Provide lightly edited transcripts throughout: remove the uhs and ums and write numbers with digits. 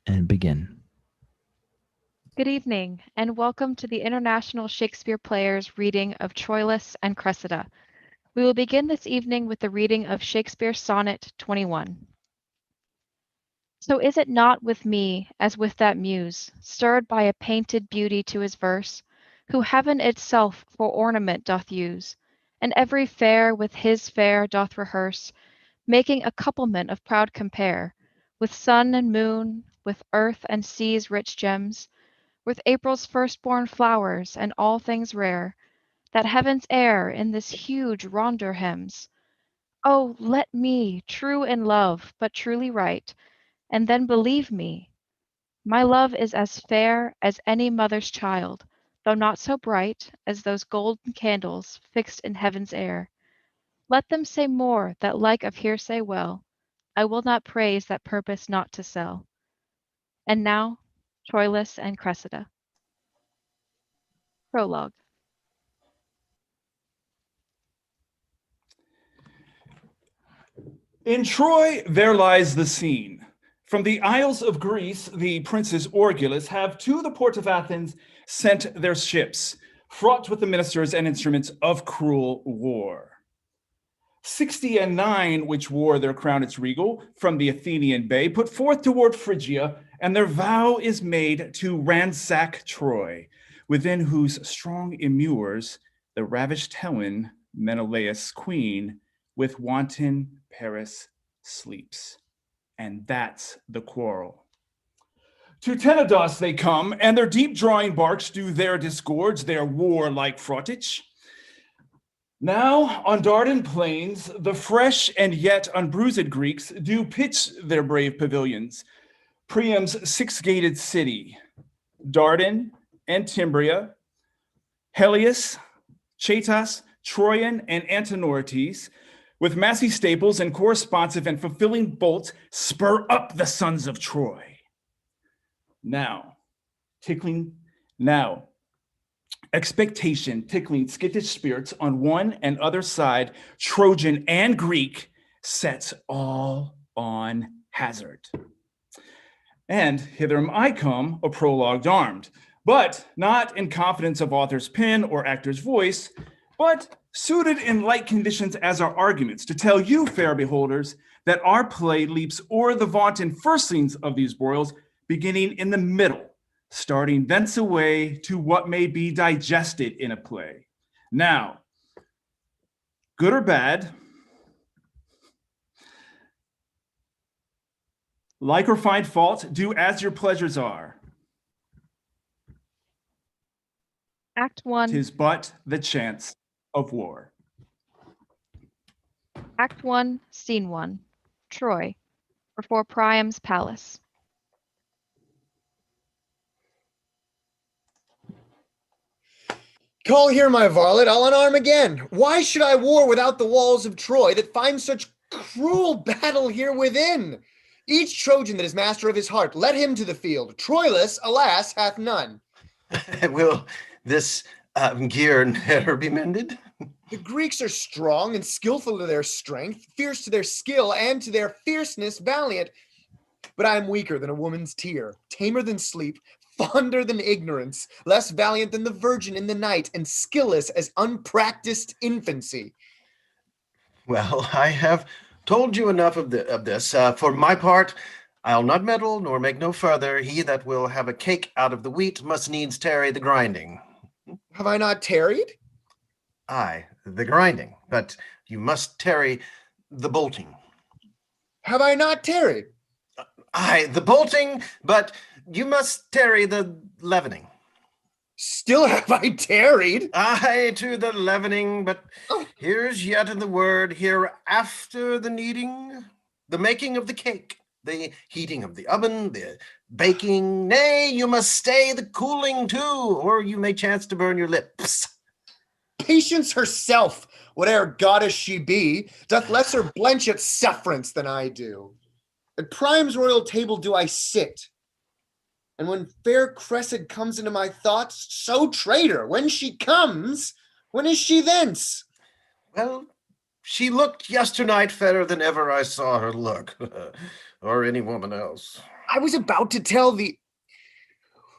and begin. Good evening, and welcome to the International Shakespeare Players reading of Troilus and Cressida. We will begin this evening with the reading of Shakespeare's Sonnet 21. So is it not with me as with that muse, stirred by a painted beauty to his verse, who heaven itself for ornament doth use, and every fair with his fair doth rehearse, making a couplement of proud compare, with sun and moon, with earth and sea's rich gems, with April's first-born flowers and all things rare, that heaven's air in this huge rondure hems. Oh, let me, true in love, but truly right, and then believe me, my love is as fair as any mother's child, though not so bright as those golden candles fixed in heaven's air. Let them say more that like of hearsay well, I will not praise that purpose not to sell. And now, Troilus and Cressida. Prologue. In Troy, there lies the scene. From the Isles of Greece, the princes Orgulus have to the port of Athens sent their ships, fraught with the ministers and instruments of cruel war. 60 and 9, which wore their crown its regal, from the Athenian bay, put forth toward Phrygia, and their vow is made to ransack Troy, within whose strong immures the ravished Helen, Menelaus' queen, with wanton Paris sleeps. And that's the quarrel. To Tenedos they come, and their deep-drawing barks do there disgorge their warlike fraughtage. Now, on Dardan plains, the fresh and yet unbruised Greeks do pitch their brave pavilions. Priam's six-gated city, Dardan, Antimbria, Helios, Chaetas, Troyan, and Antinorites, with massy staples and corresponsive and fulfilling bolts, spur up the sons of Troy. Now, expectation tickling skittish spirits on one and other side, Trojan and Greek, sets all on hazard. And hither am I come, a prologue armed, but not in confidence of author's pen or actor's voice, but suited in like conditions as our arguments, to tell you, fair beholders, that our play leaps o'er the vaunted firstlings of these broils, beginning in the middle, starting thence away to what may be digested in a play. Now, good or bad, like or find fault, do as your pleasures are. Act 1. 'Tis but the chance of war. Act 1, Scene 1. Troy, before Priam's palace. Call here my varlet, I'll unarm again. Why should I war without the walls of Troy, that find such cruel battle here within? Each Trojan that is master of his heart, let him to the field. Troilus, alas, hath none. Will this gear never be mended? The Greeks are strong and skillful to their strength, fierce to their skill, and to their fierceness valiant. But I am weaker than a woman's tear, tamer than sleep, fonder than ignorance, less valiant than the virgin in the night, and skillless as unpracticed infancy. Well, I have told you enough of this. For my part, I'll not meddle, nor make no further. He that will have a cake out of the wheat must needs tarry the grinding. Have I not tarried? Aye, the grinding, but you must tarry the bolting. Have I not tarried? Aye, the bolting, but you must tarry the leavening. Still have I tarried? Aye, to the leavening, but here's yet in the word, hereafter the kneading, the making of the cake, the heating of the oven, the baking. Nay, you must stay the cooling too, or you may chance to burn your lips. Patience herself, whate'er goddess she be, doth lesser blench at sufferance than I do. At Priam's royal table do I sit, and when fair Cressida comes into my thoughts, so traitor, when she comes, when is she thence? Well, she looked yesternight fairer than ever I saw her look, or any woman else. I was about to tell thee,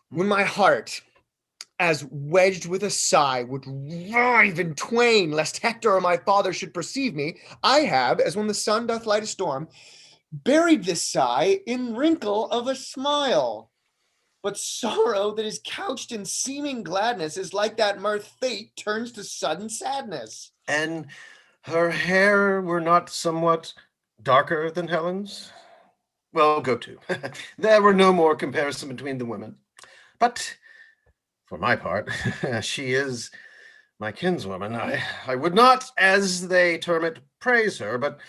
when my heart, as wedged with a sigh, would rive in twain, lest Hector or my father should perceive me, I have, as when the sun doth light a storm, buried this sigh in wrinkle of a smile. But sorrow that is couched in seeming gladness is like that mirth fate turns to sudden sadness. And her hair were not somewhat darker than Helen's? Well, go to. There were no more comparison between the women. But for my part, she is my kinswoman. I would not, as they term it, praise her, but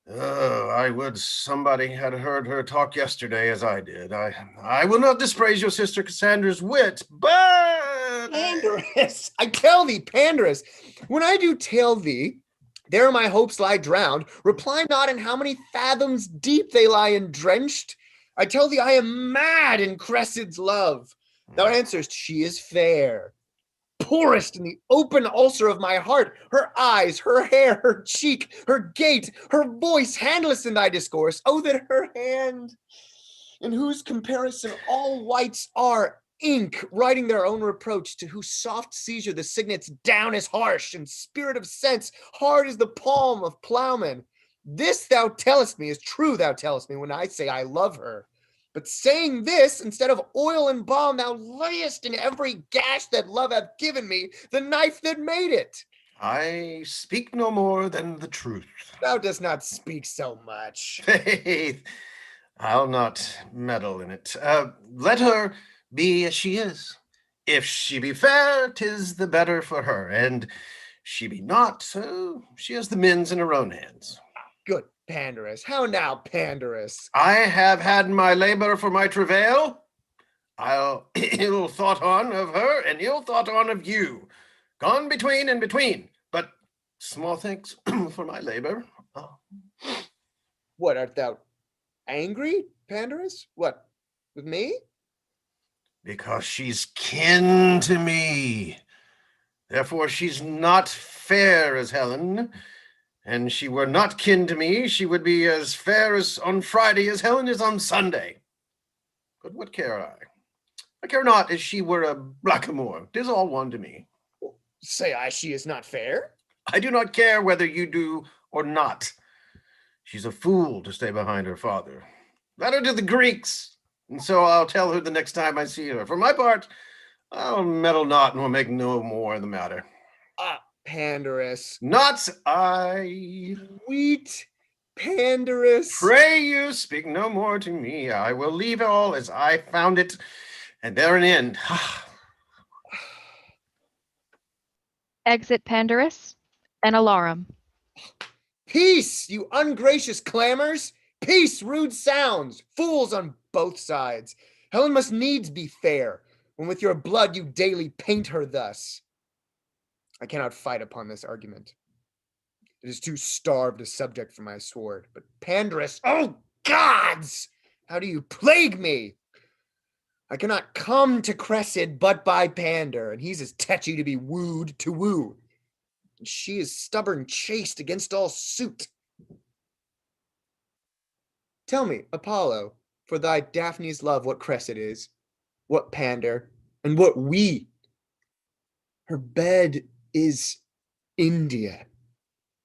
I would somebody had heard her talk yesterday as I did. I will not dispraise your sister Cassandra's wit, but Pandarus, I tell thee, Pandarus, when I do tell thee, there my hopes lie drowned, reply not in how many fathoms deep they lie endrenched. I tell thee I am mad in Cressida's love. Thou answerest, she is fair. Poorest in the open ulcer of my heart, her eyes, her hair, her cheek, her gait, her voice, handless in thy discourse. Oh, that her hand, in whose comparison all whites are ink, writing their own reproach, to whose soft seizure the signet's down is harsh, and spirit of sense hard as the palm of plowman. This thou tellest me is true, thou tellest me, when I say I love her. But saying this, instead of oil and balm, thou layest in every gash that love hath given me the knife that made it. I speak no more than the truth. Thou dost not speak so much. Faith, I'll not meddle in it. Let her be as she is. If she be fair, 'tis the better for her, and she be not, so she has the mins in her own hands. Good Pandarus. How now, Pandarus? I have had my labor for my travail. I'll ill thought on of her, and ill thought on of you. Gone between and between, but small thanks for my labor. Oh. What, art thou angry, Pandarus? What, with me? Because she's kin to me. Therefore she's not fair as Helen. And she were not kin to me, she would be as fair as on Friday as Helen is on Sunday. But what care I? I care not as she were a blackamoor. 'Tis all one to me. Say I she is not fair? I do not care whether you do or not. She's a fool to stay behind her father. Let her to the Greeks, and so I'll tell her the next time I see her. For my part, I'll meddle not and will make no more of the matter. Pandarus. Not I. Sweet Pandarus. Pray you speak no more to me. I will leave all as I found it, and there an end. Exit Pandarus and Alarum. Peace, you ungracious clamors. Peace, rude sounds. Fools on both sides. Helen must needs be fair, when with your blood you daily paint her thus. I cannot fight upon this argument. It is too starved a subject for my sword. But Pandarus, oh gods! How do you plague me? I cannot come to Cressid but by Pandar, and he's as tetchy to be wooed to woo. And she is stubborn chaste against all suit. Tell me, Apollo, for thy Daphne's love, what Cressid is, what Pandar, and what we. Her bed is India.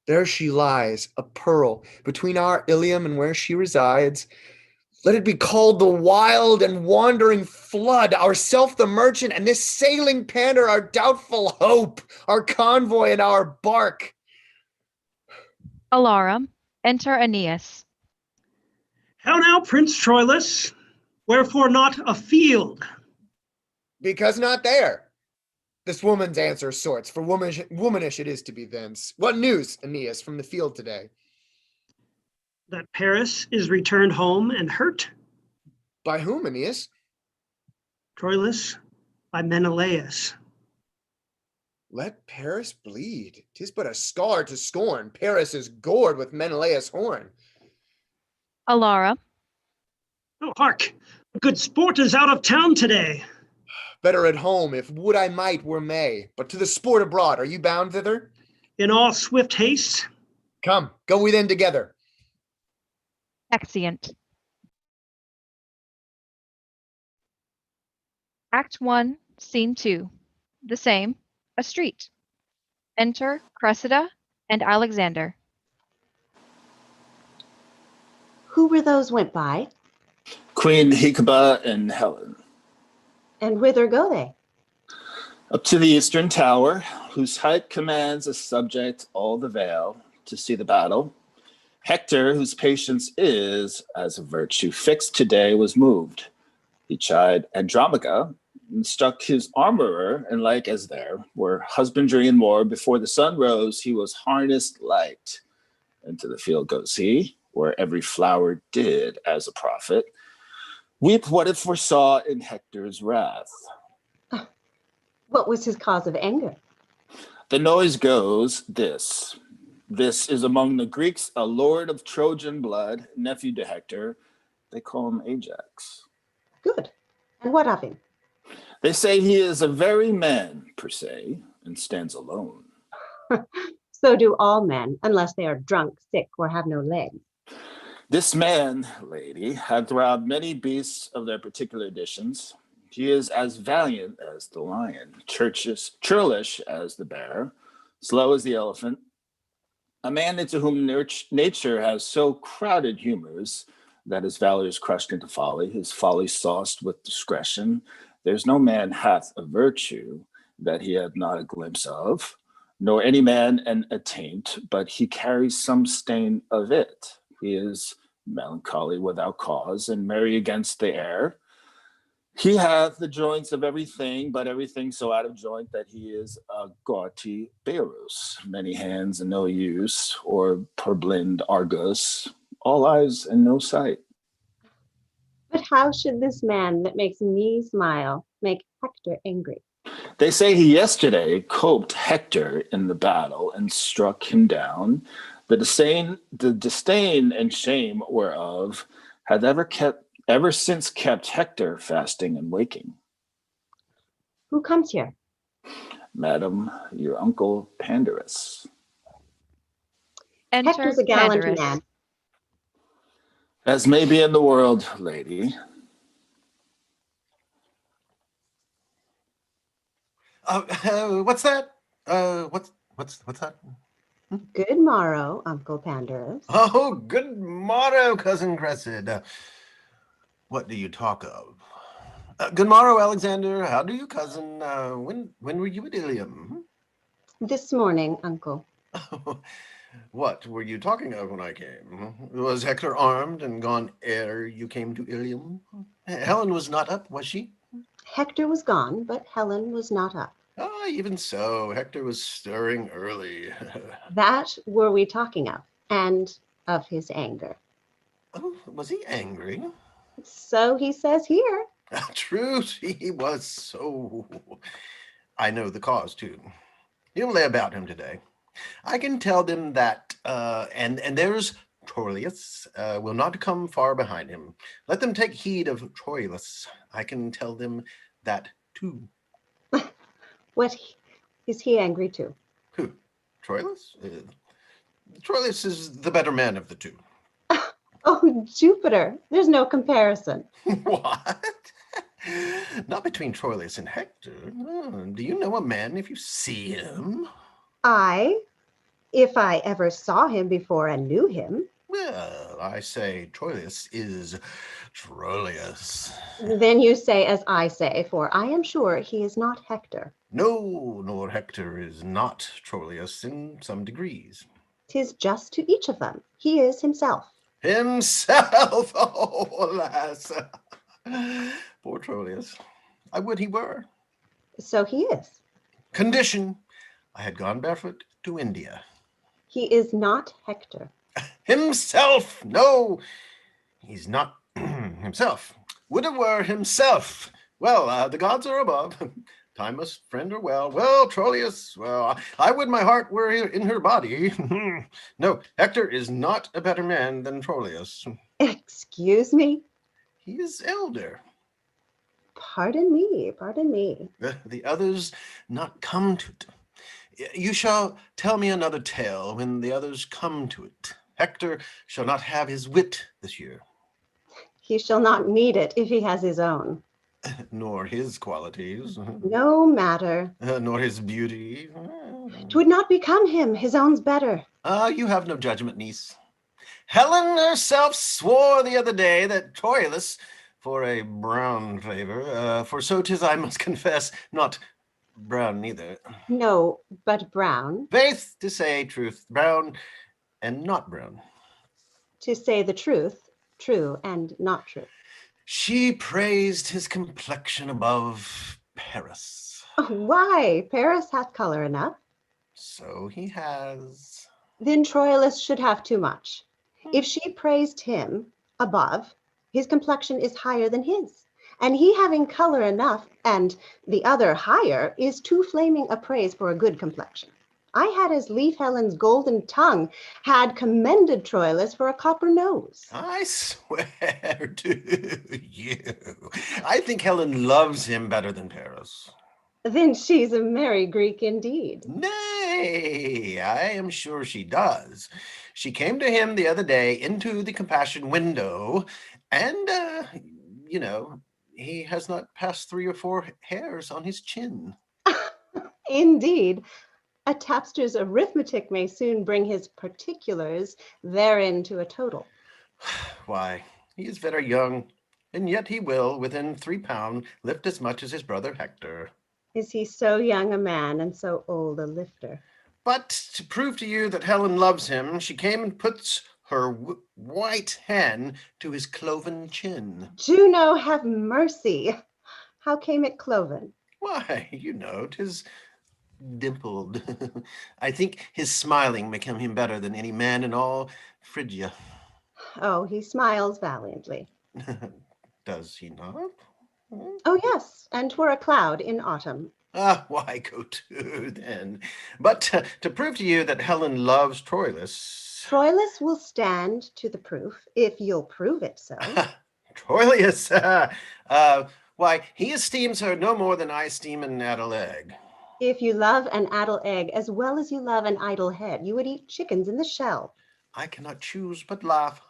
There she lies, a pearl, between our Ilium and where she resides. Let it be called the wild and wandering flood, ourself the merchant, and this sailing Pandar our doubtful hope, our convoy and our bark. Alarum. Enter Aeneas. How now, Prince Troilus? Wherefore not afield? Because not there. This woman's answer sorts, for womanish it is to be thence. What news, Aeneas, from the field today? That Paris is returned home and hurt. By whom, Aeneas? Troilus, by Menelaus. Let Paris bleed. 'Tis but a scar to scorn. Paris is gored with Menelaus' horn. Alara. Oh, hark! Good sport is out of town today. Better at home, if would I might were May. But to the sport abroad, are you bound thither? In all swift haste. Come, go we then together. Exeunt. Act 1, Scene 2. The same, a street. Enter Cressida and Alexander. Who were those went by, Queen Hecuba and Helen. and whither go they? Up to the eastern tower, whose height commands a subject all the vale to see the battle. Hector, whose patience is as a virtue fixed today, was moved. He chid Andromache and struck his armorer, and like as there were husbandry and war, before the sun rose, he was harnessed light. Into the field goes he, where every flower did as a prophet weep what it foresaw in Hector's wrath. What was his cause of anger? The noise goes this. This is among the Greeks a lord of Trojan blood, nephew to Hector. They call him Ajax. Good. And what of him? They say he is a very man, per se, and stands alone. So do all men, unless they are drunk, sick, or have no legs. This man, lady, hath robbed many beasts of their particular editions. He is as valiant as the lion, churlish as the bear, slow as the elephant, a man into whom nature has so crowded humors that his valor is crushed into folly, his folly sauced with discretion. There's no man hath a virtue that he hath not a glimpse of, nor any man an attaint, but he carries some stain of it. He is melancholy without cause, and merry against the air. He hath the joints of everything, but everything so out of joint that he is a gauty Bearus, many hands and no use, or purblind Argus, all eyes and no sight. But how should this man that makes me smile make Hector angry? They say he yesterday coped Hector in the battle and struck him down. The disdain and shame whereof hath ever since kept Hector fasting and waking. Who comes here? Madam, your uncle Pandarus. Enter Hector's a gallant Pandarus. man. As may be in the world, lady. What's that? What's that? Good morrow, Uncle Pandarus. Oh, good morrow, cousin Cressida. What do you talk of? Good morrow, Alexander. How do you, cousin? When were you at Ilium? This morning, Uncle. What were you talking of when I came? Was Hector armed and gone ere you came to Ilium? Helen was not up, was she? Hector was gone, but Helen was not up. Ah, even so, Hector was stirring early. That were we talking of, and of his anger. Oh, was he angry? So he says here. Truth, he was so. I know the cause, too. He'll lay about him today. I can tell them that, and there's Troilus will not come far behind him. Let them take heed of Troilus. I can tell them that, too. What is he angry to? Who? Troilus? Troilus is the better man of the two. Oh, Jupiter, there's no comparison. What? Not between Troilus and Hector. Do you know a man if you see him? If I ever saw him before and knew him. Well, I say Troilus is Troilus. Then you say as I say, for I am sure he is not Hector. No, nor Hector is not Troilus in some degrees. 'Tis just to each of them. He is himself. Himself! Oh, alas! Poor Troilus. I would he were. So he is. Condition, I had gone barefoot to India. He is not Hector. Himself! No, he's not himself. Would it were himself. Well, the gods are above. Time must friend her well. Well, Troilus, well, I would my heart were in her body. No, Hector is not a better man than Troilus. Excuse me? He is elder. Pardon me, pardon me. The others not come to it. You shall tell me another tale when the others come to it. Hector shall not have his wit this year. He shall not need it if he has his own. Nor his qualities. No matter. Nor his beauty. 'Twould not become him, his own's better. You have no judgment, niece. Helen herself swore the other day that Troilus, for a brown favor, for so 'tis I must confess, not brown neither. No, but brown. Faith, to say truth, brown and not brown. To say the truth, true and not true. She praised his complexion above Paris. Why? Paris hath color enough. So he has. Then Troilus should have too much. If she praised him above, his complexion is higher than his. And he having color enough, and the other higher, is too flaming a praise for a good complexion. I had as lief Helen's golden tongue had commended Troilus for a copper nose. I swear to you, I think Helen loves him better than Paris. Then she's a merry Greek indeed. Nay, I am sure she does. She came to him the other day into the compassion window, and, he has not passed 3 or 4 hairs on his chin. Indeed. A tapster's arithmetic may soon bring his particulars therein to a total. Why, he is very young, and yet he will, within 3 pound, lift as much as his brother Hector. Is he so young a man and so old a lifter? But to prove to you that Helen loves him, she came and puts her white hand to his cloven chin. Juno have mercy. How came it cloven? Why, 'tis dimpled. I think his smiling became him better than any man in all Phrygia. Oh, he smiles valiantly. Does he not? Oh, yes, and 'twere a cloud in autumn. Why go to, then? But to prove to you that Helen loves Troilus. Troilus will stand to the proof, if you'll prove it so. Troilus, why, he esteems her no more than I esteem an addle egg. If you love an addle egg as well as you love an idle head, you would eat chickens in the shell. I cannot choose but laugh.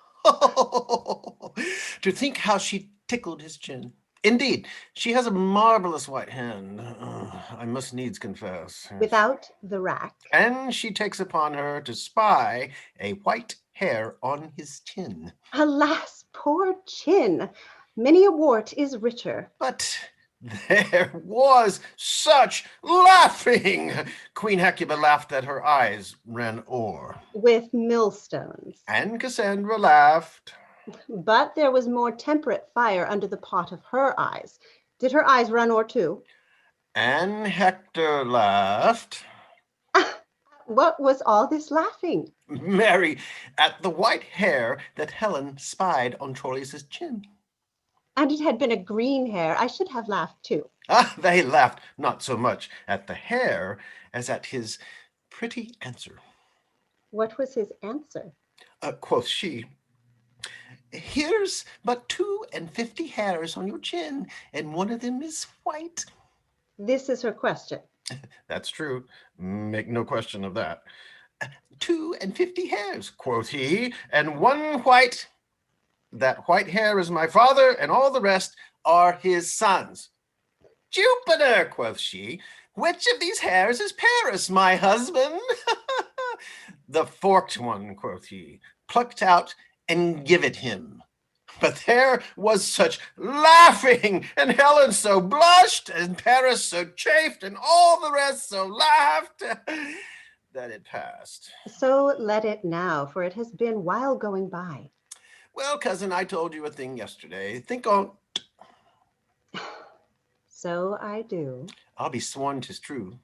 To think how she tickled his chin. Indeed, she has a marvelous white hand, I must needs confess. Without the rack. And she takes upon her to spy a white hair on his chin. Alas, poor chin! Many a wart is richer. But there was such laughing! Queen Hecuba laughed that her eyes ran o'er. With millstones. And Cassandra laughed. But there was more temperate fire under the pot of her eyes. Did her eyes run o'er too? And Hector laughed. What was all this laughing? Mary, at the white hair that Helen spied on Troilus' chin. And it had been a green hair, I should have laughed too. They laughed not so much at the hair as at his pretty answer. What was his answer? Quoth she, here's but 52 hairs on your chin, and one of them is white. This is her question. That's true. Make no question of that. 52 hairs, quoth he, and one white. That white hair is my father, and all the rest are his sons. Jupiter, quoth she, which of these hairs is Paris, my husband? The forked one, quoth he, plucked out and give it him. But there was such laughing, and Helen so blushed, and Paris so chafed, and all the rest so laughed, that it passed. So let it now, for it has been while going by. Well, cousin, I told you a thing yesterday. Think on. So I do. I'll be sworn 'tis true.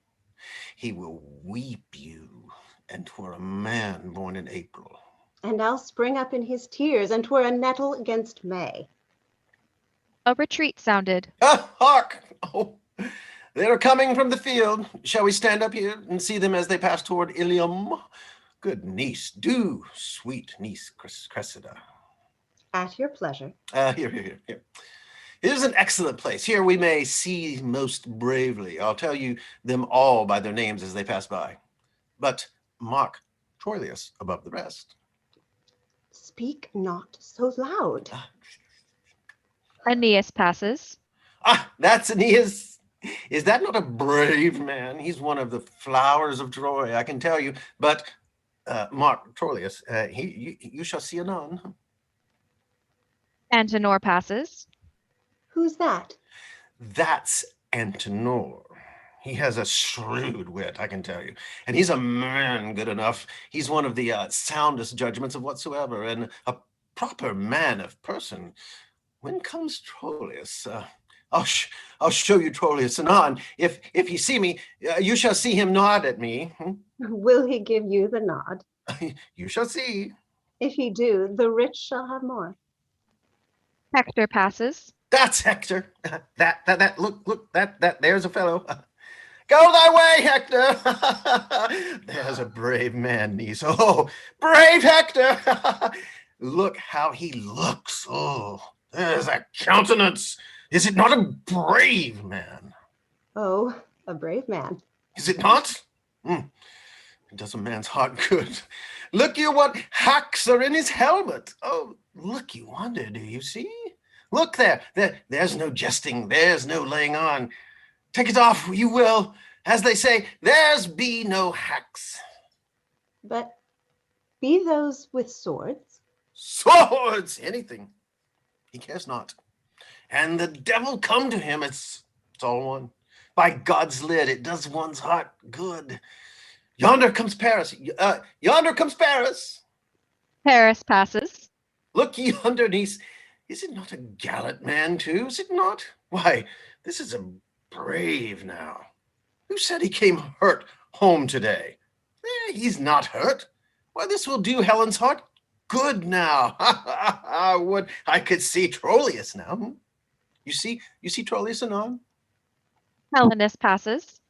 He will weep you, and 'twere a man born in April. And I'll spring up in his tears, and 'twere a nettle against May. A retreat sounded. Hark! Oh, they are coming from the field. Shall we stand up here and see them as they pass toward Ilium? Good niece, do, sweet niece Cressida. At your pleasure. Here. Here's an excellent place. Here we may see most bravely. I'll tell you them all by their names as they pass by. But mark Troilus above the rest. Speak not so loud. Aeneas passes. Ah, that's Aeneas. Is that not a brave man? He's one of the flowers of Troy, I can tell you. But, Mark Troilus, you shall see anon. Antenor passes. Who's that? That's Antenor. He has a shrewd wit, I can tell you. And he's a man good enough. He's one of the soundest judgments of whatsoever, and a proper man of person. When comes Troilus? I'll show you Troilus anon. If you see me, you shall see him nod at me. Will he give you the nod? You shall see. If he do, the rich shall have more. Hector passes. That's Hector. Look, there's a fellow. Go thy way, Hector. There's a brave man, niece. Oh, brave Hector. Look how he looks. Oh, there's a countenance. Is it not a brave man? Oh, a brave man. Is it not? It does a man's heart good. Look you what hacks are in his helmet. Oh, look you wonder, do you see? Look there's no jesting, there's no laying on. Take it off, you will. As they say, there's be no hacks. But be those with swords? Swords, anything. He cares not. And the devil come to him, it's all one. By God's lid, it does one's heart good. Yonder comes Paris. Yonder comes Paris. Paris passes. Look ye underneath. Is it not a gallant man too? Is it not? Why, this is a brave now. Who said he came hurt home today? He's not hurt. Why, this will do Helen's heart good now. Would I could see Troilus now. You see Troilus anon? Helenus passes.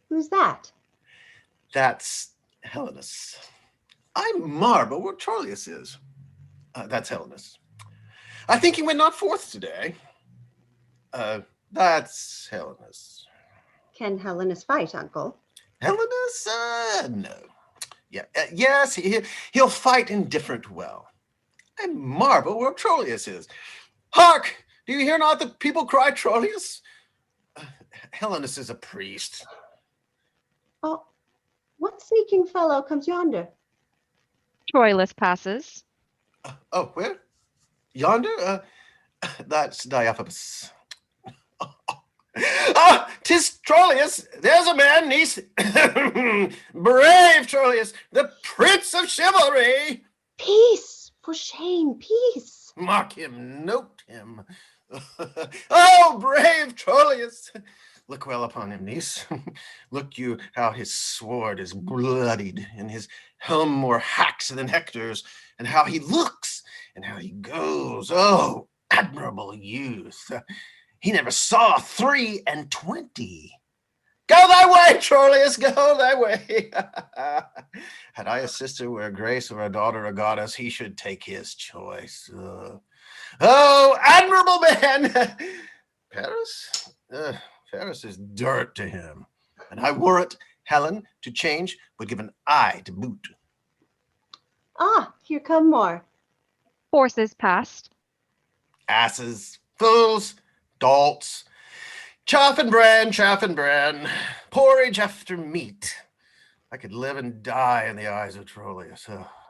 Who's that? That's Helenus. I marvel where Troilus is. That's Helenus. I think he went not forth today. That's Helenus. Can Helenus fight, uncle? Helenus? No. Yeah, yes, he'll fight indifferent well. I marvel where Troilus is. Hark! Do you hear not the people cry Troilus? Helenus is a priest. Oh, what sneaking fellow comes yonder? Troilus passes. Where? Yonder? That's Deiphobus. Tis Troilus. There's a man, niece. Brave Troilus, the prince of chivalry. Peace, for shame, peace. Mark him, note him. Oh, brave Troilus. Look well upon him, niece. Look you how his sword is bloodied, and his helm more hacked than Hector's, and how he looks, and how he goes. Oh, admirable youth. He never saw 23. Go thy way, Troilus, go thy way. Had I a sister where Grace or a daughter a goddess, he should take his choice. Oh, admirable man. Paris? Paris is dirt to him. And I warrant Helen to change would give an eye to boot. Ah, here come more. Horses passed. Asses, fools, dolts, chaff and bran, porridge after meat. I could live and die in the eyes of Troilus.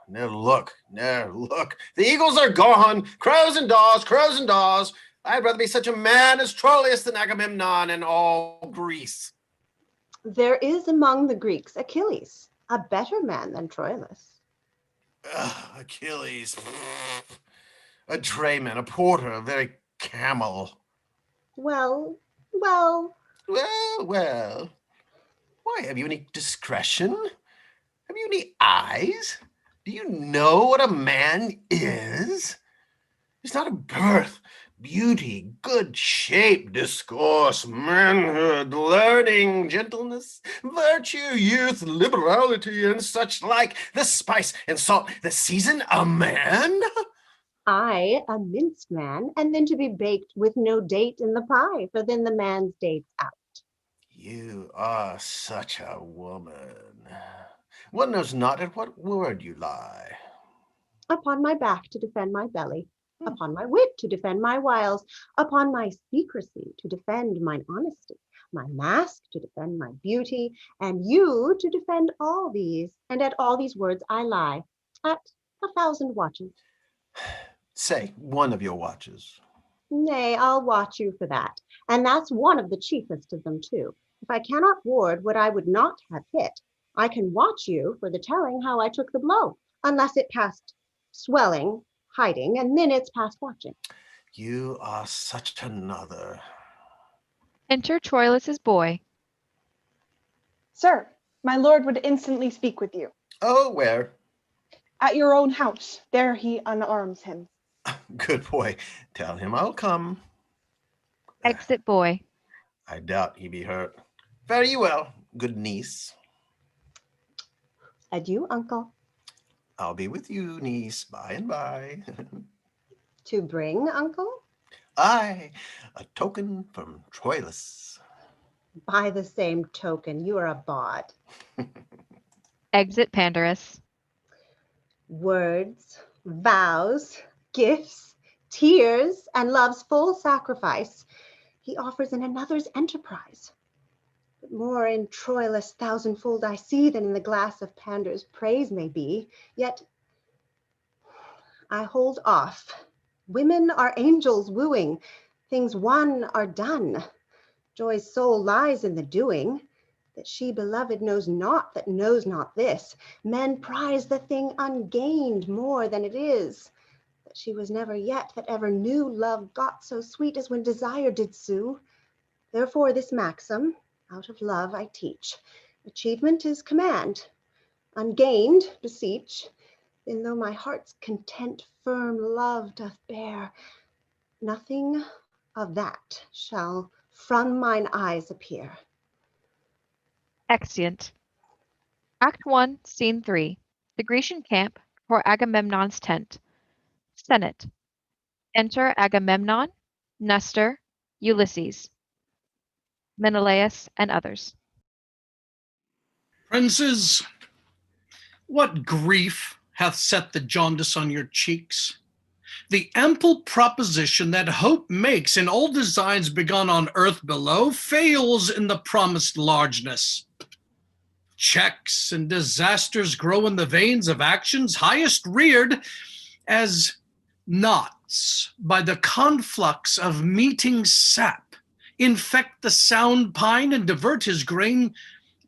No look. The eagles are gone, crows and daws. I'd rather be such a man as Troilus than Agamemnon in all Greece. There is among the Greeks Achilles, a better man than Troilus. Achilles, a drayman, a porter, a very camel. Well. Well. Why, have you any discretion? Have you any eyes? Do you know what a man is? It's not a birth, beauty, good shape, discourse, manhood, learning, gentleness, virtue, youth, liberality, and such like, the spice and salt, the season, a man? I, a minced man, and then to be baked with no date in the pie, for then the man's date's out. You are such a woman. One knows not at what word you lie. Upon my back to defend my belly, upon my wit to defend my wiles, upon my secrecy to defend mine honesty, my mask to defend my beauty, and you to defend all these. And at all these words I lie, at 1,000 watches. Say, one of your watches. Nay, I'll watch you for that. And that's one of the chiefest of them too. If I cannot ward what I would not have hit, I can watch you for the telling how I took the blow, unless it passed swelling, hiding, and then it's past watching. You are such another. Enter Troilus's boy. Sir, my lord would instantly speak with you. Oh, where? At your own house. There he unarms him. Good boy. Tell him I'll come. Exit boy. I doubt he be hurt. Fare you well, good niece. Adieu, uncle. I'll be with you, niece, by and by. To bring, uncle? Aye, a token from Troilus. By the same token, you are a bawd. Exit Pandarus. Words, vows, gifts, tears, and love's full sacrifice he offers in another's enterprise. But more in Troilus thousandfold I see than in the glass of Pandar's praise may be, yet I hold off. Women are angels wooing, things won are done. Joy's soul lies in the doing, that she beloved knows not that knows not this. Men prize the thing ungained more than it is, that she was never yet that ever knew love got so sweet as when desire did sue. Therefore this maxim out of love I teach. Achievement is command, ungained beseech. Then though my heart's content firm love doth bear, nothing of that shall from mine eyes appear. Exeunt. Act 1, Scene 3. The Grecian camp before Agamemnon's tent. Senate. Enter Agamemnon, Nestor, Ulysses, Menelaus, and others. Princes, what grief hath set the jaundice on your cheeks? The ample proposition that hope makes in all designs begun on earth below fails in the promised largeness. Checks and disasters grow in the veins of actions highest reared as knots by the conflux of meeting sap, infect the sound pine and divert his grain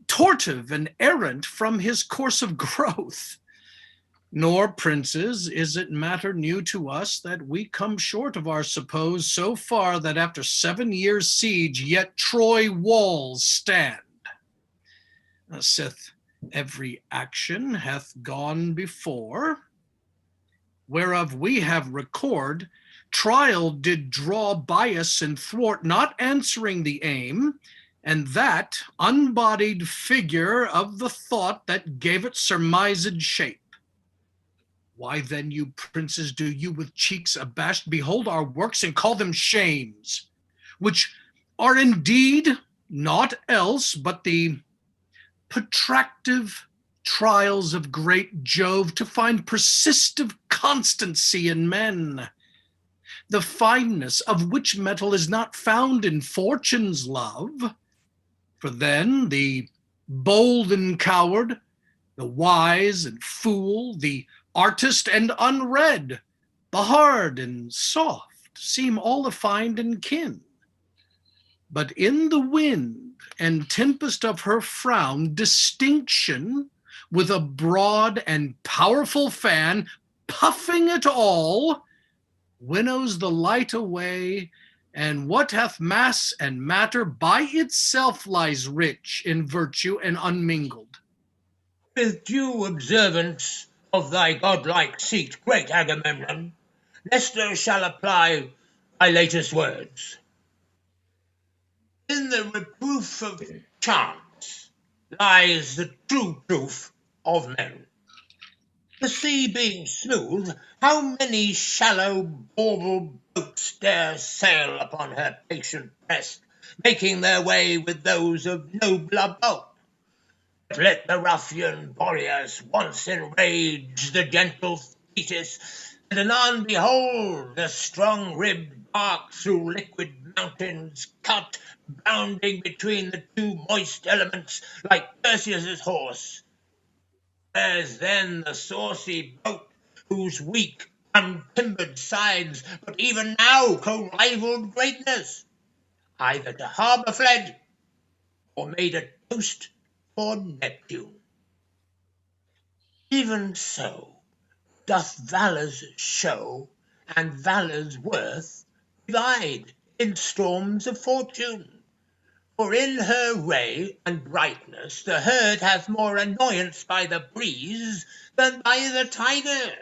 tortive and errant from his course of growth. Nor, princes, is it matter new to us that we come short of our suppose so far that after 7 years' siege, yet Troy walls stand. Sith every action hath gone before, whereof we have record, trial did draw bias and thwart, not answering the aim, and that unbodied figure of the thought that gave it surmised shape. Why then, you princes, do you with cheeks abashed behold our works and call them shames, which are indeed naught else but the protractive trials of great Jove to find persistive constancy in men, the fineness of which metal is not found in fortune's love? For then the bold and coward, the wise and fool, the artist and unread, the hard and soft seem all affined and kin. But in the wind and tempest of her frown, distinction with a broad and powerful fan, puffing it all, winnows the light away, and what hath mass and matter by itself lies rich in virtue and unmingled. With due observance of thy godlike seat, great Agamemnon, Nestor shall apply thy latest words. In the reproof of chance lies the true proof of men. The sea being smooth, how many shallow bauble boats dare sail upon her patient breast, making their way with those of nobler bulk? But let the ruffian Boreas once enrage the gentle Thetis, And anon behold the strong-ribbed bark through liquid mountains cut, bounding between the two moist elements like Perseus' horse. There's then the saucy boat, whose weak, untimbered sides but even now co-rivaled greatness, either to harbour fled, or made a toast for Neptune. Even so doth valour's show and valour's worth divide in storms of fortune. For in her ray and brightness the herd hath more annoyance by the breeze than by the tiger.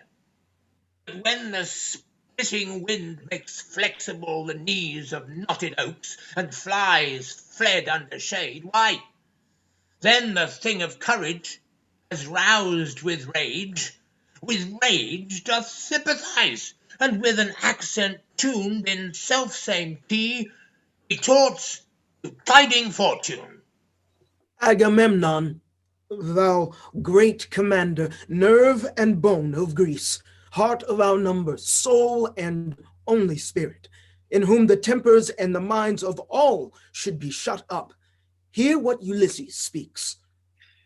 But when the splitting wind makes flexible the knees of knotted oaks, and flies fled under shade, why, then the thing of courage, as roused with rage doth sympathize, and with an accent tuned in self-same key, retorts to tiding fortune. Agamemnon, thou great commander, nerve and bone of Greece, heart of our number, soul and only spirit, in whom the tempers and the minds of all should be shut up, hear what Ulysses speaks.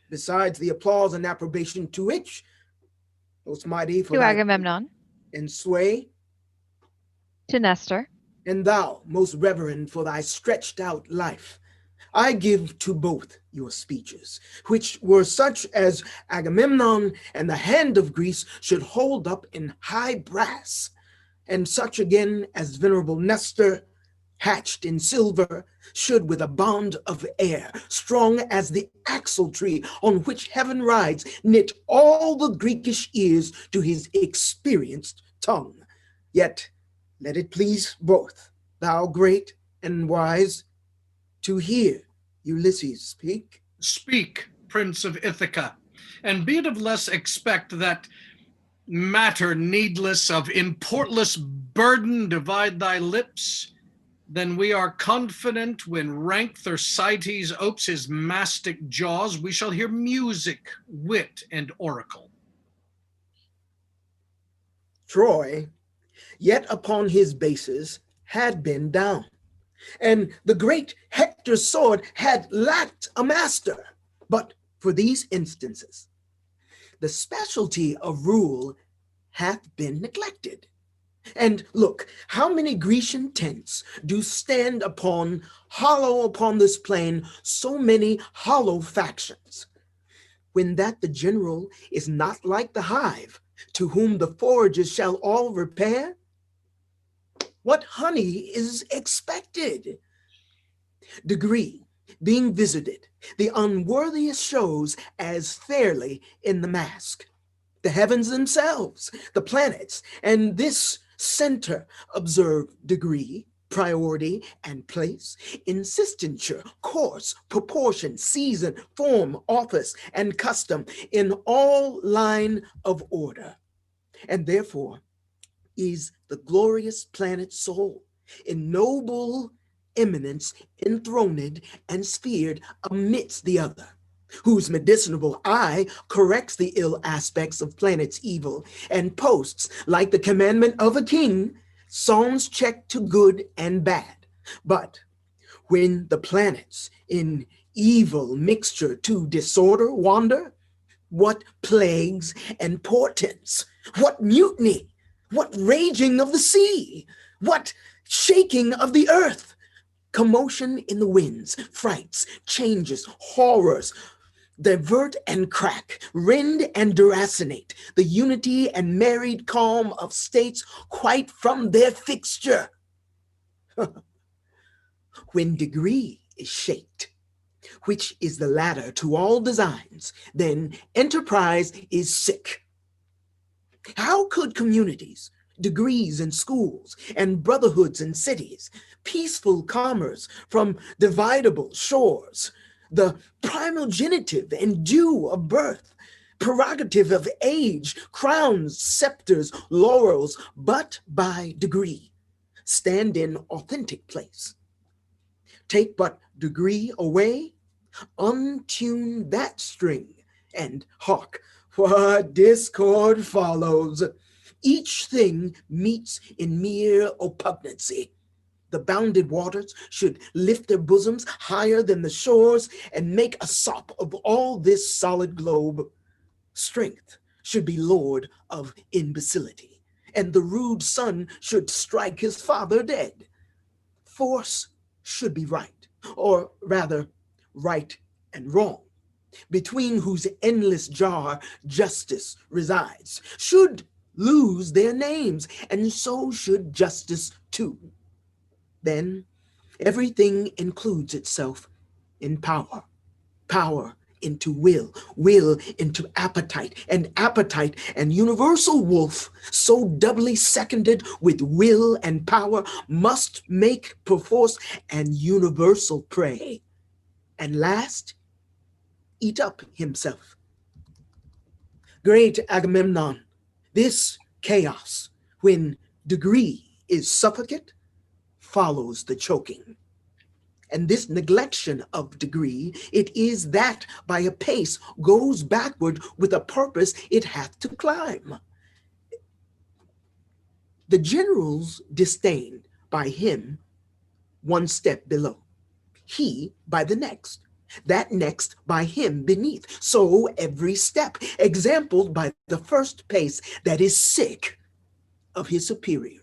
Besides the applause and approbation to which, most mighty for To thy Agamemnon, and sway, to Nestor, and thou, most reverend for thy stretched out life, I give to both your speeches, which were such as Agamemnon and the hand of Greece should hold up in high brass, and such again as venerable Nestor, hatched in silver, should with a bond of air, strong as the axle tree on which heaven rides, knit all the Greekish ears to his experienced tongue. Yet let it please both, thou great and wise, to hear Ulysses speak. Speak, Prince of Ithaca, and be it of less expect that matter needless of importless burden divide thy lips, then we are confident when rank Thersites opes his mastic jaws, we shall hear music, wit, and oracle. Troy, yet upon his bases, had been down, and the great Hector's sword had lacked a master. But for these instances, the specialty of rule hath been neglected. And look, how many Grecian tents do stand hollow upon this plain, so many hollow factions, when that the general is not like the hive, to whom the foragers shall all repair? What honey is expected? Degree, being visited, the unworthiest shows as fairly in the mask. The heavens themselves, the planets, and this center observe degree, priority, and place, insistenture, course, proportion, season, form, office, and custom in all line of order. And therefore is the glorious planet soul in noble eminence enthroned and sphered amidst the other, whose medicinable eye corrects the ill aspects of planet's evil, and posts, like the commandment of a king, songs check to good and bad. But when the planets in evil mixture to disorder wander, what plagues and portents, what mutiny, what raging of the sea, what shaking of the earth, commotion in the winds, frights, changes, horrors, divert and crack, rend and deracinate the unity and married calm of states quite from their fixture. When degree is shaked, which is the ladder to all designs, then enterprise is sick. How could communities, degrees in schools, and brotherhoods in cities, peaceful commerce from dividable shores, the primal genitive and due of birth, prerogative of age, crowns, scepters, laurels, but by degree, stand in authentic place? Take but degree away, untune that string, and hark, what discord follows. each thing meets in mere oppugnancy. The bounded waters should lift their bosoms higher than the shores and make a sop of all this solid globe. Strength should be lord of imbecility, and the rude son should strike his father dead. Force should be right, or rather, right and wrong, between whose endless jar justice resides, should lose their names, and so should justice too. Then everything includes itself in power, power into will, will into appetite, and appetite and universal wolf, so doubly seconded with will and power, must make perforce an universal prey, and last, eat up himself. Great Agamemnon, this chaos, when degree is suffocate, follows the choking. And this neglection of degree, it is that by a pace goes backward with a purpose it hath to climb. The generals disdain by him one step below, he by the next, that next by him beneath. So every step, exampled by the first pace that is sick of his superior,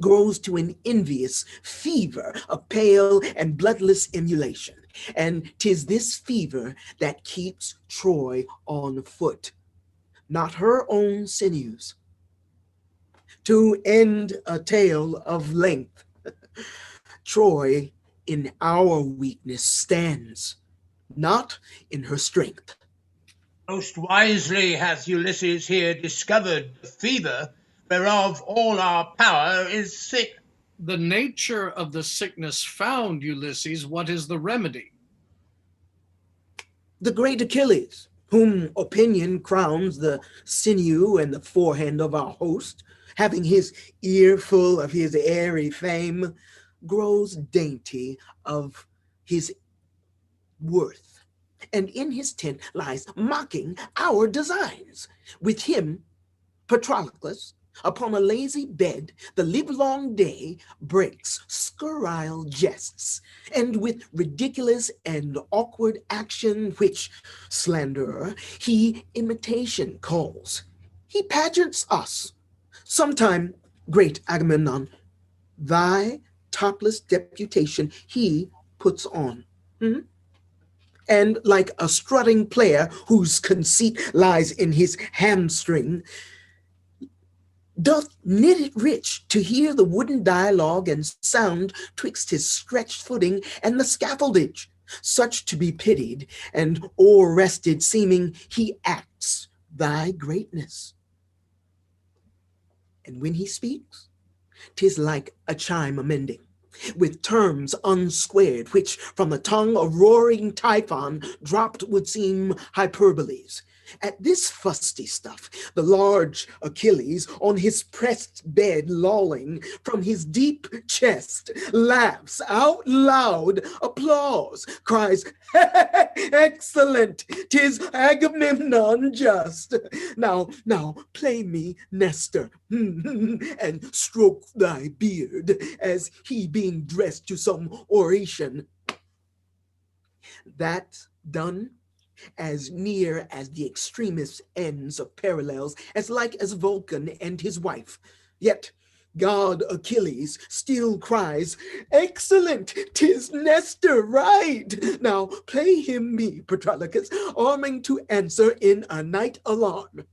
grows to an envious fever of pale and bloodless emulation. And 'tis this fever that keeps Troy on foot, not her own sinews. To end a tale of length, Troy in our weakness stands, not in her strength. Most wisely hath Ulysses here discovered the fever whereof all our power is sick. The nature of the sickness found, Ulysses, what is the remedy? The great Achilles, whom opinion crowns the sinew and the forehand of our host, having his ear full of his airy fame, grows dainty of his worth, and in his tent lies mocking our designs. With him, Patroclus, upon a lazy bed, the livelong day breaks scurrile jests, and with ridiculous and awkward action, which slanderer he imitation calls, he pageants us. Sometime, great Agamemnon, thy topless deputation he puts on. And like a strutting player whose conceit lies in his hamstring, doth knit it rich to hear the wooden dialogue and sound twixt his stretched footing and the scaffoldage. Such to be pitied and o'er-rested seeming, he acts thy greatness. And when he speaks, 'tis like a chime amending, with terms unsquared, which from the tongue of roaring Typhon dropped would seem hyperboles. At this fusty stuff, the large Achilles, on his pressed bed lolling, from his deep chest, laughs out loud applause, cries, "Excellent! 'Tis Agamemnon just. Now, play me Nestor, and stroke thy beard, as he being dressed to some oration." That done, as near as the extremest ends of parallels, as like as Vulcan and his wife. Yet God Achilles still cries, "Excellent! 'Tis Nestor right! Now play him me, Patroclus, arming to answer in a night alarm."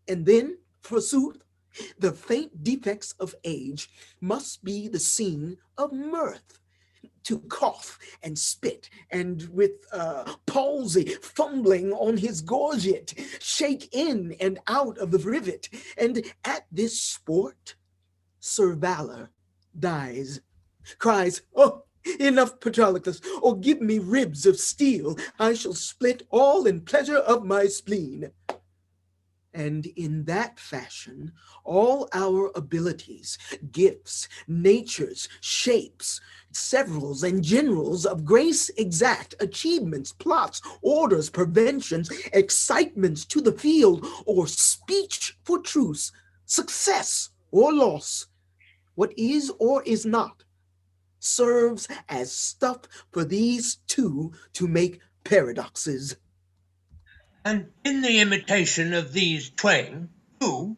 And then, forsooth, the faint defects of age must be the scene of mirth. To cough and spit, and with palsy fumbling on his gorget, shake in and out of the rivet. And at this sport, Sir Valor dies, cries, "Oh, enough, Patroclus, or give me ribs of steel. I shall split all in pleasure of my spleen." And in that fashion, all our abilities, gifts, natures, shapes, severals, and generals of grace exact, achievements, plots, orders, preventions, excitements to the field, or speech for truce, success or loss, what is or is not, serves as stuff for these two to make paradoxes. And in the imitation of these twain, who,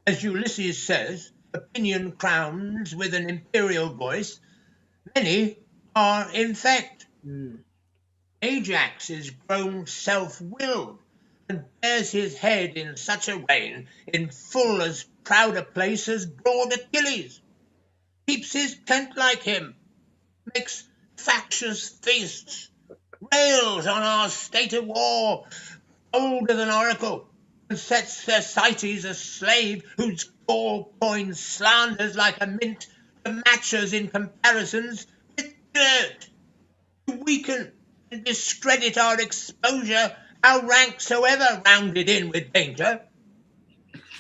as Ulysses says, opinion crowns with an imperial voice, many are infect. Ajax is grown self-willed, and bears his head in such a wain, in full as proud a place as broad Achilles, keeps his tent like him, makes factious feasts, rails on our state of war, older than oracle, and sets Thersites a slave whose gore coin slanders like a mint to match us in comparisons with dirt, to weaken and discredit our exposure, our rank soever rounded in with danger.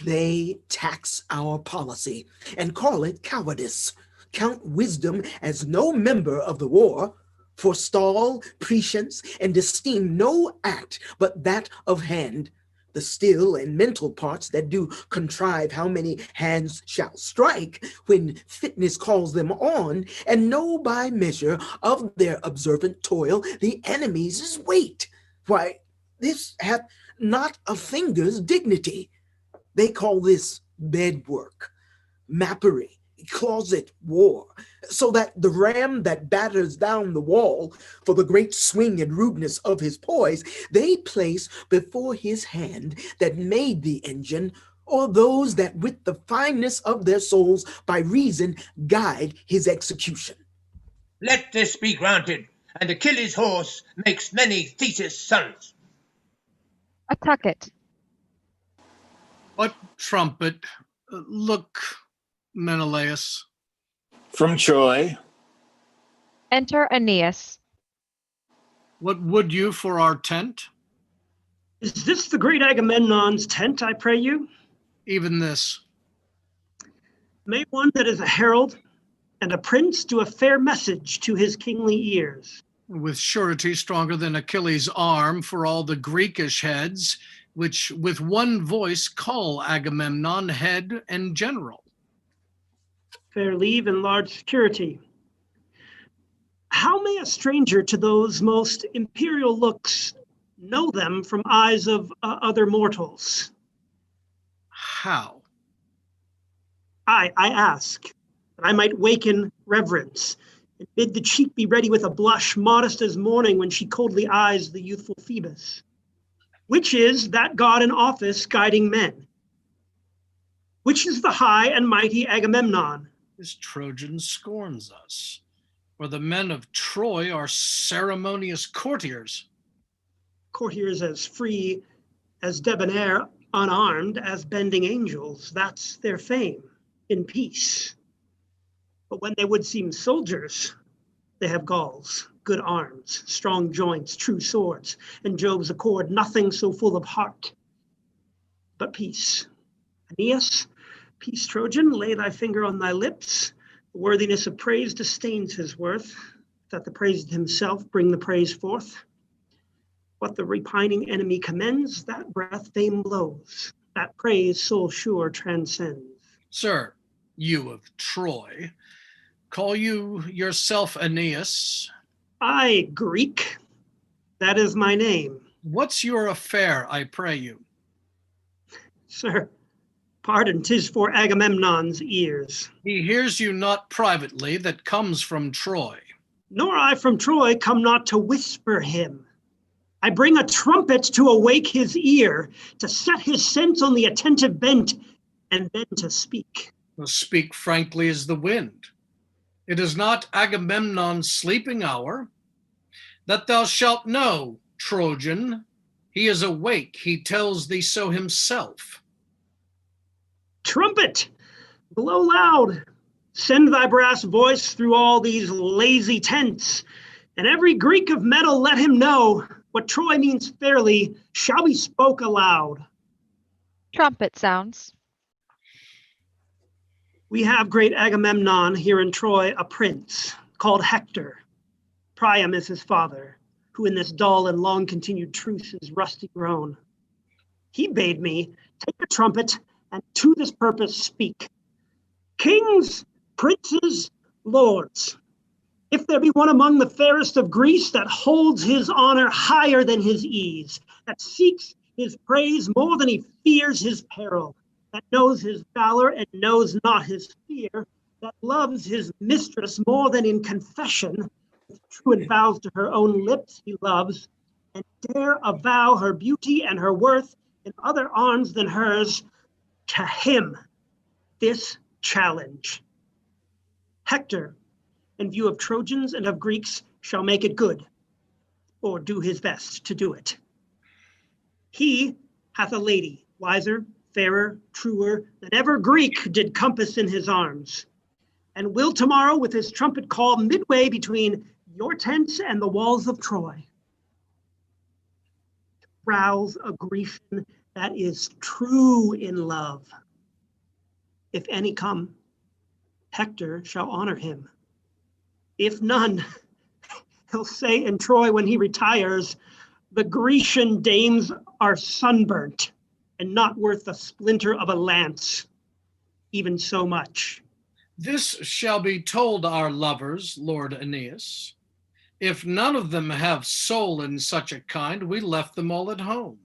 They tax our policy and call it cowardice, count wisdom as no member of the war, forestall prescience, and esteem no act but that of hand, the still and mental parts that do contrive how many hands shall strike when fitness calls them on, and know by measure of their observant toil the enemy's weight. Why, this hath not a finger's dignity. They call this bed work, mappery, closet war, so that the ram that batters down the wall for the great swing and rudeness of his poise, they place before his hand that made the engine, or those that with the fineness of their souls by reason guide his execution. Let this be granted, and Achilles' horse makes many Thetis' sons. Attack it. What trumpet? Look, Menelaus. From Troy. Enter Aeneas. What would you for our tent? Is this the great Agamemnon's tent, I pray you? Even this. May one that is a herald and a prince do a fair message to his kingly ears. With surety stronger than Achilles' arm for all the Greekish heads, which with one voice call Agamemnon head and general. Fair leave and large security. How may a stranger to those most imperial looks know them from eyes of other mortals? How? I ask, that I might waken reverence, and bid the cheek be ready with a blush modest as morning when she coldly eyes the youthful Phoebus. Which is that god in office guiding men? Which is the high and mighty Agamemnon? This Trojan scorns us, for the men of Troy are ceremonious courtiers. Courtiers as free, as debonair, unarmed as bending angels. That's their fame in peace. But when they would seem soldiers, they have Gauls, good arms, strong joints, true swords, and Jove's accord, nothing so full of heart but peace. Aeneas, peace Trojan, lay thy finger on thy lips. The worthiness of praise disdains his worth, that the praised himself bring the praise forth. What the repining enemy commends, that breath fame blows, that praise soul sure transcends. Sir, you of Troy, call you yourself Aeneas? I, Greek, that is my name. What's your affair, I pray you? Sir, pardon, 'tis for Agamemnon's ears. He hears you not privately, that comes from Troy. Nor I from Troy come not to whisper him. I bring a trumpet to awake his ear, to set his sense on the attentive bent, and then to speak. Well, speak frankly as the wind. It is not Agamemnon's sleeping hour. That thou shalt know, Trojan, he is awake, he tells thee so himself. Trumpet, blow loud, send thy brass voice through all these lazy tents, and every Greek of metal let him know what Troy means fairly shall be spoke aloud. Trumpet sounds. We have great Agamemnon here in Troy, a prince called Hector. Priam is his father, who in this dull and long continued truce is rusty grown. He bade me take a trumpet and to this purpose speak. Kings, princes, lords, if there be one among the fairest of Greece that holds his honor higher than his ease, that seeks his praise more than he fears his peril, that knows his valor and knows not his fear, that loves his mistress more than in confession, true and vows to her own lips he loves, and dare avow her beauty and her worth in other arms than hers, to him this challenge. Hector, in view of Trojans and of Greeks, shall make it good, or do his best to do it. He hath a lady, wiser, fairer, truer than ever Greek did compass in his arms, and will tomorrow with his trumpet call midway between your tents and the walls of Troy, to rouse a Grecian that is true in love. If any come, Hector shall honor him. If none, he'll say in Troy when he retires, the Grecian dames are sunburnt and not worth a splinter of a lance, even so much. This shall be told our lovers, Lord Aeneas. If none of them have soul in such a kind, we left them all at home.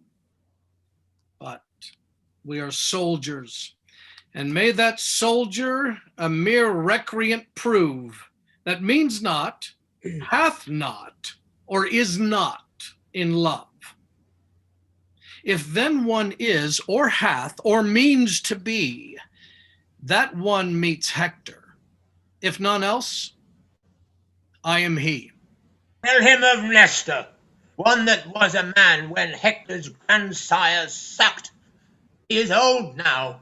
But we are soldiers, and may that soldier a mere recreant prove, that means not, hath not, or is not in love. If then one is, or hath, or means to be, that one meets Hector. If none else, I am he. Tell him of Nestor, one that was a man when Hector's grandsire sucked. He is old now,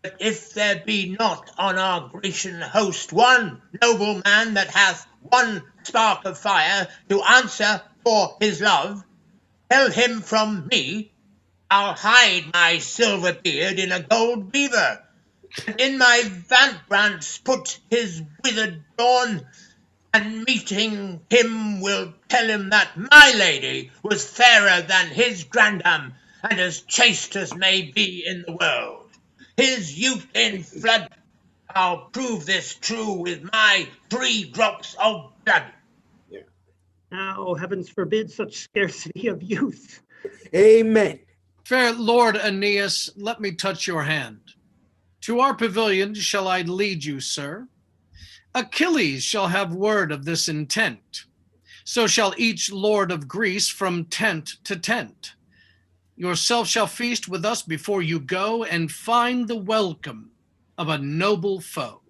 but if there be not on our Grecian host one noble man that hath one spark of fire to answer for his love, tell him from me I'll hide my silver beard in a gold beaver, and in my vantbrance put his withered dawn, and meeting him will tell him that my lady was fairer than his grandam, and as chaste as may be in the world. His youth in flood, I'll prove this true with my 3 drops of blood. Now, heavens forbid such scarcity of youth. Amen. Fair Lord Aeneas, let me touch your hand. To our pavilion shall I lead you, sir. Achilles shall have word of this intent. So shall each lord of Greece from tent to tent. Yourself shall feast with us before you go, and find the welcome of a noble foe.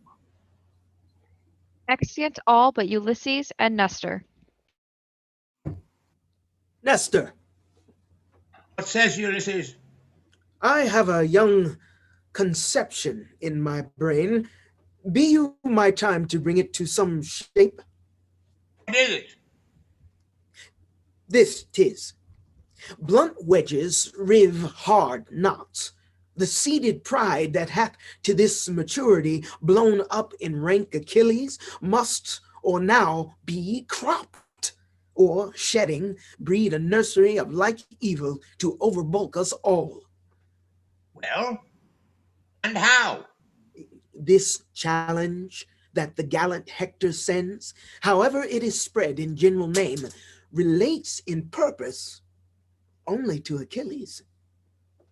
Exeunt all but Ulysses and Nestor. Nestor, What says Ulysses? I have a young conception in my brain. Be you my time to bring it to some shape? What is it? This 'tis. Blunt wedges rive hard knots. The seated pride that hath to this maturity blown up in rank Achilles must or now be cropped, or shedding breed a nursery of like evil to overbulk us all. Well, and how? This challenge that the gallant Hector sends, however it is spread in general name, relates in purpose only to Achilles.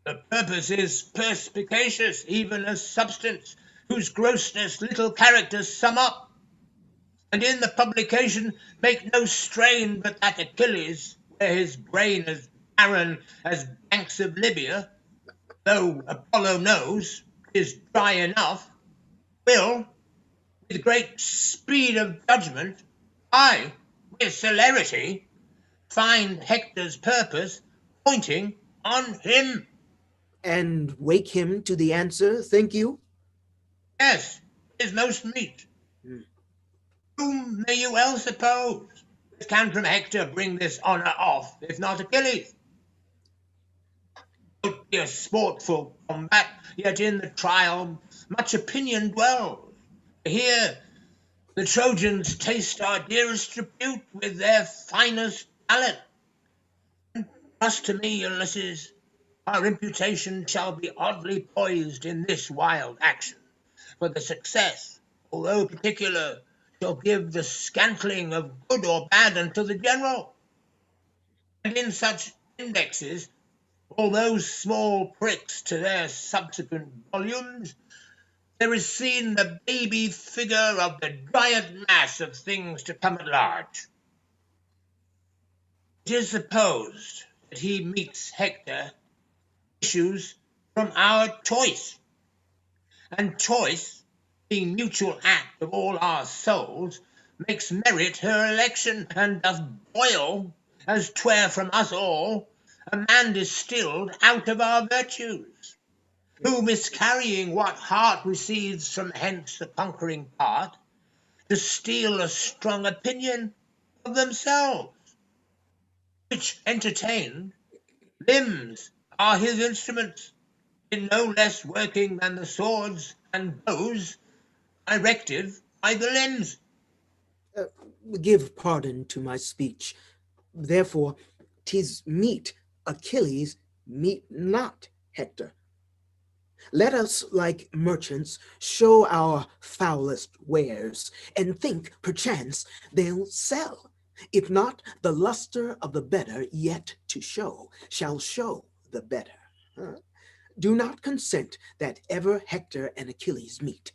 The purpose is perspicacious, even as substance, whose grossness little characters sum up. And in the publication make no strain but that Achilles, where his brain as barren as banks of Libya, though Apollo knows 'tis dry enough, will, with great speed of judgment, aye, with celerity, find Hector's purpose pointing on him. And wake him to the answer, think you? Yes, is most meet. Whom may you well suppose can from Hector bring this honour off, if not Achilles? Won't be a sportful combat, yet in the trial much opinion dwells. Here the Trojans taste our dearest tribute with their finest talent. Trust to me, Ulysses, our reputation shall be oddly poised in this wild action, for the success, although particular, shall give the scantling of good or bad unto the general. And in such indexes, all those small pricks to their subsequent volumes, there is seen the baby figure of the giant mass of things to come at large. It is supposed that he meets Hector, issues from our choice, and choice, being mutual act of all our souls, makes merit her election, and doth boil, as 'twere from us all, a man distilled out of our virtues, who miscarrying what heart receives from hence the conquering part, to steal a strong opinion of themselves, which entertained, limbs are his instruments, in no less working than the swords and bows, directive by the limbs. Give pardon to my speech. Therefore, 'tis meet Achilles meet not Hector. Let us, like merchants, show our foulest wares, and think, perchance, they'll sell. If not, the luster of the better yet to show shall show the better. Do not consent that ever Hector and Achilles meet,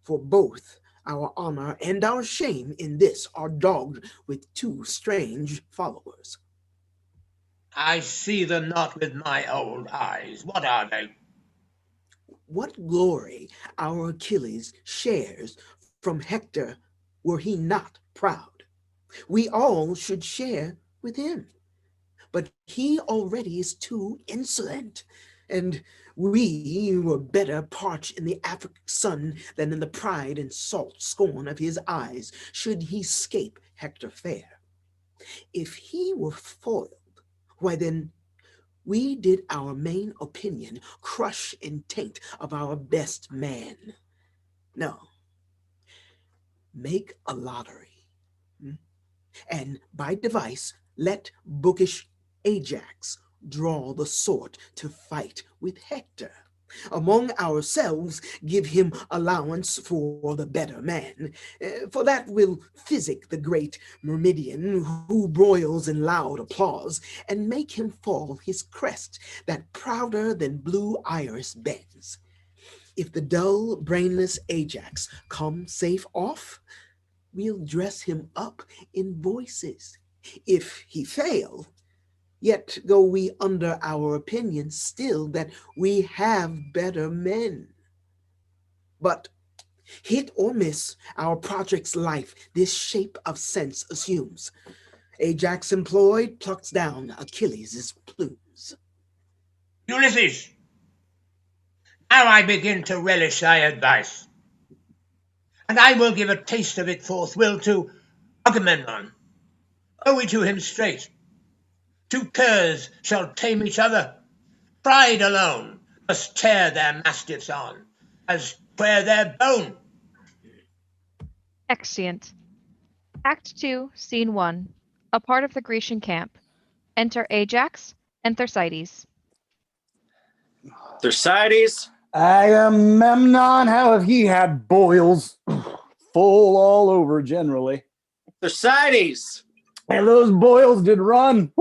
for both our honor and our shame in this are dogged with two strange followers. I see them not with my old eyes. What are they? What glory our Achilles shares from Hector were he not proud. We all should share with him. But he already is too insolent, and we were better parched in the Afric sun than in the pride and salt scorn of his eyes, should he scape Hector fair. If he were foiled, why then we did our main opinion crush and taint of our best man. No, make a lottery, and by device let bookish Ajax draw the sword to fight with Hector. Among ourselves give him allowance for the better man, for that will physic the great Myrmidon who broils in loud applause, and make him fall his crest that prouder than blue iris bends. If the dull, brainless Ajax come safe off, we'll dress him up in voices. If he fail, yet go we under our opinion still that we have better men. But hit or miss, our project's life this shape of sense assumes. Ajax employed plucks down Achilles' plumes. Ulysses, now I begin to relish thy advice, and I will give a taste of it forthwith to Agamemnon. Go we to him straight. Two curs shall tame each other. Pride alone must tear their mastiffs on, as 'twere their bone. Exeunt. Act 2, Scene 1. A part of the Grecian camp. Enter Ajax and Thersites. Thersites, Agamemnon, how have ye had boils? Full all over generally. Thersites, And those boils did run.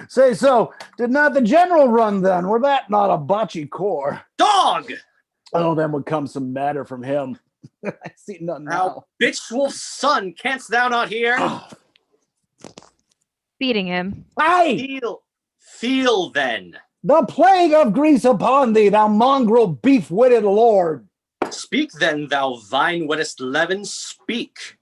Say so. Did not the general run then? Were that not a bocce core? dog! Oh, then would come some matter from him. I see nothing now. Thou bitch wolf's son, canst thou not hear? Beating him. Aye! Feel then. The plague of Greece upon thee, thou mongrel beef-witted lord. Speak then, thou vine-wettest leaven, speak.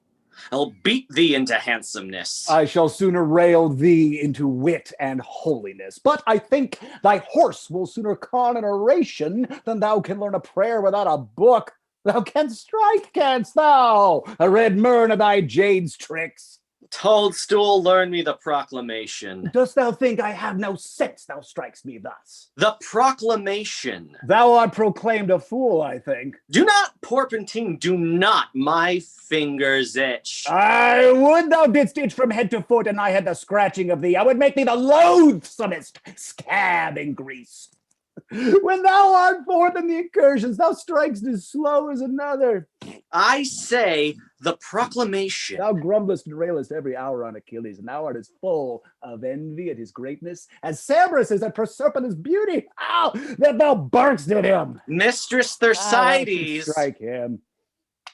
I'll beat thee into handsomeness. I shall sooner rail thee into wit and holiness. But I think thy horse will sooner con an oration than thou can learn a prayer without a book. Thou canst strike, canst thou? A red mern of thy jade's tricks. Toadstool, learn me the proclamation. Dost thou think I have no sense, thou strikest me thus? The proclamation. Thou art proclaimed a fool, I think. Do not, Porpentine, do not. My fingers itch. I would thou didst itch from head to foot, and I had the scratching of thee. I would make thee the loathsomest scab in Greece. When thou art forth in the incursions, thou strikest as slow as another. I say the proclamation. Thou grumblest and railest every hour on Achilles, and thou art as full of envy at his greatness as Cerberus is at Proserpina's beauty. Ow, that thou barkst at him. Mistress Thersites. Strike him.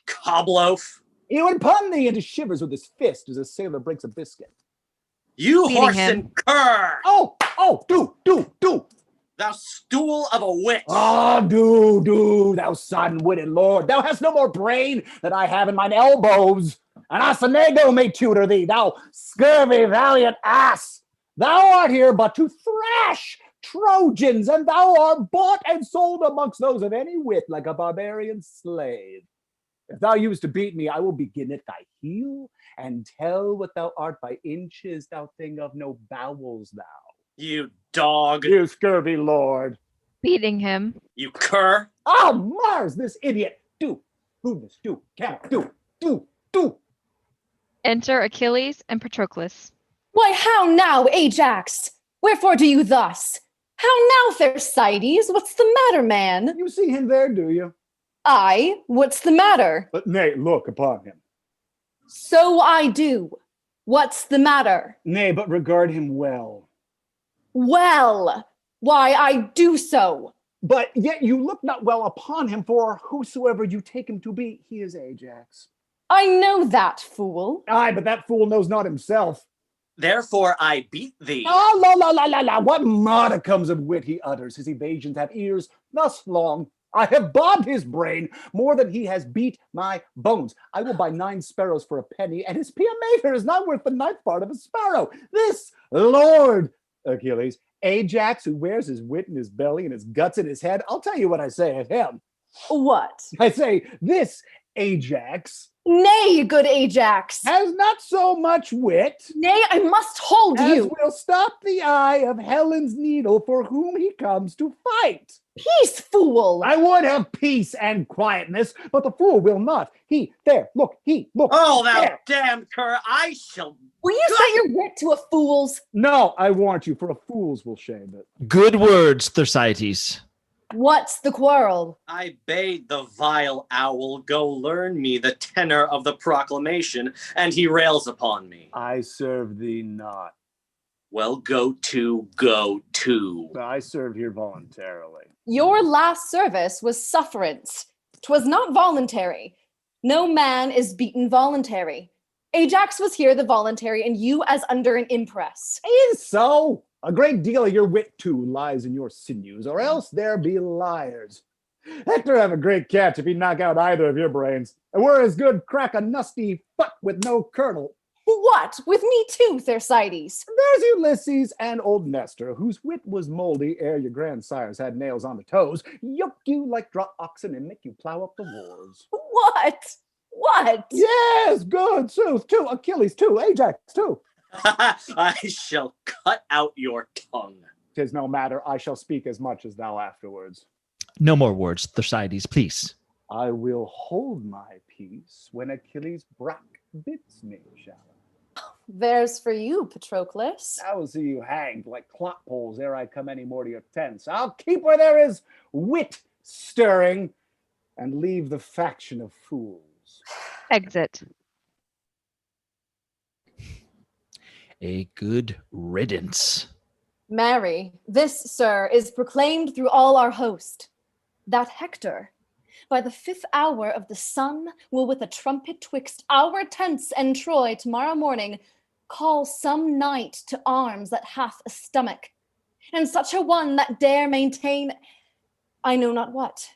Cobloaf. He would pun thee into shivers with his fist as a sailor breaks a biscuit. You horse and cur. Oh, do. Thou stool of a witch. Ah, do, thou sudden-witted lord. Thou hast no more brain than I have in mine elbows. And Asanego may tutor thee, thou scurvy valiant ass. Thou art here but to thrash Trojans, and thou art bought and sold amongst those of any wit like a barbarian slave. If thou used to beat me, I will begin at thy heel and tell what thou art by inches, thou thing of no bowels, thou. You dog. You scurvy lord. Beating him. You cur. Oh, Mars, this idiot. Do. Count. Do. Enter Achilles and Patroclus. Why, how now, Ajax? Wherefore do you thus? How now, Thersites? What's the matter, man? You see him there, do you? Aye, what's the matter? But nay, look upon him. So I do. What's the matter? Nay, but regard him well. Well, why, I do so. But yet you look not well upon him, for whosoever you take him to be, he is Ajax. I know that, fool. Aye, but that fool knows not himself. Therefore I beat thee. Ah, la. What modicums of wit he utters. His evasions have ears thus long. I have bobbed his brain more than he has beat my bones. I will buy 9 sparrows for a penny, and his pia mater is not worth the 9th part of a sparrow. This Lord Achilles, Ajax, who wears his wit in his belly and his guts in his head. I'll tell you what I say of him. What? I say, this Ajax. Nay, good Ajax. Has not so much wit. Nay, I must hold you. As will stop the eye of Helen's needle for whom he comes to fight. Peace, fool. I would have peace and quietness, but the fool will not. Look. Oh, thou there. damned cur, I shall... Will you set your wit to a fool's? No, I warrant you, for a fool's will shame it. Good words, Thersites. What's the quarrel? I bade the vile owl go learn me the tenor of the proclamation, and he rails upon me. I serve thee not. Well, go to. I serve here voluntarily. Your last service was sufferance. 'Twas not voluntary. No man is beaten voluntary. Ajax was here the voluntary, and you as under an impress. Is so. A great deal of your wit, too, lies in your sinews, or else there be liars. Hector have a great catch if he knock out either of your brains. And we're as good crack a nusty foot with no kernel. What? With me too, Thersites? There's Ulysses and old Nestor, whose wit was moldy ere your grandsires had nails on the toes, yoke you like draw oxen and make you plow up the wars. What? Yes, good, sooth, too, Achilles, too, Ajax, too. I shall cut out your tongue. 'Tis no matter, I shall speak as much as thou afterwards. No more words, Thersites, please. I will hold my peace when Achilles' brack bids me, shall I? There's for you, Patroclus. I will see you hanged like clock poles ere I come any more to your tents. I'll keep where there is wit stirring and leave the faction of fools. Exit. A good riddance. Marry, this, sir, is proclaimed through all our host, that Hector, by the 5th hour of the sun, will with a trumpet twixt our tents and Troy tomorrow morning call some knight to arms that hath a stomach, and such a one that dare maintain I know not what.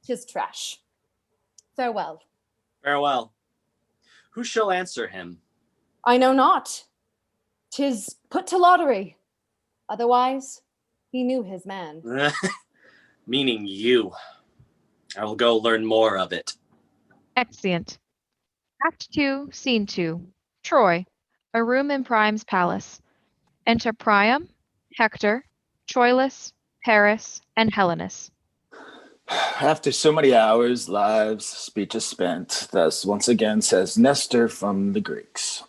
'Tis trash. Farewell. Farewell. Who shall answer him? I know not. 'Tis put to lottery. Otherwise, he knew his man. Meaning you. I will go learn more of it. Exeunt. Act 2, Scene 2. Troy, a room in Priam's palace. Enter Priam, Hector, Troilus, Paris, and Helenus. After so many hours, lives, speeches spent, thus once again says Nestor from the Greeks.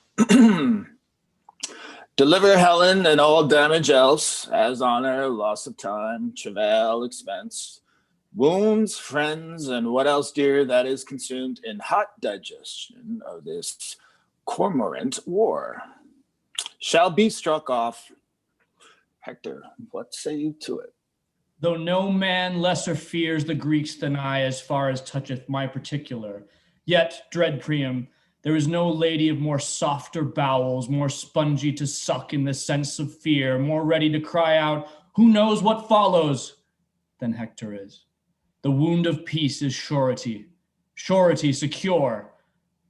Deliver Helen and all damage else, as honor, loss of time, travail, expense, wounds, friends, and what else dear that is consumed in hot digestion of this cormorant war, shall be struck off. Hector, what say you to it? Though no man lesser fears the Greeks than I, as far as toucheth my particular, yet, dread Priam, there is no lady of more softer bowels, more spongy to suck in the sense of fear, more ready to cry out, who knows what follows, than Hector is. The wound of peace is surety, surety secure,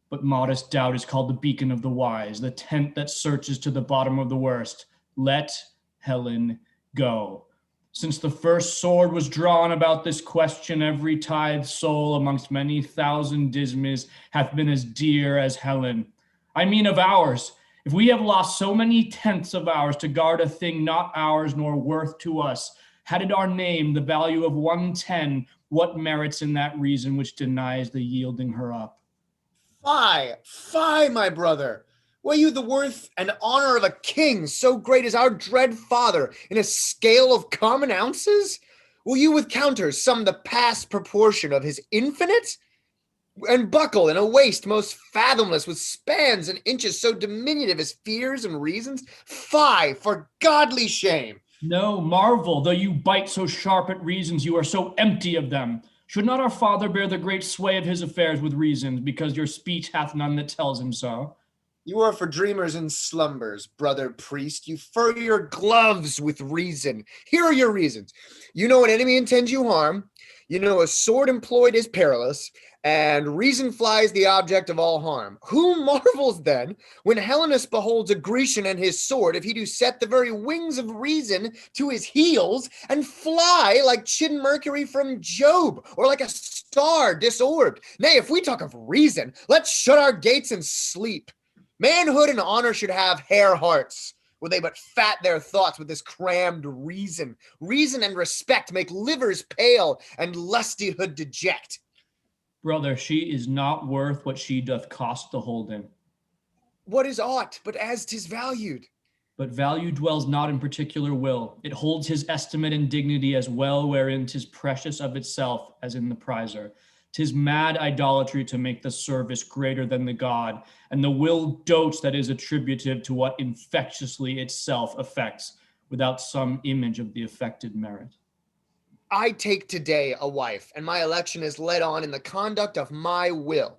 but modest doubt is called the beacon of the wise, the tent that searches to the bottom of the worst. Let Helen go. Since the first sword was drawn about this question, every tithe soul amongst many thousand dismas hath been as dear as Helen. I mean of ours. If we have lost so many tenths of ours to guard a thing not ours nor worth to us, had it our name the value of 110, what merits in that reason which denies the yielding her up? Fie, my brother. Weigh you the worth and honor of a king so great as our dread father in a scale of common ounces? Will you with counters sum the past proportion of his infinite? And buckle in a waist most fathomless with spans and inches so diminutive as fears and reasons? Fie, for godly shame. No marvel, though you bite so sharp at reasons, you are so empty of them. Should not our father bear the great sway of his affairs with reasons, because your speech hath none that tells him so? You are for dreamers and slumbers, brother priest. You fur your gloves with reason. Here are your reasons. You know an enemy intends you harm. You know a sword employed is perilous, and reason flies the object of all harm. Who marvels then when Helenus beholds a Grecian and his sword, if he do set the very wings of reason to his heels and fly like Chin Mercury from Job, or like a star disorbed? Nay, if we talk of reason, let's shut our gates and sleep. Manhood and honor should have hare hearts. Will they but fat their thoughts with this crammed reason? Reason and respect make livers pale and lustihood deject. Brother, she is not worth what she doth cost the holding. What is aught but as 'tis valued? But value dwells not in particular will. It holds his estimate and dignity as well wherein 'tis precious of itself as in the prizer. 'Tis mad idolatry to make the service greater than the god, and the will dotes that is attributive to what infectiously itself affects, without some image of the affected merit. I take today a wife, and my election is led on in the conduct of my will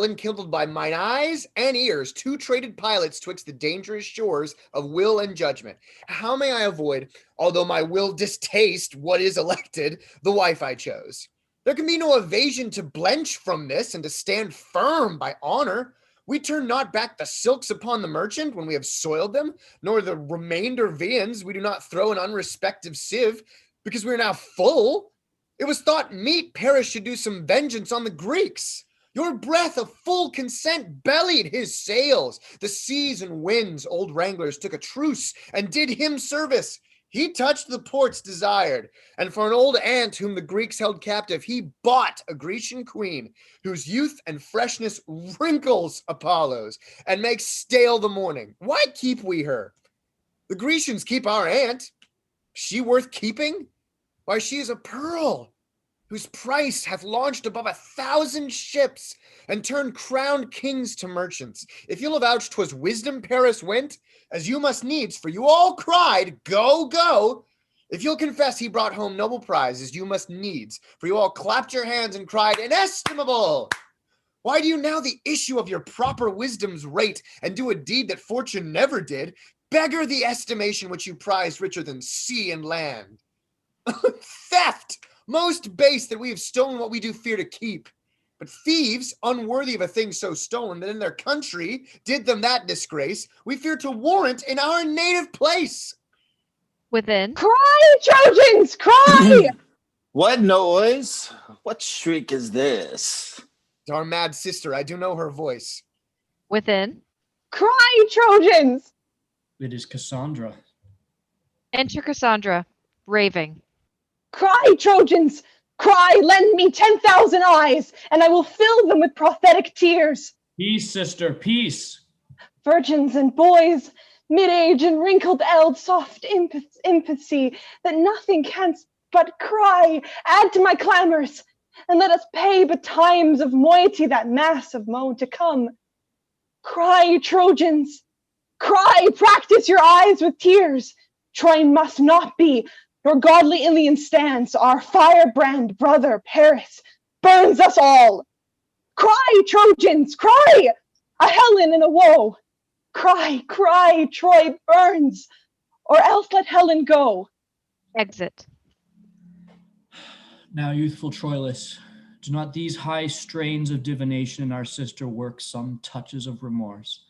enkindled by mine eyes and ears, two traded pilots twixt the dangerous shores of will and judgment. How may I avoid, although my will distaste what is elected, the wife I chose? There can be no evasion to blench from this and to stand firm by honor. We turn not back the silks upon the merchant when we have soiled them, nor the remainder viands we do not throw in unrespective sieve, because we are now full. It was thought meet Paris should do some vengeance on the Greeks. Your breath of full consent bellied his sails. The seas and winds, old wranglers, took a truce and did him service. He touched the ports desired, and for an old aunt whom the Greeks held captive, he bought a Grecian queen, whose youth and freshness wrinkles Apollo's, and makes stale the morning. Why keep we her? The Grecians keep our aunt. She worth keeping? Why, she is a pearl, whose price hath launched above 1,000 ships, and turned crowned kings to merchants. If you'll avouch 'twas wisdom Paris went, as you must needs, for you all cried, go, go. If you'll confess he brought home noble prizes, you must needs, for you all clapped your hands and cried, inestimable. Why do you now the issue of your proper wisdom's rate, and do a deed that fortune never did, beggar the estimation which you prize richer than sea and land? Theft, most base that we have stolen what we do fear to keep. But thieves, unworthy of a thing so stolen that in their country did them that disgrace, we fear to warrant in our native place. Within. Cry, Trojans, cry! What noise? What shriek is this? Our mad sister, I do know her voice. Within. Cry, Trojans! It is Cassandra. Enter Cassandra, raving. Cry, Trojans! Cry, lend me 10,000 eyes, and I will fill them with prophetic tears. Peace, sister, peace. Virgins and boys, mid-age and wrinkled eld, soft infancy, that nothing canst but cry, add to my clamors, and let us pay betimes of moiety that mass of moan to come. Cry, Trojans, cry, practice your eyes with tears. Troy must not be, your godly Ilian stands, our firebrand brother Paris burns us all. Cry, Trojans, cry, a Helen and a woe. Cry, cry, Troy burns, or else let Helen go. Exit. Now, youthful Troilus, do not these high strains of divination in our sister work some touches of remorse?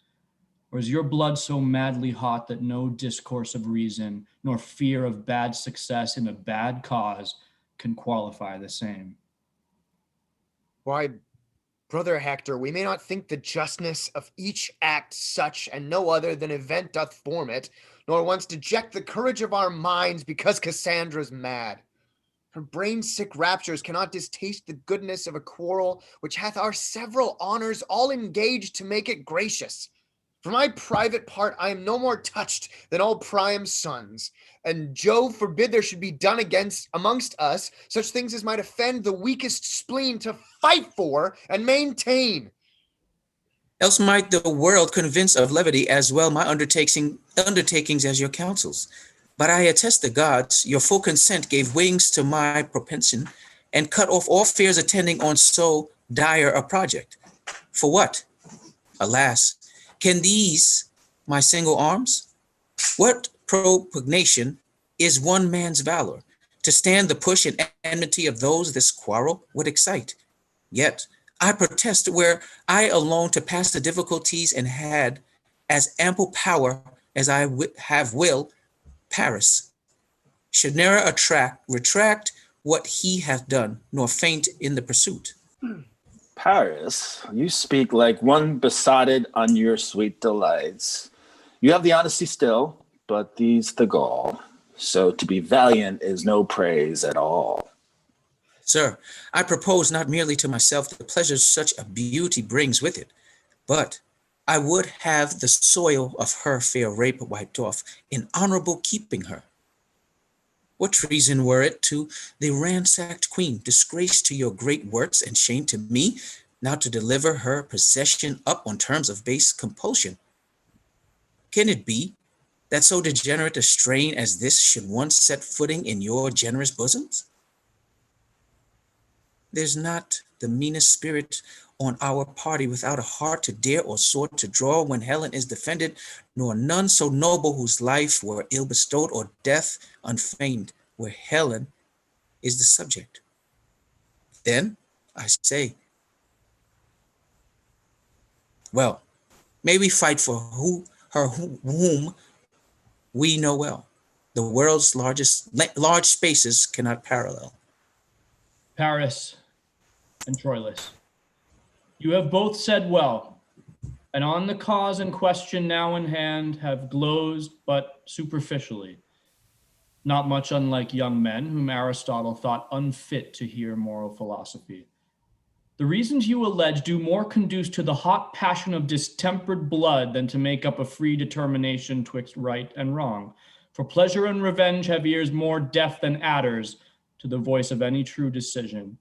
Or is your blood so madly hot that no discourse of reason, nor fear of bad success in a bad cause can qualify the same? Why, brother Hector, we may not think the justness of each act such, and no other than event doth form it, nor once deject the courage of our minds because Cassandra's mad. Her brain-sick raptures cannot distaste the goodness of a quarrel which hath our several honors all engaged to make it gracious. For my private part, I am no more touched than all Priam's sons, and Jove forbid there should be done amongst us such things as might offend the weakest spleen to fight for and maintain. Else might the world convince of levity as well my undertakings as your counsels. But I attest the gods, your full consent gave wings to my propension, and cut off all fears attending on so dire a project. For what? Alas, can these my single arms? What propugnation is one man's valor, to stand the push and enmity of those this quarrel would excite? Yet I protest where I alone to pass the difficulties and had as ample power as I have will, Paris should ne'er retract what he hath done, nor faint in the pursuit. Paris, you speak like one besotted on your sweet delights. You have the honesty still, but these the gall. So to be valiant is no praise at all. Sir, I propose not merely to myself the pleasures such a beauty brings with it, but I would have the soil of her fair rape wiped off in honorable keeping her. What treason were it to the ransacked queen, disgrace to your great works and shame to me, now to deliver her possession up on terms of base compulsion? Can it be that so degenerate a strain as this should once set footing in your generous bosoms? There's not the meanest spirit on our party without a heart to dare or sword to draw when Helen is defended, nor none so noble whose life were ill bestowed or death unfeigned, where Helen is the subject. Then I say, well, may we fight for whom we know well. The world's large spaces cannot parallel. Paris and Troilus, you have both said well, and on the cause in question now in hand have glozed but superficially, not much unlike young men whom Aristotle thought unfit to hear moral philosophy. The reasons you allege do more conduce to the hot passion of distempered blood than to make up a free determination twixt right and wrong. For pleasure and revenge have ears more deaf than adders to the voice of any true decision.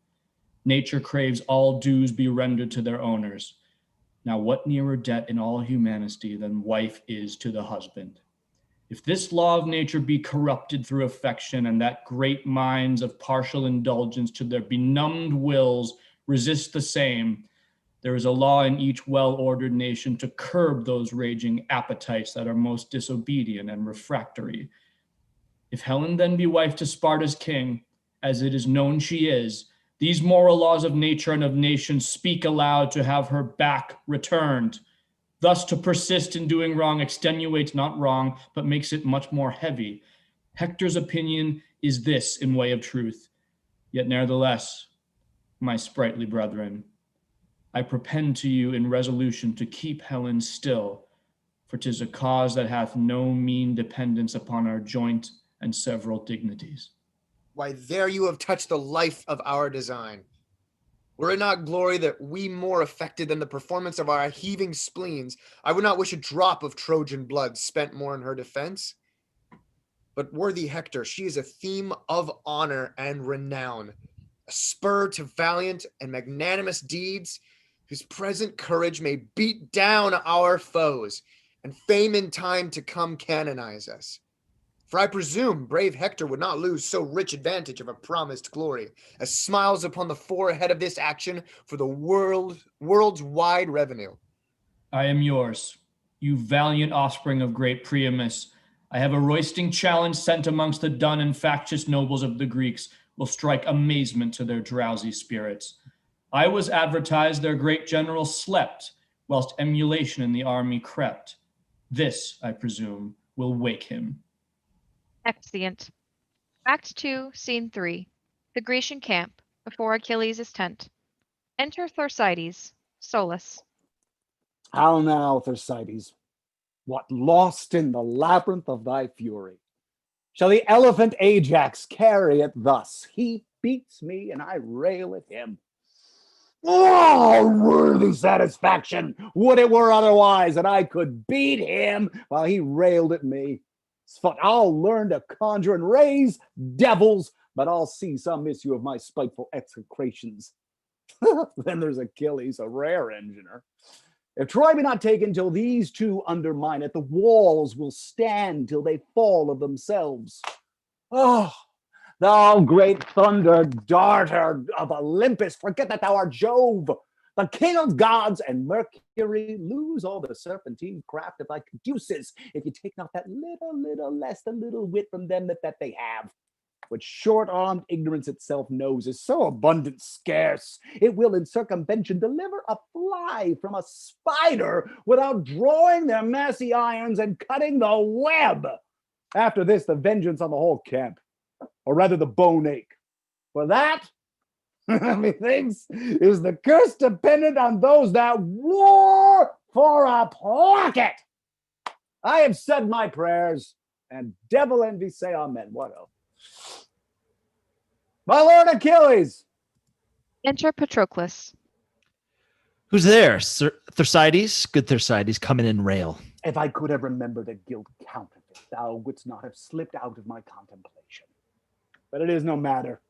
Nature craves all dues be rendered to their owners. Now what nearer debt in all humanity than wife is to the husband? If this law of nature be corrupted through affection, and that great minds of partial indulgence to their benumbed wills resist the same, there is a law in each well-ordered nation to curb those raging appetites that are most disobedient and refractory. If Helen then be wife to Sparta's king, as it is known she is, these moral laws of nature and of nations speak aloud to have her back returned. Thus to persist in doing wrong extenuates not wrong, but makes it much more heavy. Hector's opinion is this in way of truth. Yet nevertheless, my sprightly brethren, I propend to you in resolution to keep Helen still, for 'tis a cause that hath no mean dependence upon our joint and several dignities. Why, there you have touched the life of our design. Were it not glory that we more affected than the performance of our heaving spleens, I would not wish a drop of Trojan blood spent more in her defense. But worthy Hector, she is a theme of honor and renown, a spur to valiant and magnanimous deeds, whose present courage may beat down our foes, and fame in time to come canonize us. For I presume brave Hector would not lose so rich advantage of a promised glory, as smiles upon the forehead of this action for the world's wide revenue. I am yours, you valiant offspring of great Priamus. I have a roisting challenge sent amongst the dun and factious nobles of the Greeks, will strike amazement to their drowsy spirits. I was advertised their great general slept, whilst emulation in the army crept. This, I presume, will wake him. Exeunt. Act 2, Scene 3. The Grecian camp, before Achilles' tent. Enter Thersites, Solus. How now, Thersites? What lost in the labyrinth of thy fury? Shall the elephant Ajax carry it thus? He beats me, and I rail at him. Oh, worthy satisfaction! Would it were otherwise, and I could beat him while he railed at me. But I'll learn to conjure and raise devils, but I'll see some issue of my spiteful execrations. Then there's Achilles, a rare engineer. If Troy be not taken till these two undermine it, the walls will stand till they fall of themselves. Oh, thou great thunder darter of Olympus, forget that thou art Jove, the king of gods, and Mercury. Lose all the serpentine craft of thy caduceus, if you take not that little less than little wit from them that they have. Which short-armed ignorance itself knows is so abundant scarce, it will in circumvention deliver a fly from a spider without drawing their massy irons and cutting the web. After this, the vengeance on the whole camp, or rather the bone ache. For that, methinks, is the curse dependent on those that war for a pocket. I have said my prayers, and devil envy say amen. What else? My lord Achilles! Enter Patroclus. Who's there? Sir Thersites? Good Thersites, come in and rail. If I could have remembered a guilt counterfeit, thou wouldst not have slipped out of my contemplation. But it is no matter.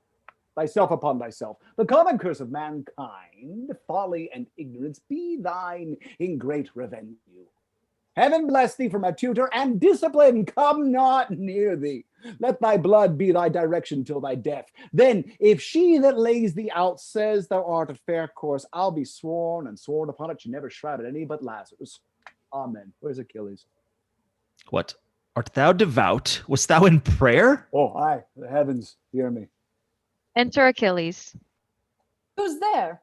Thyself upon thyself. The common curse of mankind, folly and ignorance, be thine in great revenue. Heaven bless thee from a tutor, and discipline come not near thee. Let thy blood be thy direction till thy death. Then, if she that lays thee out says thou art a fair course, I'll be sworn and sworn upon it she never shrouded any but Lazarus. Amen. Where's Achilles? What? Art thou devout? Wast thou in prayer? Oh, aye, the heavens hear me. Enter Achilles. Who's there?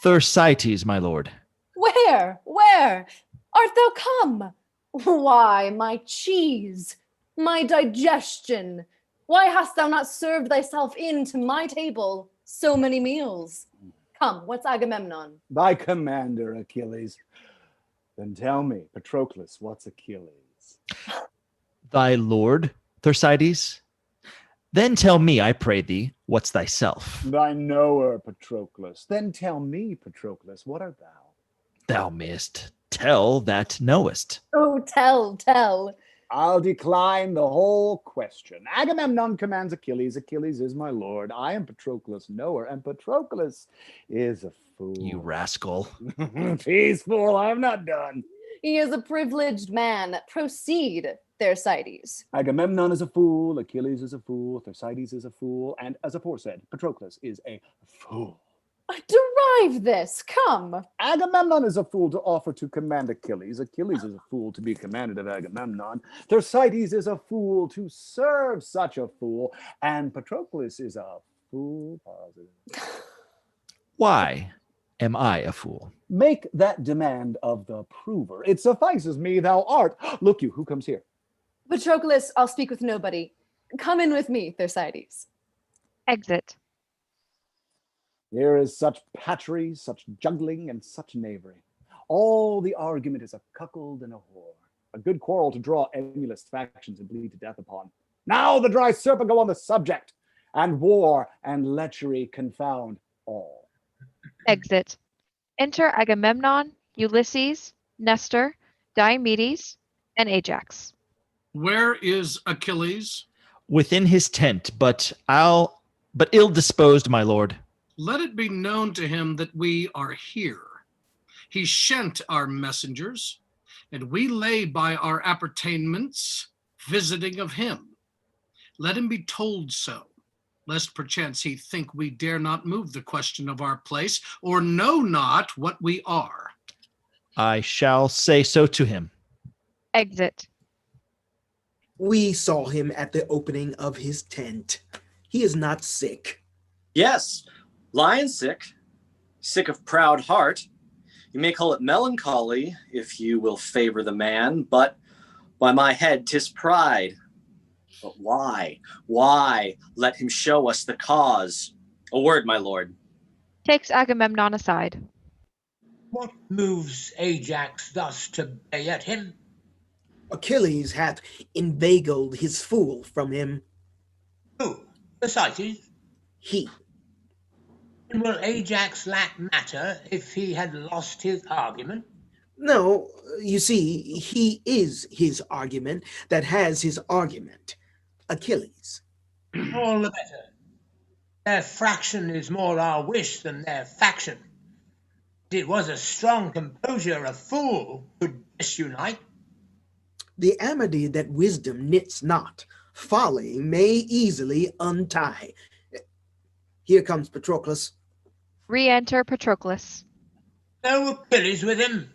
Thersites, my lord. Where? Where? Art thou come? Why, my cheese, my digestion, why hast thou not served thyself in to my table so many meals? Come, what's Agamemnon? Thy commander, Achilles. Then tell me, Patroclus, what's Achilles? Thy lord, Thersites? Then tell me, I pray thee, what's thyself? Thy knower, Patroclus. Then tell me, Patroclus, what art thou? Thou mayest tell that knowest. Oh, tell. I'll decline the whole question. Agamemnon commands Achilles. Achilles is my lord. I am Patroclus' knower, and Patroclus is a fool. You rascal. Peace, fool, I am not done. He is a privileged man. Proceed, Thersites. Agamemnon is a fool, Achilles is a fool, Thersites is a fool, and as aforesaid, Patroclus is a fool. Derive this, come. Agamemnon is a fool to offer to command Achilles. Achilles is a fool to be commanded of Agamemnon. Thersites is a fool to serve such a fool. And Patroclus is a fool positive. Why am I a fool? Make that demand of the prover. It suffices me thou art. Look you, who comes here? Patroclus, I'll speak with nobody. Come in with me, Thersites. Exit. Here is such patchery, such juggling, and such knavery. All the argument is a cuckold and a whore. A good quarrel to draw emulous factions and bleed to death upon. Now the dry serpent go on the subject, and war and lechery confound all. Exit. Enter Agamemnon, Ulysses, Nestor, Diomedes, and Ajax. Where is Achilles? Within his tent, but ill disposed, my lord. Let it be known to him that we are here. He sent our messengers, and we lay by our appertainments, visiting of him. Let him be told so, lest perchance he think we dare not move the question of our place, or know not what we are. I shall say so to him. Exit. We saw him at the opening of his tent. He is not sick. Yes, lion sick of proud heart. You may call it melancholy, if you will favor the man, but by my head 'tis pride. But why? Let him show us the cause. A word, my lord. Takes Agamemnon aside. What moves Ajax thus to bay at him? Achilles hath inveigled his fool from him. Who? Thersites? He. And will Ajax lack matter if he had lost his argument? No, you see, he is his argument that has his argument. Achilles. All the better. Their fraction is more our wish than their faction. It was a strong composure a fool could disunite. The amity that wisdom knits not, folly may easily untie. Here comes Patroclus. Re-enter Patroclus. No Achilles with him.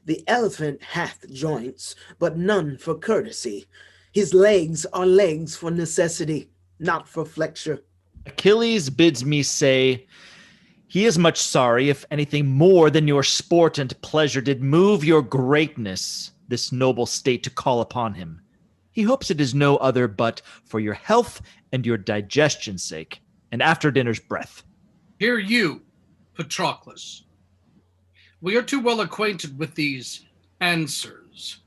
The elephant hath joints, but none for courtesy. His legs are legs for necessity, not for flexure. Achilles bids me say, he is much sorry if anything more than your sport and pleasure did move your greatness, this noble state to call upon him. He hopes it is no other but for your health and your digestion's sake, and after dinner's breath. Hear you, Patroclus. We are too well acquainted with these answers,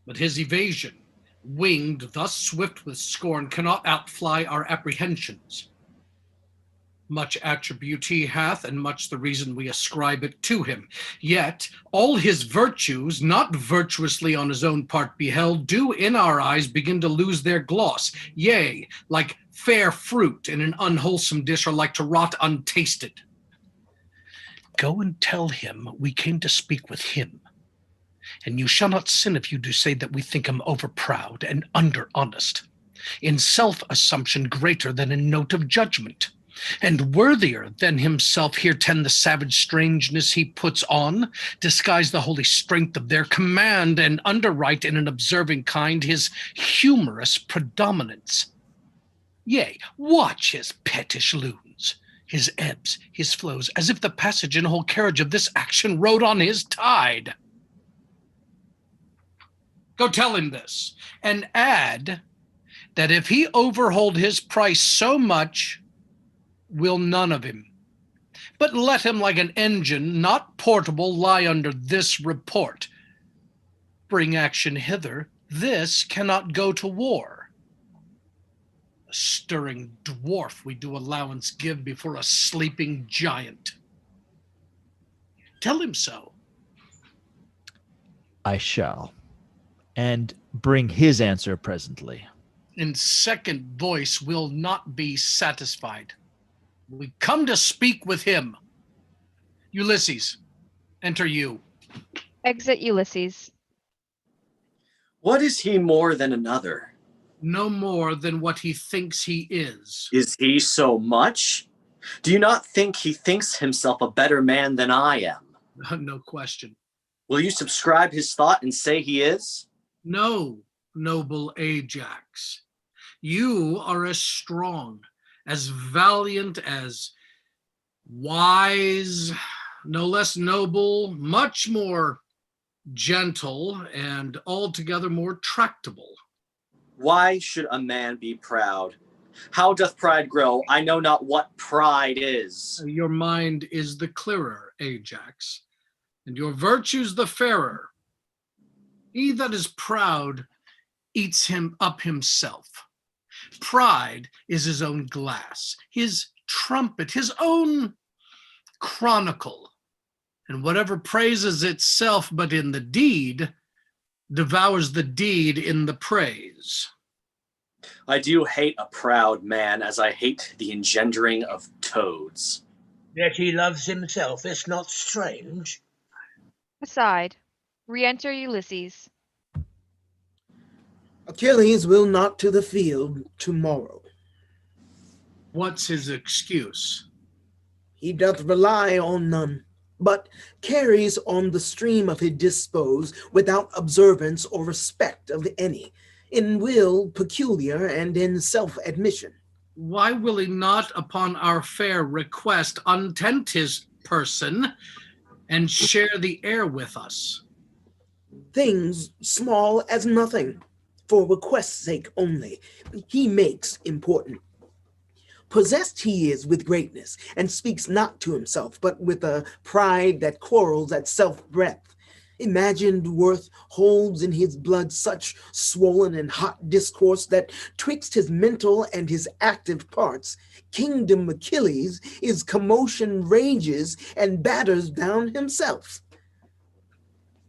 but his evasion, winged thus swift with scorn, cannot outfly our apprehensions. Much attribute he hath, and much the reason we ascribe it to him. Yet all his virtues, not virtuously on his own part beheld, do in our eyes begin to lose their gloss. Yea, like fair fruit in an unwholesome dish, are like to rot untasted. Go and tell him we came to speak with him. And you shall not sin if you do say that we think him overproud and under-honest, in self-assumption greater than in note of judgment, and worthier than himself here tend the savage strangeness he puts on, disguise the holy strength of their command, and underwrite in an observing kind his humorous predominance. Yea, watch his pettish loons, his ebbs, his flows, as if the passage and whole carriage of this action rode on his tide. Go tell him this, and add that if he overhold his price so much, will none of him, but let him like an engine not portable lie under this report. Bring action hither, this cannot go to war. A stirring dwarf we do allowance give before a sleeping giant. Tell him so. I shall, and bring his answer presently. In second voice will not be satisfied. We come to speak with him. Ulysses, enter you. Exit Ulysses. What is he more than another? No more than what he thinks he is. Is he so much? Do you not think he thinks himself a better man than I am? No question. Will you subscribe his thought and say he is? No, noble Ajax. You are as strong, as valiant, as wise, no less noble, much more gentle, and altogether more tractable. Why should a man be proud? How doth pride grow? I know not what pride is. Your mind is the clearer, Ajax, and your virtues the fairer. He that is proud eats him up himself. Pride is his own glass, his trumpet, his own chronicle, and whatever praises itself but in the deed devours the deed in the praise. I do hate a proud man as I hate the engendering of toads. Yet he loves himself, it's not strange. Aside, re-enter Ulysses. Achilles will not to the field tomorrow. What's his excuse? He doth rely on none, but carries on the stream of his dispose without observance or respect of any, in will peculiar and in self-admission. Why will he not upon our fair request untent his person and share the air with us? Things small as nothing, for request's sake only, he makes important. Possessed he is with greatness, and speaks not to himself, but with a pride that quarrels at self-breath. Imagined worth holds in his blood such swollen and hot discourse that twixt his mental and his active parts, kingdom Achilles, his commotion rages and batters down himself.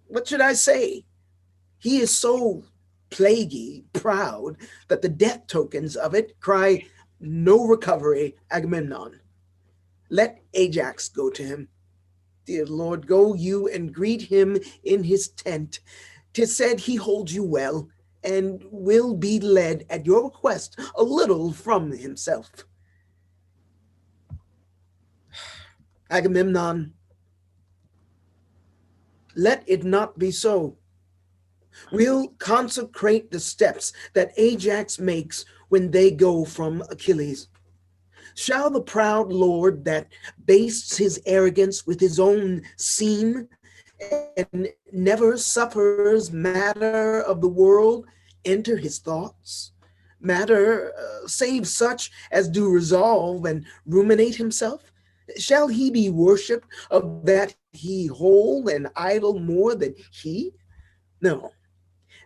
What should I say? He is so plaguy, proud, that the death tokens of it cry, no recovery, Agamemnon. Let Ajax go to him. Dear Lord, go you and greet him in his tent. 'Tis said he holds you well, and will be led at your request a little from himself. Agamemnon, let it not be so. We'll consecrate the steps that Ajax makes when they go from Achilles. Shall the proud lord that bastes his arrogance with his own seam and never suffers matter of the world enter his thoughts, matter save such as do resolve and ruminate himself? Shall he be worshipped of that he hold and idle more than he? No,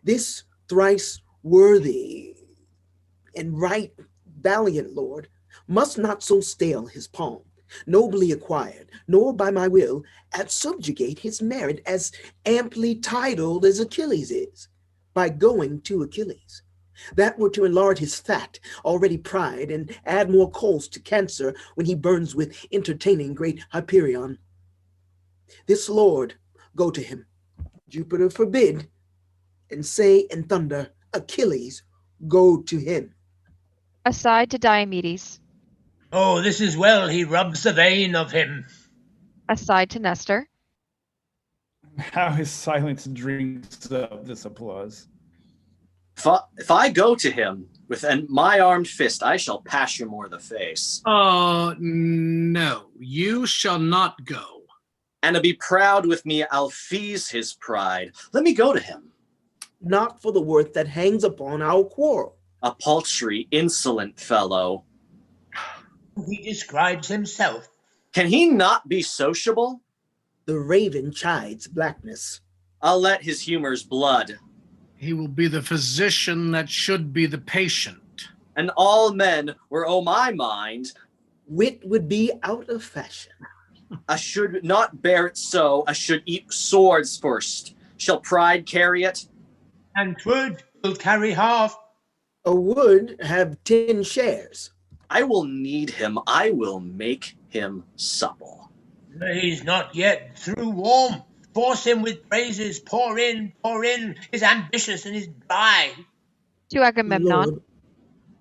this thrice worthy and right valiant lord must not so stale his palm, nobly acquired, nor by my will subjugate his merit as amply titled as Achilles is, by going to Achilles. That were to enlarge his fat, already pride, and add more coals to cancer when he burns with entertaining great Hyperion. This lord, go to him. Jupiter forbid, and say in thunder, Achilles, go to him. Aside to Diomedes. Oh, this is well, he rubs the vein of him. Aside to Nestor. How his silence drinks up this applause. If I go to him with my armed fist, I shall pass you more the face. No, you shall not go. And to be proud with me, I'll fease his pride. Let me go to him. Not for the worth that hangs upon our quarrel. A paltry, insolent fellow. He describes himself. Can he not be sociable? The raven chides blackness. I'll let his humors blood. He will be the physician that should be the patient. And all men were o' my mind. Wit would be out of fashion. I should not bear it so. I should eat swords first. Shall pride carry it? And wood will carry half. A wood have 10 shares. I will knead him. I will make him supple. He's not yet through warm. Force him with praises. Pour in, pour in. He's ambitious and he's dry. To Agamemnon.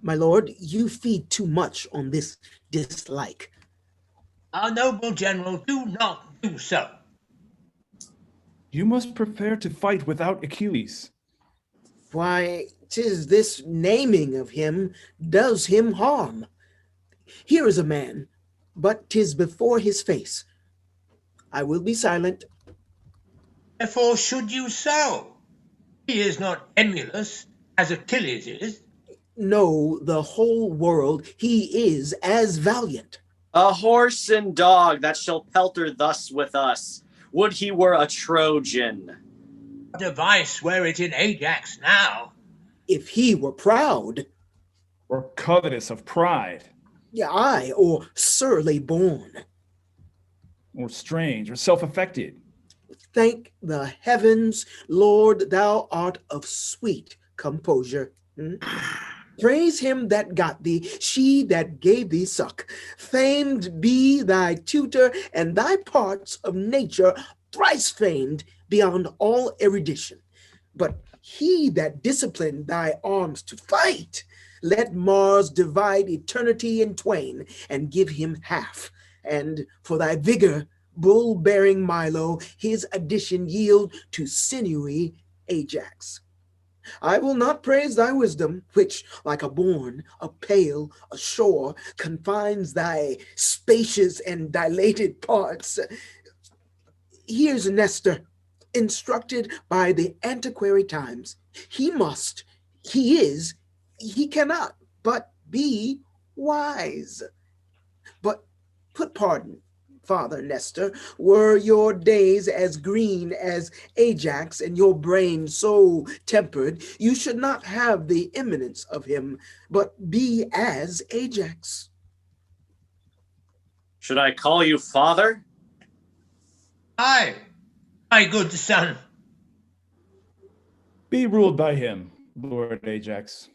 My lord, you feed too much on this dislike. Our noble general, do not do so. You must prepare to fight without Achilles. Why, 'tis this naming of him does him harm. Here is a man, but 'tis before his face. I will be silent. Therefore should you so. He is not emulous, as Achilles is. know the whole world he is as valiant. A horse and dog that shall pelter thus with us. Would he were a Trojan. A device were it in Ajax now. If he were proud. Or covetous of pride. Yeah, aye, or surly born. Or strange, or self-affected. Thank the heavens, Lord, thou art of sweet composure. Praise him that got thee, she that gave thee suck. Famed be thy tutor, and thy parts of nature thrice famed beyond all erudition. But he that disciplined thy arms to fight, let Mars divide eternity in twain, and give him half. And for thy vigor, bull-bearing Milo, his addition yield to sinewy Ajax. I will not praise thy wisdom, which, like a bourne, a pale, a shore, confines thy spacious and dilated parts. Here's Nestor, instructed by the antiquary times. He must, he is, he cannot but be wise. But put pardon, Father Nestor, were your days as green as Ajax and your brain so tempered, you should not have the eminence of him, but be as Ajax. Should I call you father? Aye, my good son. Be ruled by him, Lord Ajax.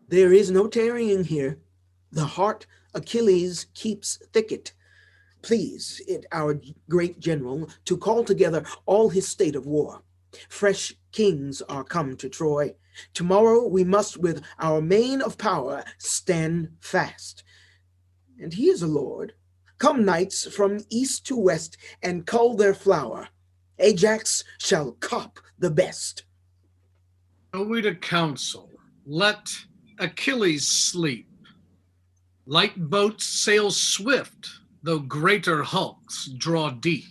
There is no tarrying here. The heart Achilles keeps thicket. Please it, our great general, to call together all his state of war. Fresh kings are come to Troy. Tomorrow we must with our main of power stand fast. And he is a lord. Come knights from east to west and cull their flower. Ajax shall cop the best. Go we to council. Let Achilles sleep. Light boats sail swift, though greater hulks draw deep.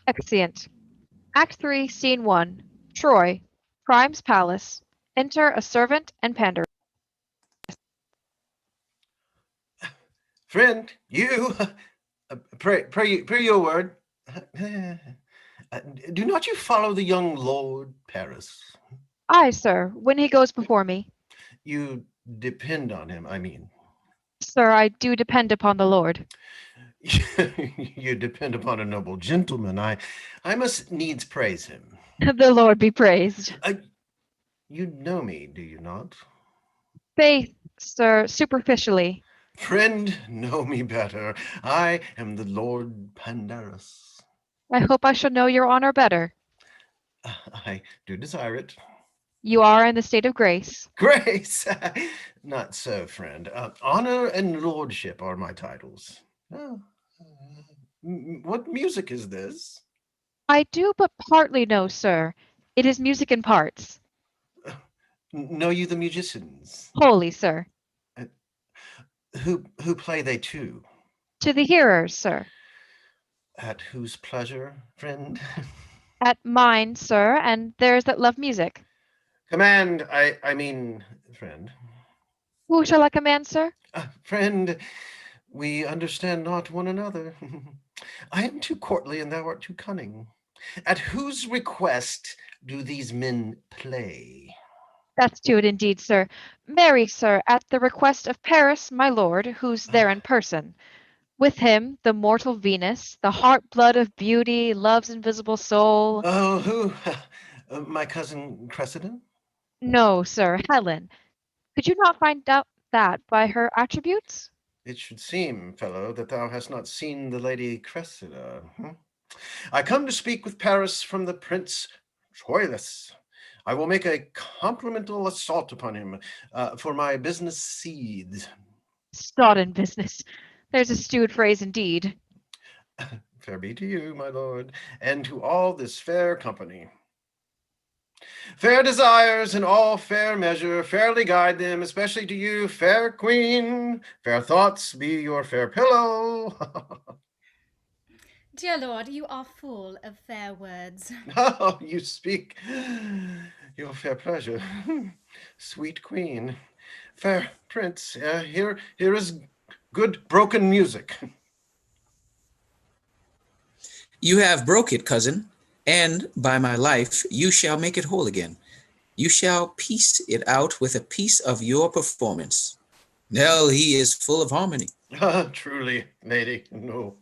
Exeunt. Act 3, Scene 1. Troy, Priam's palace. Enter a servant and Pandarus. Friend, you, pray your word. Do not you follow the young Lord Paris? Aye, sir, when he goes before me. You depend on him, I mean. Sir, I do depend upon the Lord. You depend upon a noble gentleman. I must needs praise him. The Lord be praised. You know me, do you not? Faith, sir, superficially. Friend, know me better. I am the Lord Pandarus. I hope I shall know your honor better. I do desire it. You are in the state of grace. Grace? Not so, friend. Honor and lordship are my titles. What music is this? I do but partly know, sir. It is music in parts. Know you the musicians? Wholly, sir. Who play they to? To the hearers, sir. At whose pleasure, friend? At mine, sir, and theirs that love music. Command, I mean, friend. Who shall I command, sir? Friend, we understand not one another. I am too courtly and thou art too cunning. At whose request do these men play? That's to it indeed, sir. Marry, sir, at the request of Paris, my lord, who's there in person. With him, the mortal Venus, the heart blood of beauty, love's invisible soul. Oh, who? My cousin Cressida? No, sir, Helen. Could you not find out that by her attributes? It should seem, fellow, that thou hast not seen the lady Cressida. I come to speak with Paris from the Prince Troilus. I will make a complimental assault upon him, for my business seeds. Sodden business. There's a stewed phrase indeed. Fair be to you, my lord, and to all this fair company. Fair desires in all fair measure, fairly guide them, especially to you, fair queen. Fair thoughts be your fair pillow. Dear Lord, you are full of fair words. Oh, your fair pleasure. Sweet queen. Fair prince, here is good broken music. You have broke it, cousin, and by my life, you shall make it whole again. You shall piece it out with a piece of your performance. Nell, he is full of harmony. Truly, lady. No.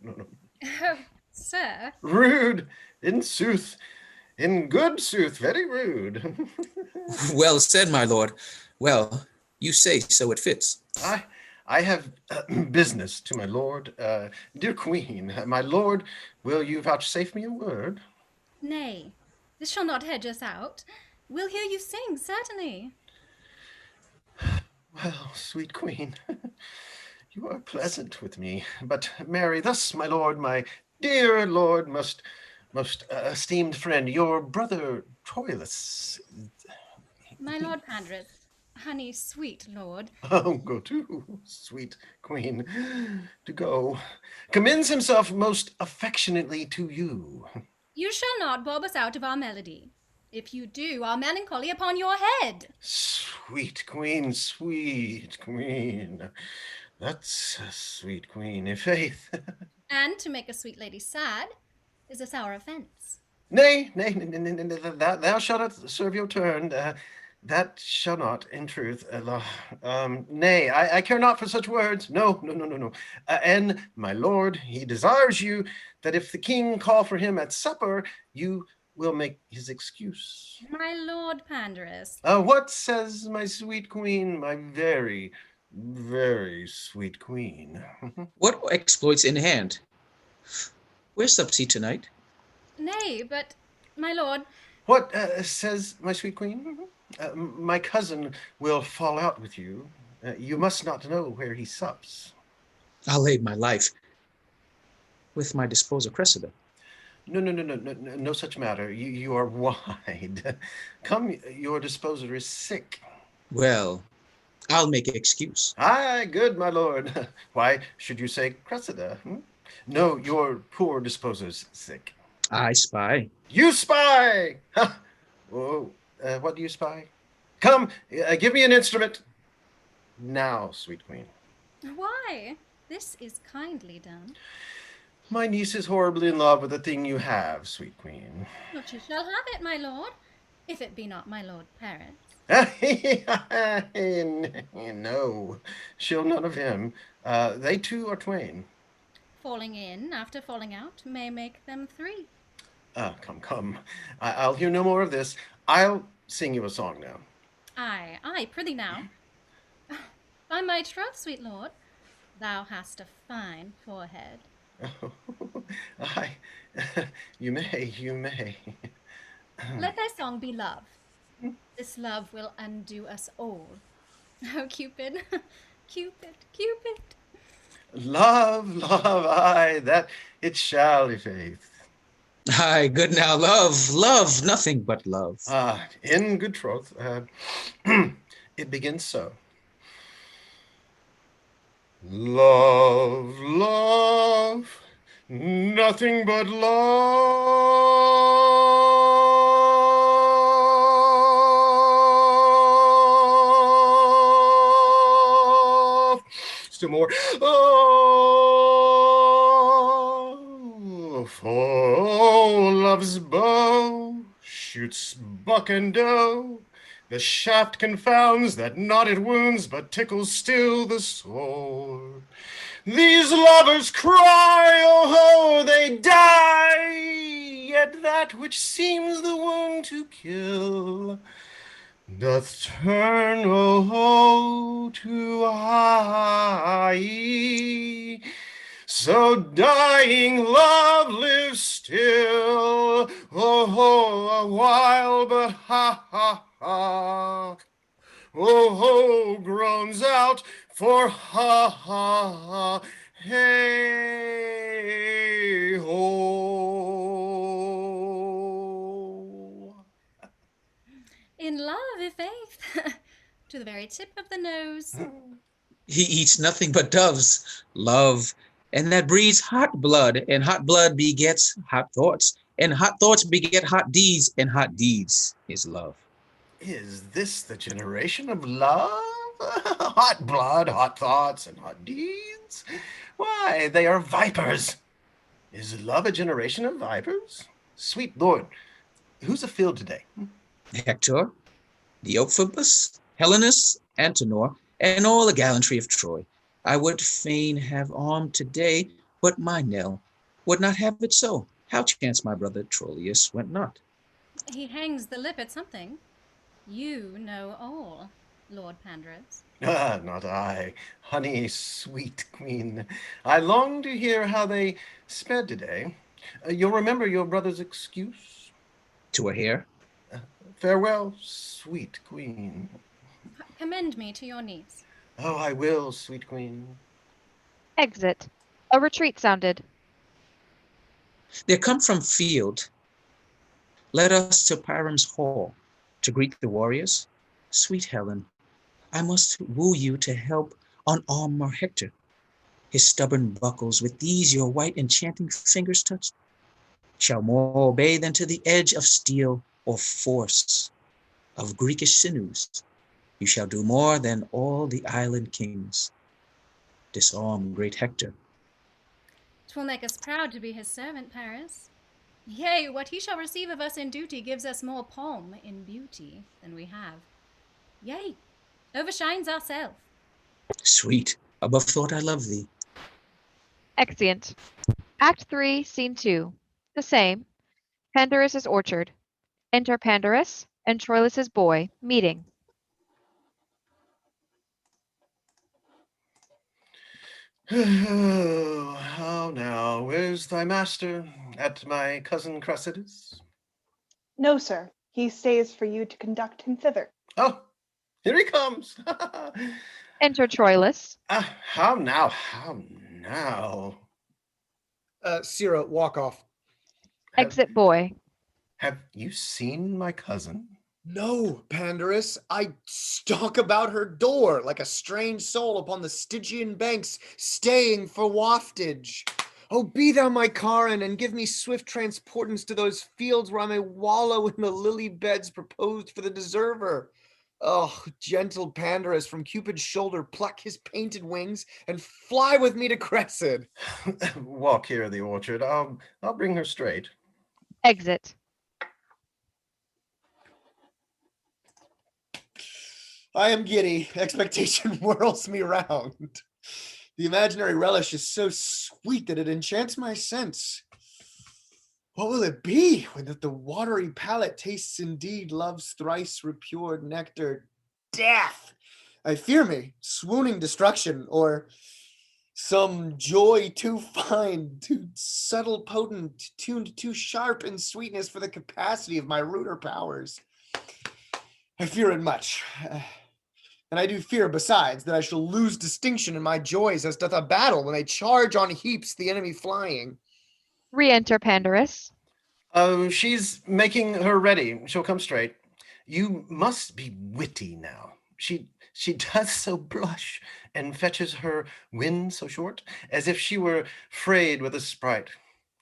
Oh, sir. Rude, in sooth. In good sooth, very rude. Well said, my lord. Well, you say so it fits. I have business to my lord. Dear queen, my lord, will you vouchsafe me a word? Nay, this shall not hedge us out. We'll hear you sing, certainly. Well, sweet queen, you are pleasant with me, but Mary, thus, my lord, my dear lord, most esteemed friend, your brother Troilus. My lord Pandarus, honey, sweet lord. Oh, go to, sweet queen, to go, commends himself most affectionately to you. You shall not bob us out of our melody. If you do, our melancholy upon your head. Sweet queen, that's a sweet queen, i' faith. And to make a sweet lady sad is a sour offence. Nay, thou shalt not serve your turn. That shall not, in truth. Nay, I care not for such words. No. And my lord, he desires you that if the king call for him at supper, you will make his excuse. My lord Pandarus. What says my sweet queen, my very, very sweet queen? What exploits in hand? Where sups he tonight? Nay, but, my lord. What says my sweet queen? My cousin will fall out with you. You must not know where he sups. I'll lay my life with my disposer Cressida. No such matter. You are wide. Come, your disposer is sick. Well, I'll make excuse. Aye, good, my lord. Why should you say Cressida? No, your poor disposer's sick. I spy. You spy! Oh, what do you spy? Come, give me an instrument. Now, sweet queen. Why? This is kindly done. My niece is horribly in love with the thing you have, sweet queen. But you shall have it, my lord, if it be not my lord parent. No, she'll none of him. They two are twain. Falling in after falling out may make them three. Come. I'll hear no more of this. I'll sing you a song now. Aye, prithee now. By my troth, sweet lord, thou hast a fine forehead. Aye, you may. Let thy song be love. This love will undo us all. Oh, Cupid, Cupid. Love, aye, that it shall, i' faith. Aye, good now, love, nothing but love. In good troth, it begins so. Love, nothing but love. Still more. Oh, for love's bow shoots buck and doe. The shaft confounds, that not it wounds, but tickles still the sword. These lovers cry, oh ho, they die, yet that which seems the wound to kill doth turn, oh ho, to high. So dying love lives still, oh ho, a while, but ha ha ha. Oh ho, groans out for ha ha ha, hey ho. In love, i' faith, to the very tip of the nose. He eats nothing but doves, love, and that breeds hot blood, and hot blood begets hot thoughts, and hot thoughts beget hot deeds, and hot deeds is love. Is this the generation of love? Hot blood, hot thoughts, and hot deeds? Why, they are vipers. Is love a generation of vipers? Sweet Lord, who's afield today? Hector, Deiphobus, Helenus, Antenor, and all the gallantry of Troy. I would fain have armed today, but my Nell would not have it so. How chance my brother Troilus went not? He hangs the lip at something. You know all, Lord Pandarus. Ah, not I, honey, sweet queen. I long to hear how they sped today. You'll remember your brother's excuse? To a hair. Farewell, sweet queen. Commend me to your niece. Oh, I will, sweet queen. Exit. A retreat sounded. There come from field. Let us to Priam's hall to greet the warriors. Sweet Helen, I must woo you to help unarm our Hector. His stubborn buckles with these your white enchanting fingers touched shall more obey than to the edge of steel or force of Greekish sinews. You shall do more than all the island kings. Disarm great Hector. 'Twill make us proud to be his servant, Paris. Yea, what he shall receive of us in duty gives us more palm in beauty than we have. Yea, overshines ourself. Sweet, above thought I love thee. Exeunt. Act 3, Scene 2. The same. Pandarus' orchard. Enter Pandarus and Troilus' boy, meeting. How now, where's thy master? At my cousin Cressida's? No, sir. He stays for you to conduct him thither. Oh, here he comes. Enter Troilus. How now, how now? Sirrah, walk off. Exit boy. Have you seen my cousin? No, Pandarus, I stalk about her door like a strange soul upon the Stygian banks, staying for waftage. Oh, be thou my Charon, and give me swift transportance to those fields where I may wallow in the lily beds proposed for the deserver. Oh, gentle Pandarus, from Cupid's shoulder pluck his painted wings and fly with me to Cressid. Walk here in the orchard. I'll bring her straight. Exit. I am giddy. Expectation whirls me round. The imaginary relish is so sweet that it enchants my sense. What will it be when that the watery palate tastes indeed love's thrice repured nectar? Death! I fear me, swooning destruction, or some joy too fine, too subtle, potent, tuned too sharp in sweetness for the capacity of my ruder powers. I fear it much. And I do fear, besides, that I shall lose distinction in my joys as doth a battle when they charge on heaps the enemy flying. Re-enter Pandarus. Oh, she's making her ready. She'll come straight. You must be witty now. She does so blush and fetches her wind so short, as if she were frayed with a sprite.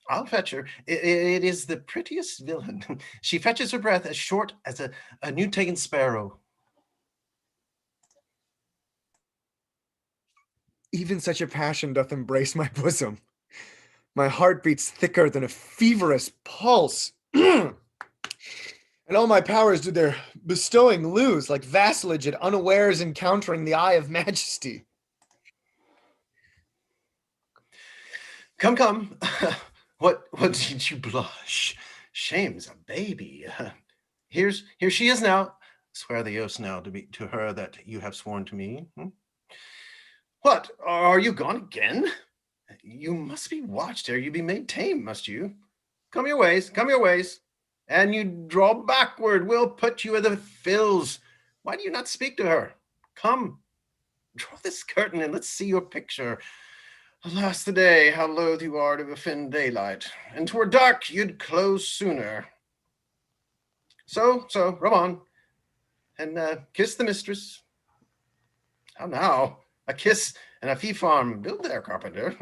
I'll fetch her. It is the prettiest villain. She fetches her breath as short as a new-taken sparrow. Even such a passion doth embrace my bosom. My heart beats thicker than a feverous pulse. And all my powers do their bestowing lose, like vassalage at unawares encountering the eye of majesty. Come. What did you blush? Shame's a baby. Here she is now. Swear the oath now to her that you have sworn to me. What, are you gone again? You must be watched ere you be made tame, must you? Come your ways. And you draw backward, we'll put you in the fills. Why do you not speak to her? Come, draw this curtain and let's see your picture. Alas the day, how loath you are to offend daylight, and 'twere dark you'd close sooner. So, rub on, and kiss the mistress. How now? A kiss and a fee farm build there, carpenter.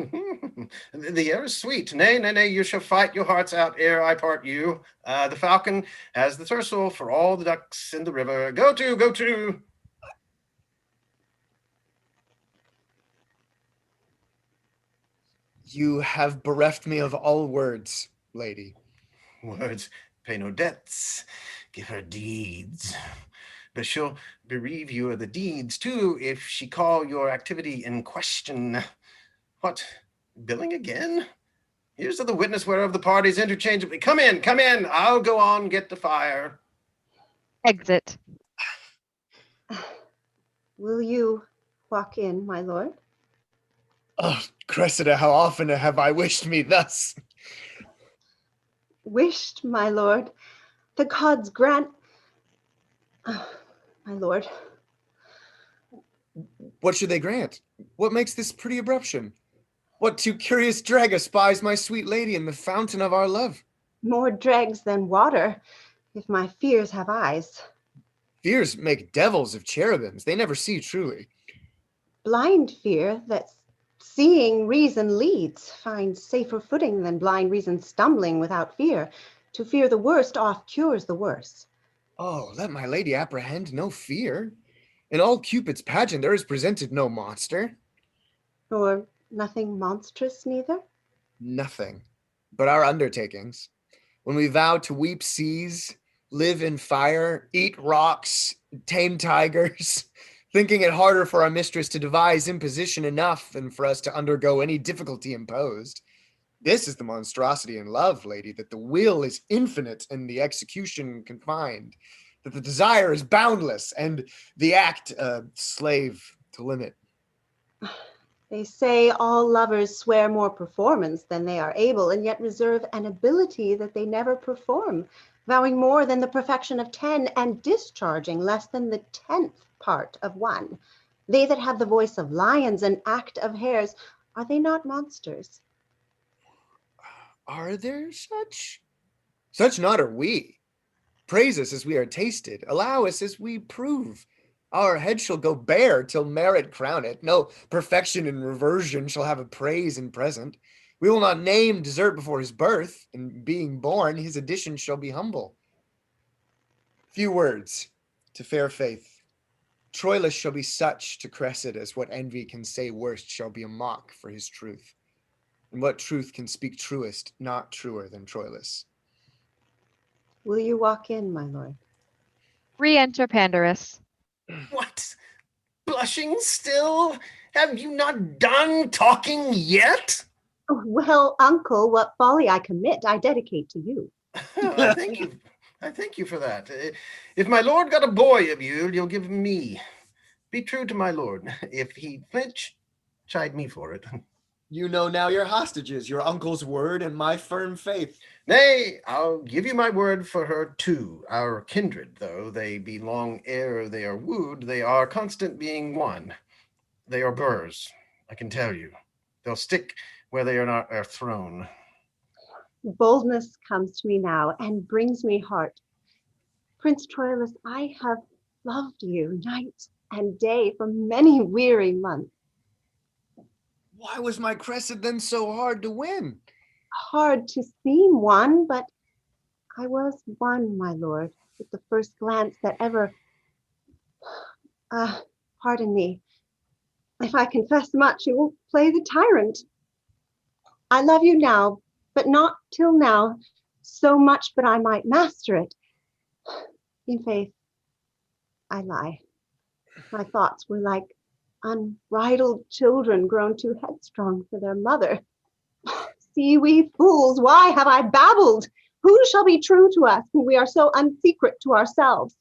The air is sweet. Nay, nay, nay, you shall fight your hearts out ere I part you. The falcon has the tercel for all the ducks in the river. Go to, go to. You have bereft me of all words, lady. Words pay no debts. Give her deeds. But she'll bereave you of the deeds too if she call your activity in question. What, billing again? Here's to the witness whereof the parties interchangeably. Come in, come in. I'll go on, get the fire. Exit. Will you walk in, my lord? Oh, Cressida, how often have I wished me thus? Wished, my lord. The gods grant... Oh, my lord. What should they grant? What makes this pretty abruption? What too curious drag espies my sweet lady in the fountain of our love? More dregs than water, if my fears have eyes. Fears make devils of cherubims. They never see truly. Blind fear that seeing reason leads finds safer footing than blind reason stumbling without fear. To fear the worst oft cures the worse. Oh, let my lady apprehend no fear. In all Cupid's pageant there is presented no monster. Nor nothing monstrous neither? Nothing but our undertakings. When we vow to weep seas, live in fire, eat rocks, tame tigers, thinking it harder for our mistress to devise imposition enough than for us to undergo any difficulty imposed. This is the monstrosity in love, lady, that the will is infinite and the execution confined, that the desire is boundless and the act a slave to limit. They say all lovers swear more performance than they are able, and yet reserve an ability that they never perform, vowing more than the perfection of 10 and discharging less than the 10th part of 1. They that have the voice of lions and act of hares, are they not monsters? Are there such? Such not are we. Praise us as we are tasted. Allow us as we prove. Our head shall go bare till merit crown it. No perfection in reversion shall have a praise in present. We will not name desert before his birth, and being born, his addition shall be humble. Few words to fair faith. Troilus shall be such to Cressida as what envy can say worst shall be a mock for his truth. And what truth can speak truest, not truer than Troilus. Will you walk in, my lord? Re-enter Pandarus. What? Blushing still? Have you not done talking yet? Well, uncle, what folly I commit, I dedicate to you. I thank you. I thank you for that. If my lord got a boy of you, you'll give him me. Be true to my lord. If he flinch, chide me for it. You know now your hostages, your uncle's word and my firm faith. Nay, I'll give you my word for her too. Our kindred, though they be long ere they are wooed, they are constant being one. They are burrs, I can tell you. They'll stick where they are thrown. Boldness comes to me now and brings me heart. Prince Troilus, I have loved you night and day for many weary months. Why was my Cressida then so hard to win? Hard to seem one, but I was won, my lord, with the first glance that ever... pardon me. If I confess much, you will play the tyrant. I love you now, but not till now, so much but I might master it. In faith, I lie. My thoughts were like unbridled children grown too headstrong for their mother. See, we fools, why have I babbled? Who shall be true to us when we are so unsecret to ourselves?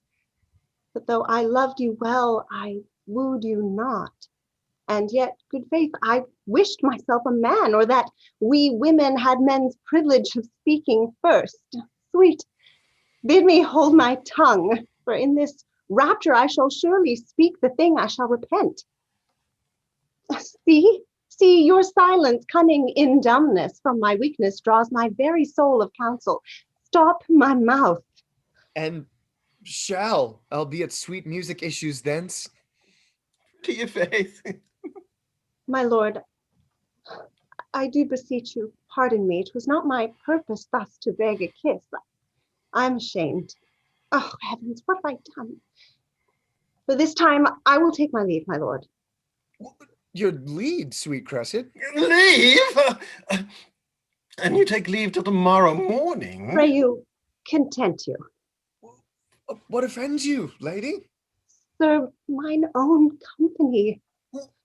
But though I loved you well, I wooed you not. And yet, good faith, I wished myself a man, or that we women had men's privilege of speaking first. Sweet, bid me hold my tongue, for in this rapture I shall surely speak the thing I shall repent. See, your silence, cunning in dumbness, from my weakness draws my very soul of counsel. Stop my mouth. And shall, albeit sweet music issues thence. To your faith. My lord, I do beseech you, pardon me. 'Twas not my purpose thus to beg a kiss. I'm ashamed. Oh, heavens, what have I done? For this time, I will take my leave, my lord. Your lead, sweet Cressid. Leave? And you take leave till tomorrow morning? Pray you, content you. What offends you, lady? Sir, mine own company.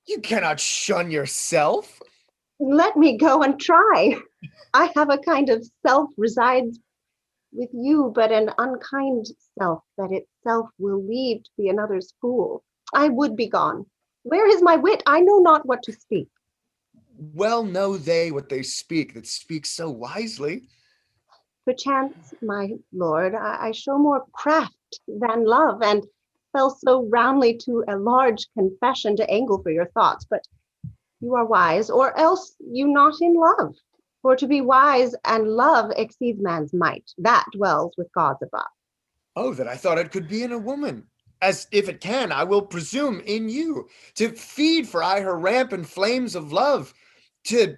You cannot shun yourself. Let me go and try. I have a kind of self resides with you, but an unkind self that itself will leave to be another's fool. I would be gone. Where is my wit? I know not what to speak. Well know they what they speak that speak so wisely. Perchance, my lord, I show more craft than love, and fell so roundly to a large confession to angle for your thoughts, but you are wise, or else you not in love. For to be wise and love exceeds man's might. That dwells with gods above. Oh, that I thought it could be in a woman. As if it can, I will presume in you, to feed for aye her rampant flames of love, to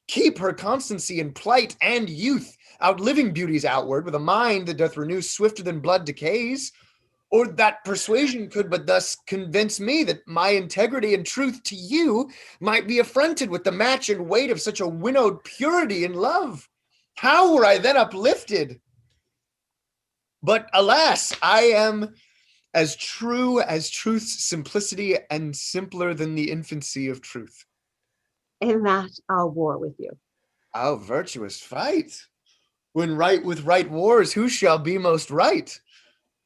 keep her constancy in plight and youth, outliving beauty's outward, with a mind that doth renew swifter than blood decays. Or that persuasion could but thus convince me that my integrity and truth to you might be affronted with the match and weight of such a winnowed purity in love. How were I then uplifted? But alas, I am as true as truth's simplicity and simpler than the infancy of truth. In that I'll war with you. How virtuous fight! When right with right wars, who shall be most right?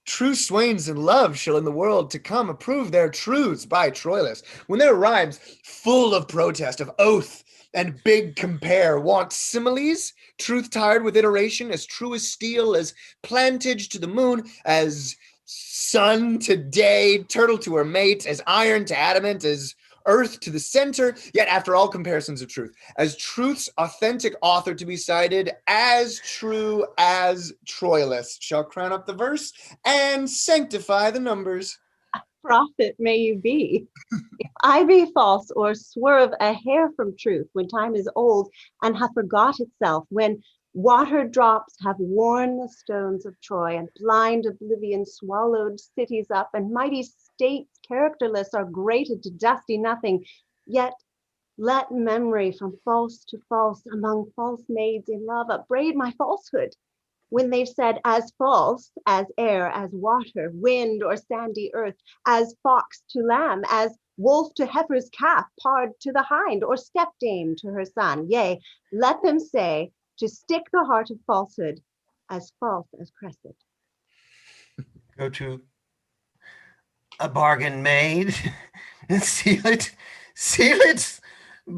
True swains in love shall in the world to come approve their truths by Troilus. When their rhymes, full of protest, of oath, and big compare, want similes, truth tired with iteration, as true as steel, as plantage to the moon, as sun to day, turtle to her mate, as iron to adamant, as earth to the center, yet after all comparisons of truth, as truth's authentic author to be cited, as true as Troilus shall crown up the verse and sanctify the numbers. Prophet may you be. If I be false or swerve a hair from truth when time is old and hath forgot itself, when water drops have worn the stones of Troy and blind oblivion swallowed cities up and mighty states characterless are grated to dusty nothing, yet let memory from false to false among false maids in love upbraid my falsehood, when they've said as false as air, as water, wind, or sandy earth, as fox to lamb, as wolf to heifer's calf, pard to the hind, or stepdame to her son. Yea, let them say, to stick the heart of falsehood, as false as Cressid. Go to a bargain made. Seal it. Seal it.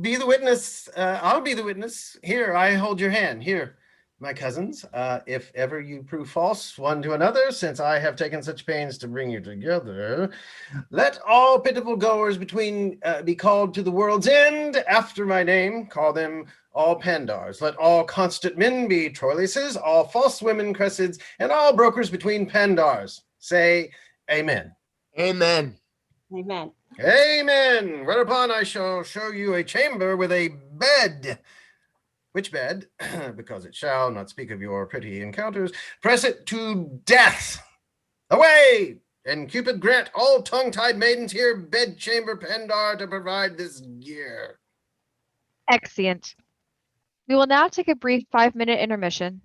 Be the witness. I'll be the witness. Here, I hold your hand. Here, my cousins. If ever you prove false one to another, since I have taken such pains to bring you together, let all pitiful goers between be called to the world's end after my name. Call them all Pandars. Let all constant men be Troiluses, all false women Cressids, and all brokers between Pandars. Say amen. Amen. Amen. Amen. Whereupon I shall show you a chamber with a bed. Which bed, because it shall not speak of your pretty encounters, press it to death. Away! And Cupid grant all tongue-tied maidens here bedchamber Pandar to provide this gear. Exeunt. We will now take a brief 5-minute intermission.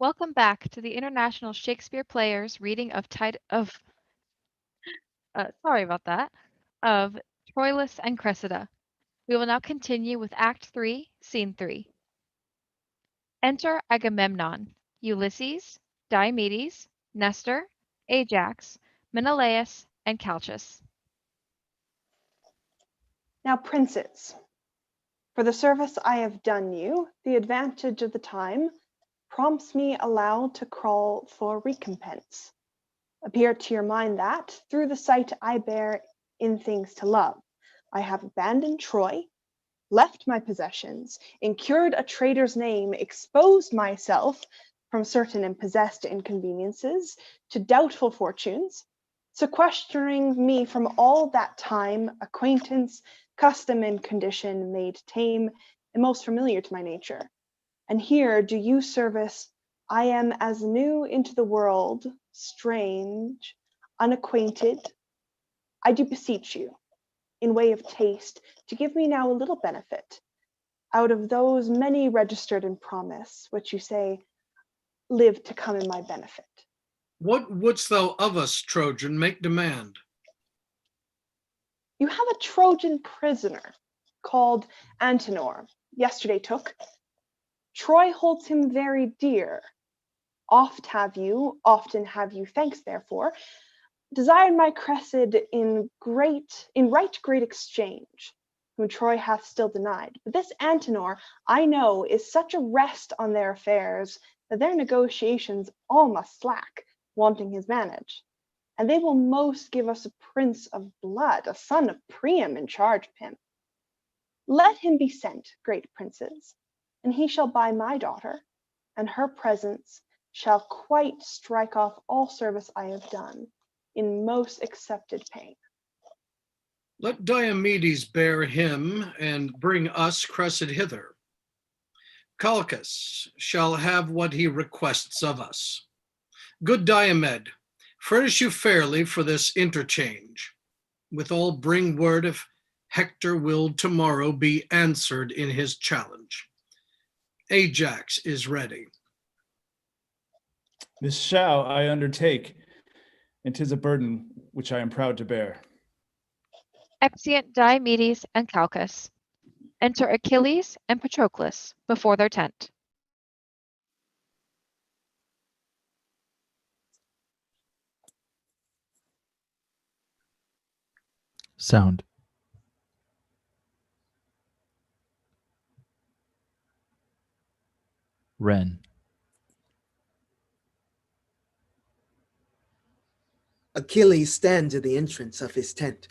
Welcome back to the International Shakespeare Players reading of Troilus and Cressida. We will now continue with Act 3, Scene 3. Enter Agamemnon, Ulysses, Diomedes, Nestor, Ajax, Menelaus, and Calchas. Now, princes, for the service I have done you, the advantage of the time prompts me aloud to crawl for recompense. Appear to your mind that, through the sight I bear in things to love, I have abandoned Troy, left my possessions, incurred a traitor's name, exposed myself from certain and possessed inconveniences to doubtful fortunes, sequestering me from all that time, acquaintance, custom, and condition made tame and most familiar to my nature. And here do you service, I am as new into the world, strange, unacquainted. I do beseech you, in way of taste, to give me now a little benefit out of those many registered in promise, which you say live to come in my benefit. What wouldst thou of us, Trojan? Make demand. You have a Trojan prisoner called Antenor, yesterday took. Troy holds him very dear. Often have you, thanks therefore, desired my Cressida in right great exchange, whom Troy hath still denied. But this Antenor, I know, is such a rest on their affairs, that their negotiations all must slack, wanting his manage. And they will most give us a prince of blood, a son of Priam in charge of him. Let him be sent, great princes, and he shall buy my daughter, and her presence shall quite strike off all service I have done in most accepted pain. Let Diomedes bear him, and bring us Cressida hither. Calchas shall have what he requests of us. Good Diomed, furnish you fairly for this interchange. Withal bring word if Hector will tomorrow be answered in his challenge. Ajax is ready. This shall I undertake, and 'tis a burden which I am proud to bear. Exeunt Diomedes and Calchas. Enter Achilles and Patroclus before their tent. Sound. Wren. Achilles stands at the entrance of his tent.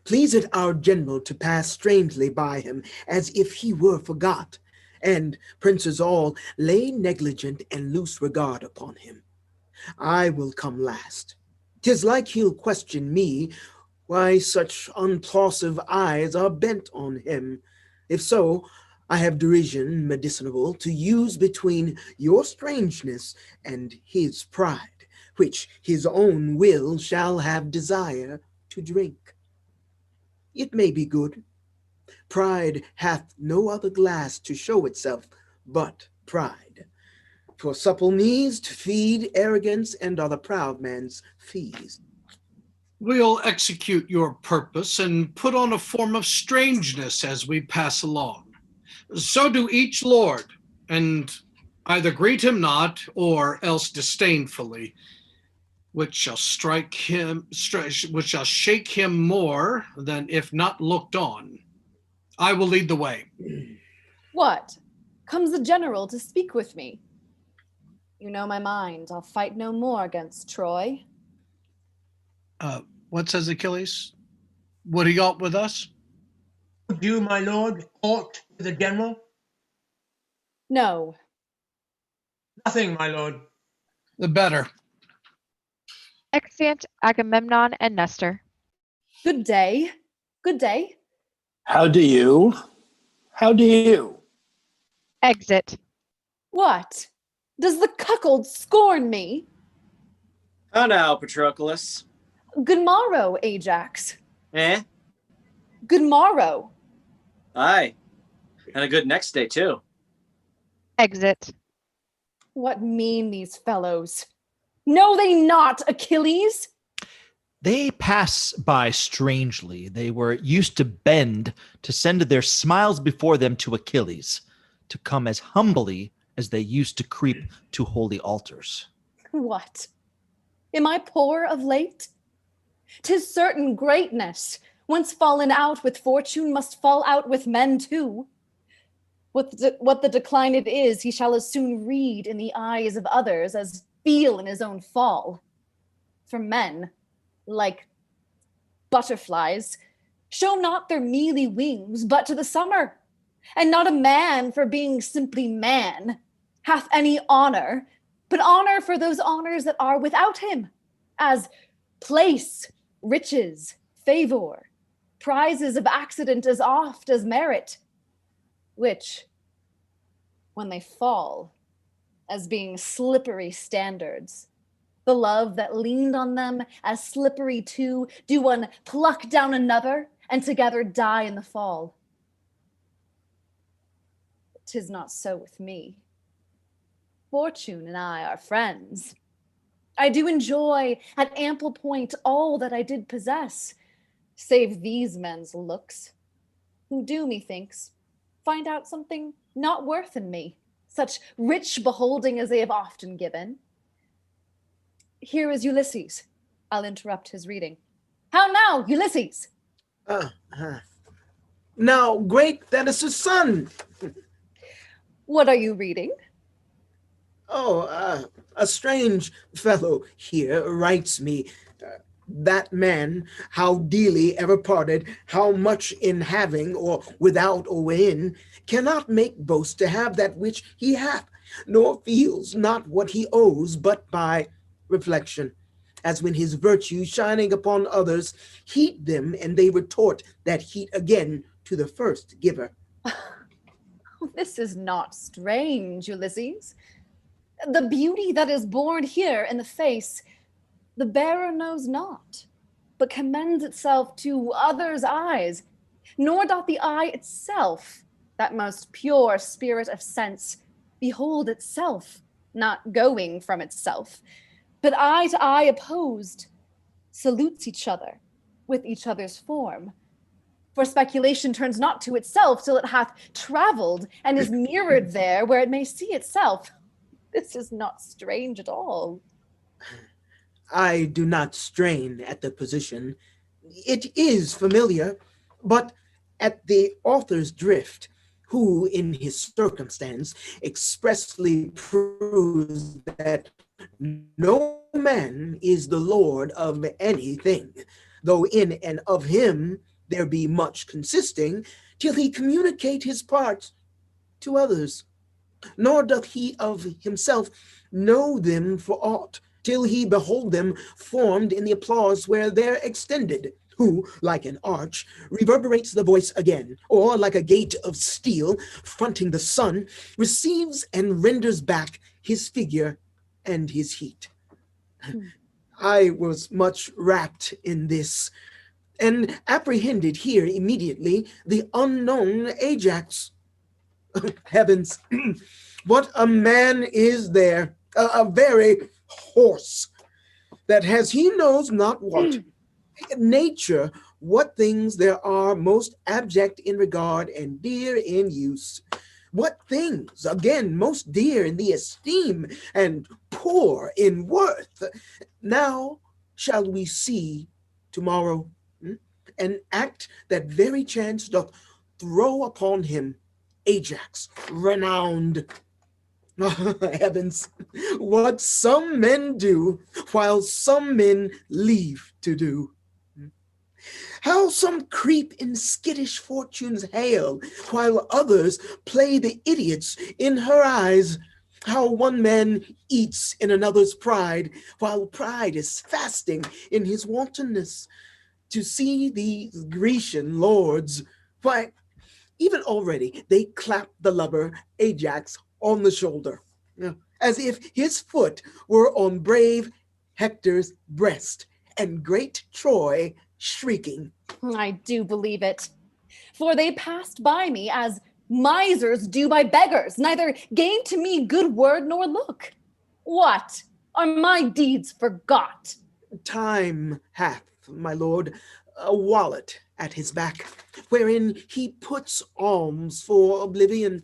Pleaseth our general to pass strangely by him, as if he were forgot, and princes all lay negligent and loose regard upon him. I will come last. 'Tis like he'll question me, why such unplausive eyes are bent on him. If so, I have derision medicinable to use between your strangeness and his pride, which his own will shall have desire to drink. It may be good. Pride hath no other glass to show itself but pride. For supple knees to feed arrogance and are the proud man's fees. We'll execute your purpose and put on a form of strangeness as we pass along. So do each lord, and either greet him not, or else disdainfully, which shall shake him more than if not looked on. I will lead the way. What? Comes the general to speak with me? You know my mind. I'll fight no more against Troy. What says Achilles? Would he ought with us? Would you, my lord, aught with the general? No. Nothing, my lord. The better. Exeunt Agamemnon and Nestor. Good day. Good day. How do you? How do you? Exit. What? Does the cuckold scorn me? How now, Patroclus? Good morrow, Ajax. Eh? Good morrow. Aye. And a good next day, too. Exit. What mean these fellows? Know they not Achilles? They pass by strangely. They were used to bend, to send their smiles before them to Achilles, to come as humbly as they used to creep to holy altars. What? Am I poor of late? 'Tis certain greatness, once fallen out with fortune, must fall out with men too. What the decline it is, he shall as soon read in the eyes of others as feel in his own fall. For men, like butterflies, show not their mealy wings but to the summer, and not a man for being simply man hath any honor, but honor for those honors that are without him, as place, riches, favor, prizes of accident as oft as merit, which, when they fall, as being slippery standards, the love that leaned on them as slippery too, do one pluck down another, and together die in the fall. But 'tis not so with me. Fortune and I are friends. I do enjoy at ample point all that I did possess, save these men's looks, who do, methinks, find out something not worth in me, such rich beholding as they have often given. Here is Ulysses. I'll interrupt his reading. How now, Ulysses? Now, great Thetis' son. What are you reading? Oh, a strange fellow here writes me, that man, how dearly ever parted, how much in having or without or within, cannot make boast to have that which he hath, nor feels not what he owes but by reflection, as when his virtue shining upon others heat them, and they retort that heat again to the first giver. This is not strange, Ulysses. The beauty that is born here in the face, the bearer knows not, but commends itself to others' eyes, nor doth the eye itself, that most pure spirit of sense, behold itself, not going from itself, but eye to eye opposed, salutes each other with each other's form. For speculation turns not to itself till it hath traveled and is mirrored there where it may see itself. This is not strange at all. I do not strain at the position. It is familiar, but at the author's drift, who in his circumstance expressly proves that no man is the lord of anything, though in and of him there be much consisting, till he communicate his parts to others. Nor doth he of himself know them for aught, till he behold them formed in the applause where they're extended, who, like an arch, reverberates the voice again, or like a gate of steel fronting the sun, receives and renders back his figure and his heat. I was much rapt in this, and apprehended here immediately the unknown Ajax. Heavens, what a man is there, a very horse, that has he knows not what, nature, what things there are most abject in regard and dear in use, what things, again, most dear in the esteem and poor in worth. Now shall we see tomorrow an act that very chance doth throw upon him Ajax, renowned. Heavens, what some men do, while some men leave to do. How some creep in skittish fortune's hail, while others play the idiots in her eyes. How one man eats in another's pride, while pride is fasting in his wantonness. To see these Grecian lords, why, even already they clap the lover Ajax on the shoulder, as if his foot were on brave Hector's breast, and great Troy shrieking. I do believe it, for they passed by me as Misers do by beggars, neither gain to me good word nor look. What? Are my deeds forgot? Time hath, my lord, a wallet at his back, wherein he puts alms for oblivion,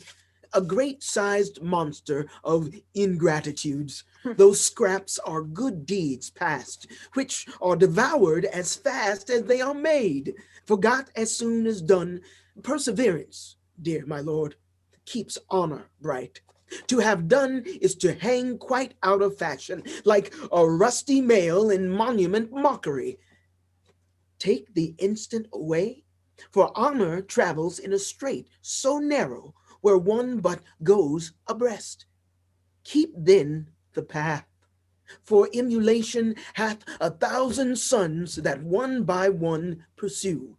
a great-sized monster of ingratitudes. Those scraps are good deeds past, which are devoured as fast as they are made, forgot as soon as done. Perseverance, dear my lord, keeps honor bright. To have done is to hang quite out of fashion, like a rusty mail in monument mockery. Take the instant away, for honor travels in a strait so narrow, where one but goes abreast. Keep then the path, for emulation hath 1,000 sons that one by one pursue.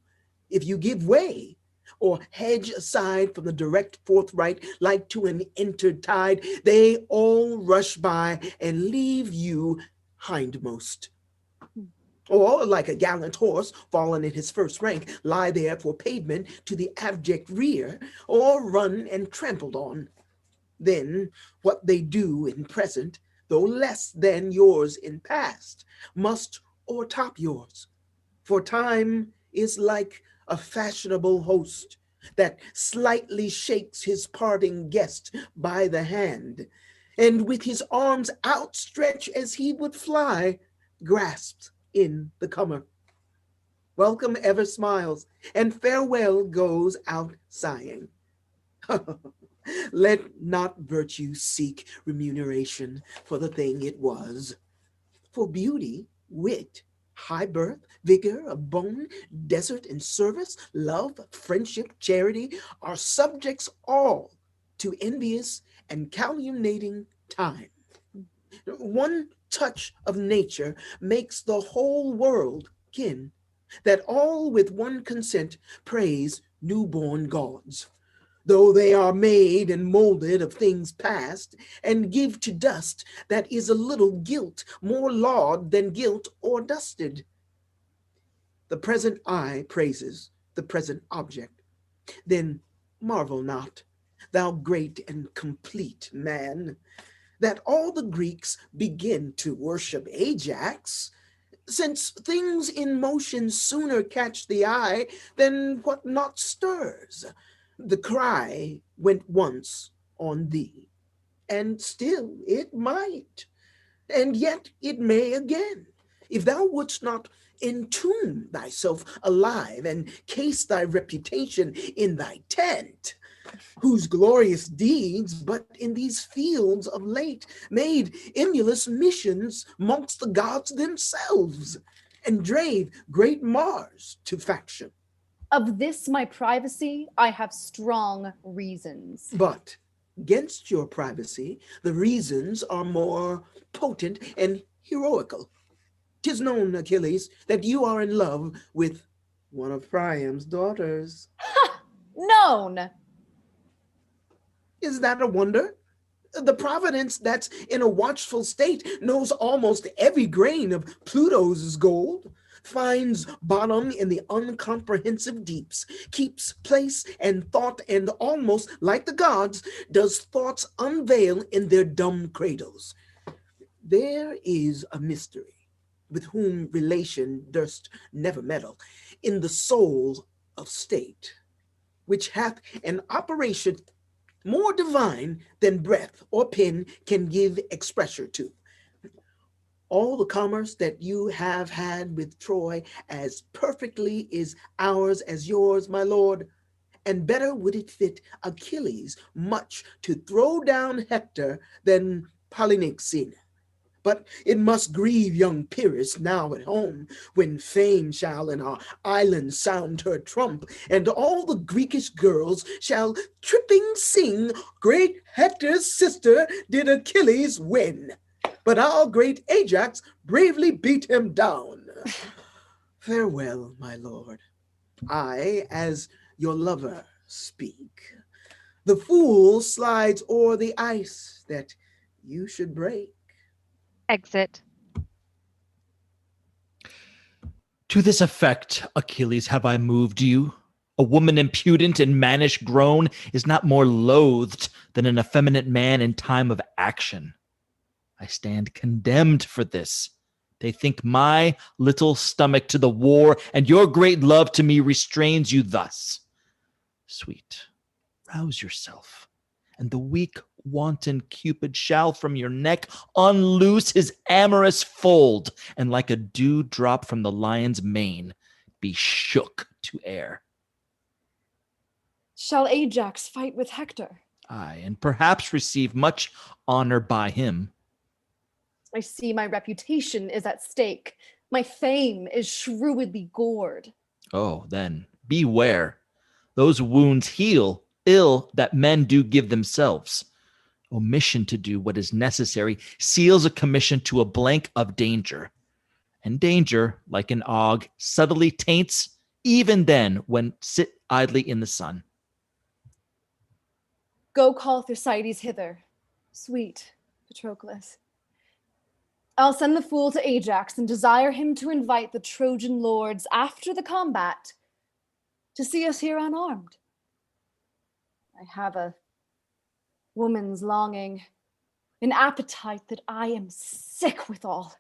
If you give way, or hedge aside from the direct forthright, like to an entered tide, they all rush by and leave you hindmost. Or like a gallant horse fallen in his first rank, lie there for pavement to the abject rear, or run and trampled on. Then what they do in present, though less than yours in past, must o'ertop yours. For time is like a fashionable host that slightly shakes his parting guest by the hand, and with his arms outstretched as he would fly, grasps in the comer. Welcome ever smiles, and farewell goes out sighing. Let not virtue seek remuneration for the thing it was. For beauty, wit, high birth, vigor of bone, desert and service, love, friendship, charity, are subjects all to envious and calumniating time. One touch of nature makes the whole world kin, that all with one consent praise newborn gods, though they are made and molded of things past, and give to dust that is a little guilt more laud than guilt or dusted. The present eye praises the present object. Then marvel not, thou great and complete man, that all the Greeks begin to worship Ajax, since things in motion sooner catch the eye than what not stirs. The cry went once on thee, and still it might, and yet it may again, if thou wouldst not entomb thyself alive and case thy reputation in thy tent, whose glorious deeds but in these fields of late made emulous missions mongst the gods themselves, and drave great Mars to faction. Of this my privacy, I have strong reasons. But against your privacy, the reasons are more potent and heroical. 'Tis known, Achilles, that you are in love with one of Priam's daughters. Known! Is that a wonder? The Providence that's in a watchful state knows almost every grain of Pluto's gold, finds bottom in the uncomprehensive deeps, keeps place and thought, and almost like the gods, does thoughts unveil in their dumb cradles. There is a mystery, with whom relation durst never meddle, in the soul of state, which hath an operation more divine than breath or pen can give expressure to. All the commerce that you have had with Troy as perfectly is ours as yours, my lord, and better would it fit Achilles much to throw down Hector than Polynices. But it must grieve young Pyrrhus now at home, when fame shall in our island sound her trump, and all the Greekish girls shall tripping sing, great Hector's sister did Achilles win, but our great Ajax bravely beat him down. Farewell, my lord. I, as your lover, speak. The fool slides o'er the ice that you should break. Exit. To this effect, Achilles, have I moved you, A woman impudent and mannish grown is not more loathed than an effeminate man in time of action. I stand condemned for this. They think my little stomach to the war and your great love to me restrains you thus. Sweet, rouse yourself, and the weak, wanton Cupid shall from your neck unloose his amorous fold, and like a dewdrop from the lion's mane, be shook to air. Shall Ajax fight with Hector? Aye, and perhaps receive much honor by him. I see my reputation is at stake. My fame is shrewdly gored. Oh, then, beware. Those wounds heal ill that men do give themselves. Omission to do what is necessary seals a commission to a blank of danger. And danger, like an ague, subtly taints even then when sit idly in the sun. Go call Thersites hither. Sweet Patroclus. I'll send the fool to Ajax and desire him to invite the Trojan lords after the combat to see us here unarmed. I have a woman's longing, an appetite that I am sick withal,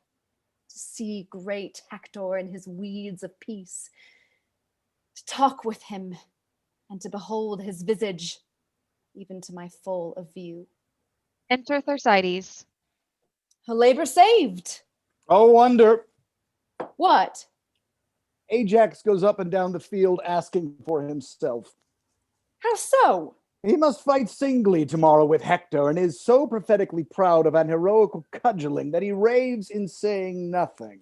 to see great Hector in his weeds of peace, to talk with him and to behold his visage, even to my full of view. Enter Thersites. A labor saved. Oh, wonder. What? Ajax goes up and down the field asking for himself. How so? He must fight singly tomorrow with Hector, and is so prophetically proud of an heroical cudgeling that he raves in saying nothing.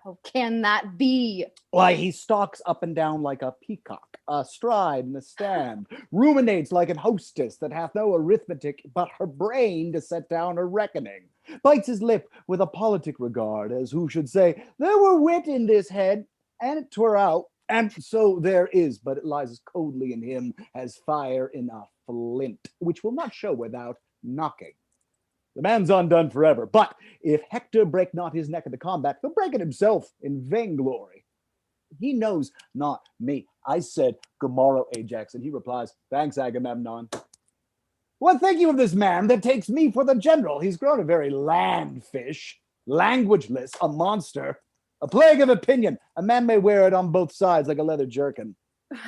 How can that be? Why, he stalks up and down like a peacock, astride in a stand, ruminates like an hostess that hath no arithmetic but her brain to set down her reckoning, bites his lip with a politic regard, as who should say, there were wit in this head, and it twere out, and so there is, but it lies as coldly in him as fire in a flint, which will not show without knocking. The man's undone forever, but if Hector break not his neck in the combat, he'll break it himself in vainglory. He knows not me. I said, good morrow, Ajax, and he replies, thanks, Agamemnon. What think you of this man that takes me for the general? He's grown a very land fish, languageless, a monster, a plague of opinion. A man may wear it on both sides like a leather jerkin.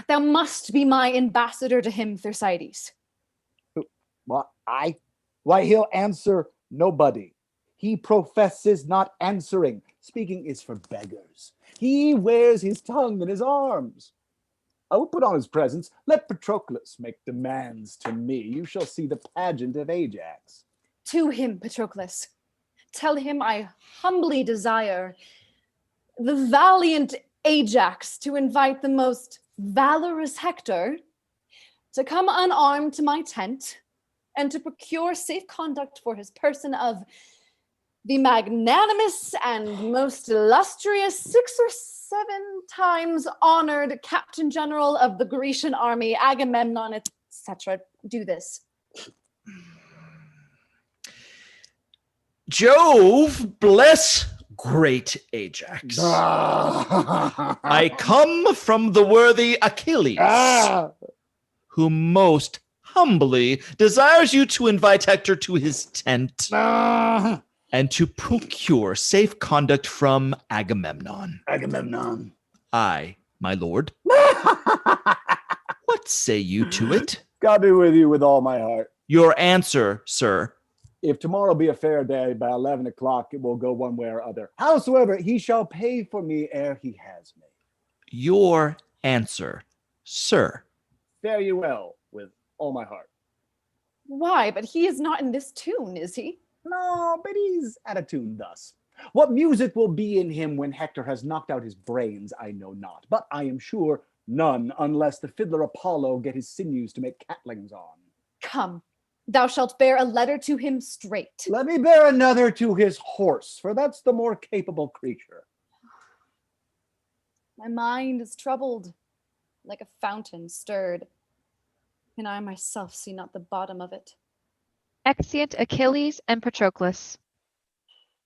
Thou must be my ambassador to him, Thersites. What, I? Why, he'll answer nobody. He professes not answering. Speaking is for beggars. He wears his tongue in his arms. I will put on his presence. Let Patroclus make demands to me. You shall see the pageant of Ajax. To him, Patroclus. Tell him I humbly desire the valiant Ajax to invite the most valorous Hector to come unarmed to my tent and to procure safe conduct for his person of the magnanimous and most illustrious 6 or 7 times honored Captain General of the Grecian army, Agamemnon, etc. Do this. Jove bless great Ajax. I come from the worthy Achilles, who most humbly desires you to invite Hector to his tent and to procure safe conduct from Agamemnon. Agamemnon. Aye, my lord. What say you to it? God be with you with all my heart. Your answer, sir. If tomorrow be a fair day, by 11 o'clock, it will go one way or other. Howsoever, he shall pay for me ere he has me. Your answer, sir. Fare you well with all my heart. Why, but he is not in this tune, is he? No, but he's at a tune thus. What music will be in him when Hector has knocked out his brains, I know not. But I am sure none, unless the fiddler Apollo get his sinews to make catlings on. Come, thou shalt bear a letter to him straight. Let me bear another to his horse, for that's the more capable creature. My mind is troubled, like a fountain stirred, and I myself see not the bottom of it. Exeunt Achilles and Patroclus.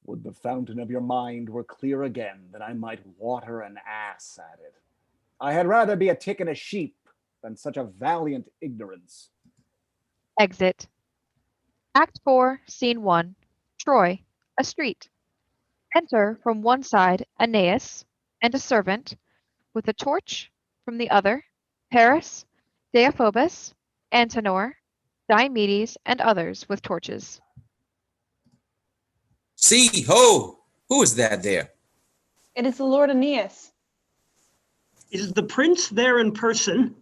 Would the fountain of your mind were clear again, that I might water an ass at it. I had rather be a tick and a sheep than such a valiant ignorance. Exit. Act 4, Scene 1. Troy, a street. Enter from one side Aeneas and a servant, with a torch from the other, Paris, Deiphobus, Antenor, Diomedes, and others with torches. See, ho! Who is that there? It is the Lord Aeneas. Is the prince there in person?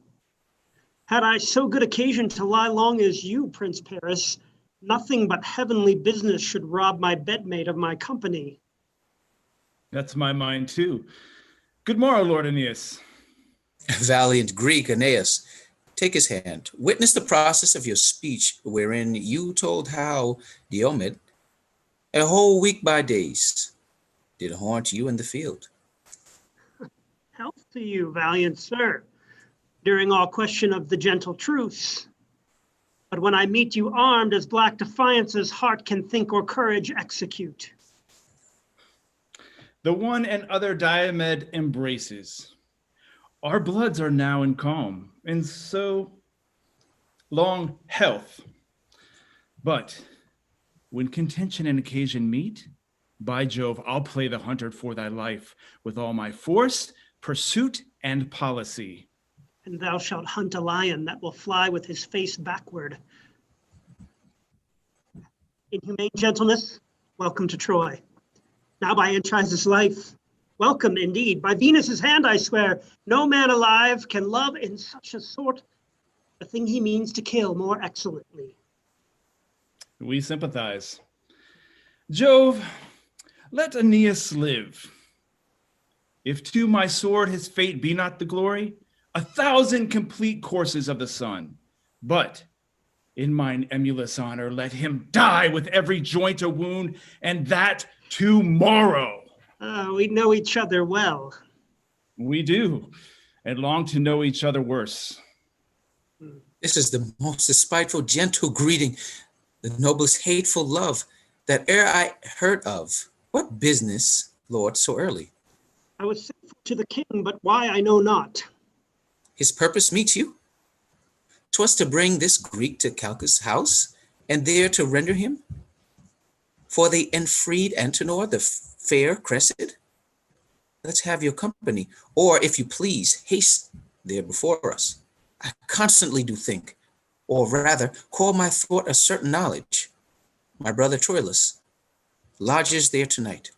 Had I so good occasion to lie long as you, Prince Paris, nothing but heavenly business should rob my bedmate of my company. That's my mind too. Good morrow, Lord Aeneas. Valiant Greek Aeneas, take his hand. Witness the process of your speech, wherein you told how Diomed, a whole week by days, did haunt you in the field. Health to you, valiant sir, during all question of the gentle truce. But when I meet you armed as black defiance's heart can think or courage execute. The one and other Diomed embraces. Our bloods are now in calm, and so long health. But when contention and occasion meet, by Jove, I'll play the hunter for thy life with all my force, pursuit, and policy. And thou shalt hunt a lion that will fly with his face backward. In humane gentleness, welcome to Troy. Now by Anchises' life, welcome indeed. By Venus's hand, I swear, no man alive can love in such a sort the thing he means to kill more excellently. We sympathize. Jove, let Aeneas live. If to my sword his fate be not the glory, 1,000 complete courses of the sun. But in mine emulous honor, let him die with every joint a wound, and that tomorrow. We know each other well. We do, and long to know each other worse. This is the most despiteful, gentle greeting, the noblest hateful love that e'er I heard of. What business, Lord, so early? I was sent for to the king, but why I know not. His purpose meets you? 'Twas to bring this Greek to Calchas' house, and there to render him for the enfreed Antenor, the fair Cressida. Let's have your company, or if you please, haste there before us. I constantly do think, or rather call my thought a certain knowledge. My brother Troilus lodges there tonight.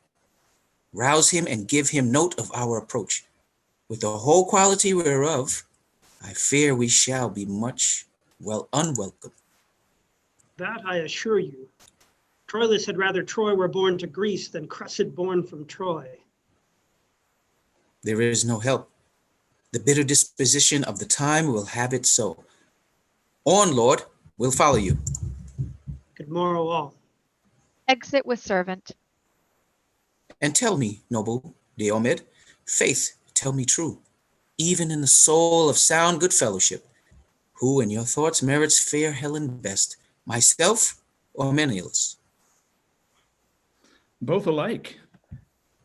Rouse him and give him note of our approach. With the whole quality whereof, I fear we shall be much unwelcome. That I assure you. Troilus had rather Troy were born to Greece than Cressida born from Troy. There is no help. The bitter disposition of the time will have it so. On, Lord, we'll follow you. Good morrow all. Exit with servant. And tell me, noble Diomed, faith, tell me true, even in the soul of sound good fellowship, who in your thoughts merits fair Helen best, myself or Menelaus? Both alike.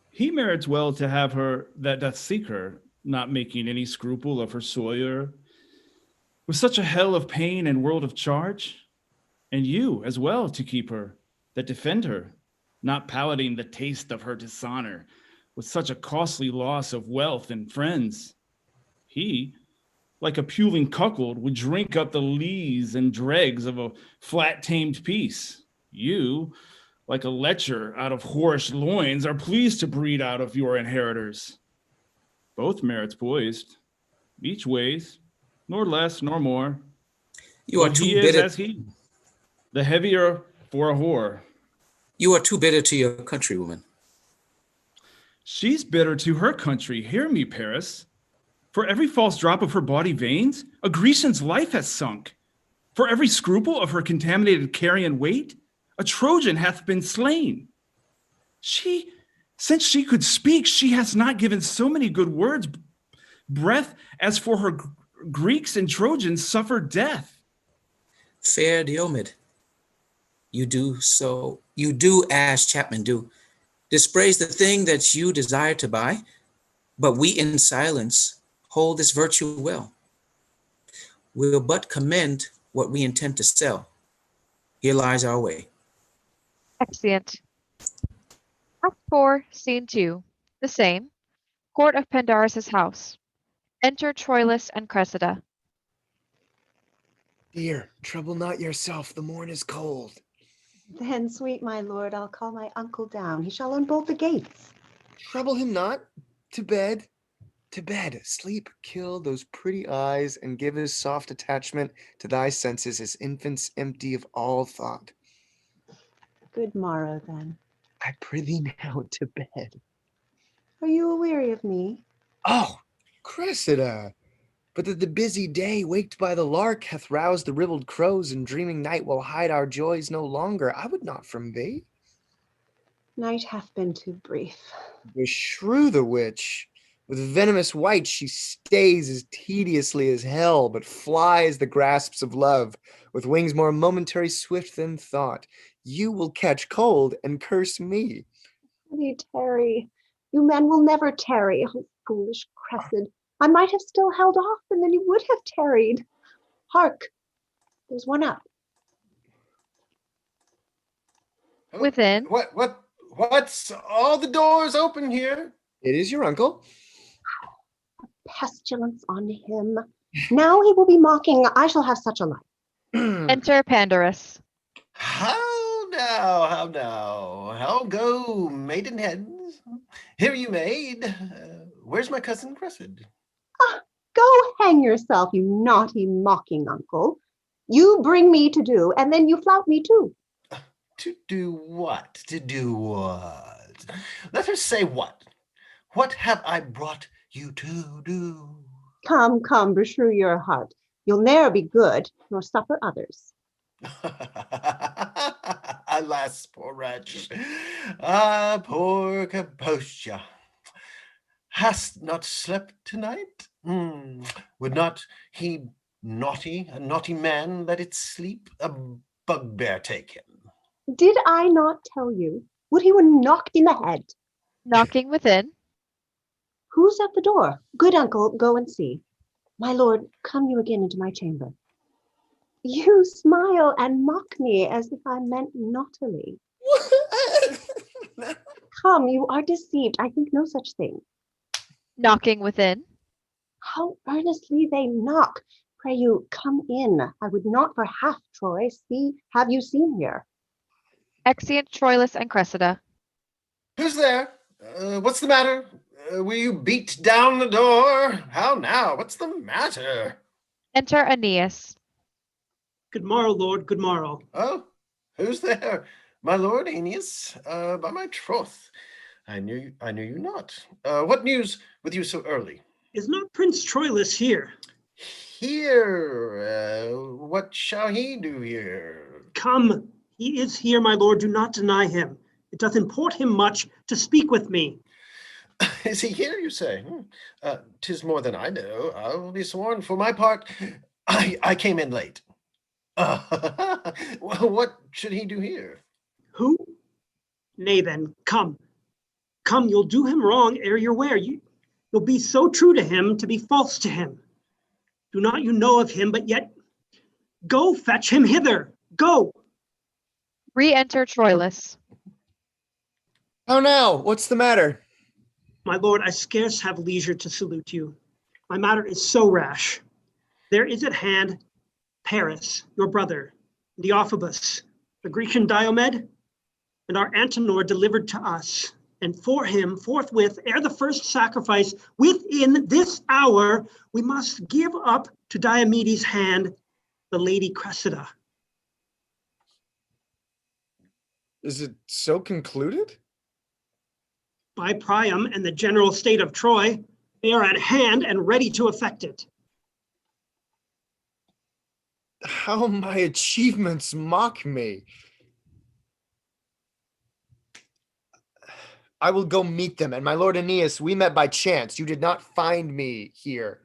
He merits well to have her that doth seek her, not making any scruple of her soilure, with such a hell of pain and world of charge, and you as well to keep her, that defend her, not palating the taste of her dishonor, with such a costly loss of wealth and friends. He, like a puling cuckold, would drink up the lees and dregs of a flat-tamed peace. You, like a lecher out of whorish loins, are pleased to breed out of your inheritors. Both merits poised, each weighs, nor less nor more. You are But too he is bitter. as he, the heavier for a whore. You are too bitter to your countrywoman. She's bitter to her country. Hear me, Paris. For every false drop of her body veins, a Grecian's life has sunk. For every scruple of her contaminated carrion weight, a Trojan hath been slain. Since she could speak, she has not given so many good words, breath, as for her Greeks and Trojans suffered death. Fair Diomed, you do as chapmen do, dispraise the thing that you desire to buy, but we in silence hold this virtue well. We'll but commend what we intend to sell. Here lies our way. Exeunt. Act 4, Scene 2. The same. Court of Pandarus' house. Enter Troilus and Cressida. Dear, trouble not yourself, the morn is cold. Then, sweet my lord, I'll call my uncle down. He shall unbolt the gates. Trouble him not. To bed. To bed. Sleep, kill those pretty eyes, and give his soft attachment to thy senses as infants empty of all thought. Good morrow, then. I prithee now to bed. Are you aweary of me? Oh, Cressida! But that the busy day, waked by the lark, hath roused the ribald crows, and dreaming night will hide our joys no longer, I would not from thee. Night hath been too brief. Beshrew the witch! With venomous white she stays as tediously as hell, but flies the grasps of love, with wings more momentary swift than thought. You will catch cold and curse me. You tarry. You men will never tarry. Oh, foolish Cressid. I might have still held off, and then you would have tarried. Hark, there's one up. Within. What's all the doors open here? It is your uncle. Pestilence on him. Now he will be mocking. I shall have such a life. Enter Pandarus. How now? How go, maidenheads? Here you maid. Where's my cousin Cressid? Go hang yourself, you naughty mocking uncle. You bring me to do, and then you flout me too. To do what? To do what? Let her say what. What have I brought you to do? Come, beshrew your heart. You'll ne'er be good, nor suffer others. Alas, poor wretch. Poor Capoccia. Hast not slept tonight? Would not he a naughty man, let it sleep? A bugbear take him. Did I not tell you? Would he were knocked in the head. Knocking within. Who's at the door? Good uncle, go and see. My lord, come you again into my chamber. You smile and mock me as if I meant naughtily. Come, you are deceived. I think no such thing. Knocking within. How earnestly they knock. Pray you, come in. I would not for half Troy have you seen here. Exeunt Troilus and Cressida. Who's there? What's the matter? Will you beat down the door? How now? What's the matter? Enter Aeneas. Good morrow, Lord, good morrow. Oh, who's there? My lord Aeneas, by my troth. I knew you not. What news with you so early? Is not Prince Troilus here? Here? What shall he do here? Come, he is here, my lord, do not deny him. It doth import him much to speak with me. Is he here, you say? 'Tis more than I know. I will be sworn for my part. I came in late. What should he do here? Who? Nay then, come. Come, you'll do him wrong ere you're ware. You'll be so true to him to be false to him. Do not you know of him, but yet go fetch him hither. Go. Re-enter Troilus. How now? What's the matter? My lord, I scarce have leisure to salute you. My matter is so rash. There is at hand Paris, your brother, Deiphobus, the Grecian Diomed, and our Antenor delivered to us. And for him, forthwith, ere the first sacrifice, within this hour, we must give up to Diomedes' hand the lady Cressida. Is it so concluded? By Priam and the general state of Troy, they are at hand and ready to effect it. How my achievements mock me. I will go meet them. And my lord Aeneas, we met by chance. You did not find me here.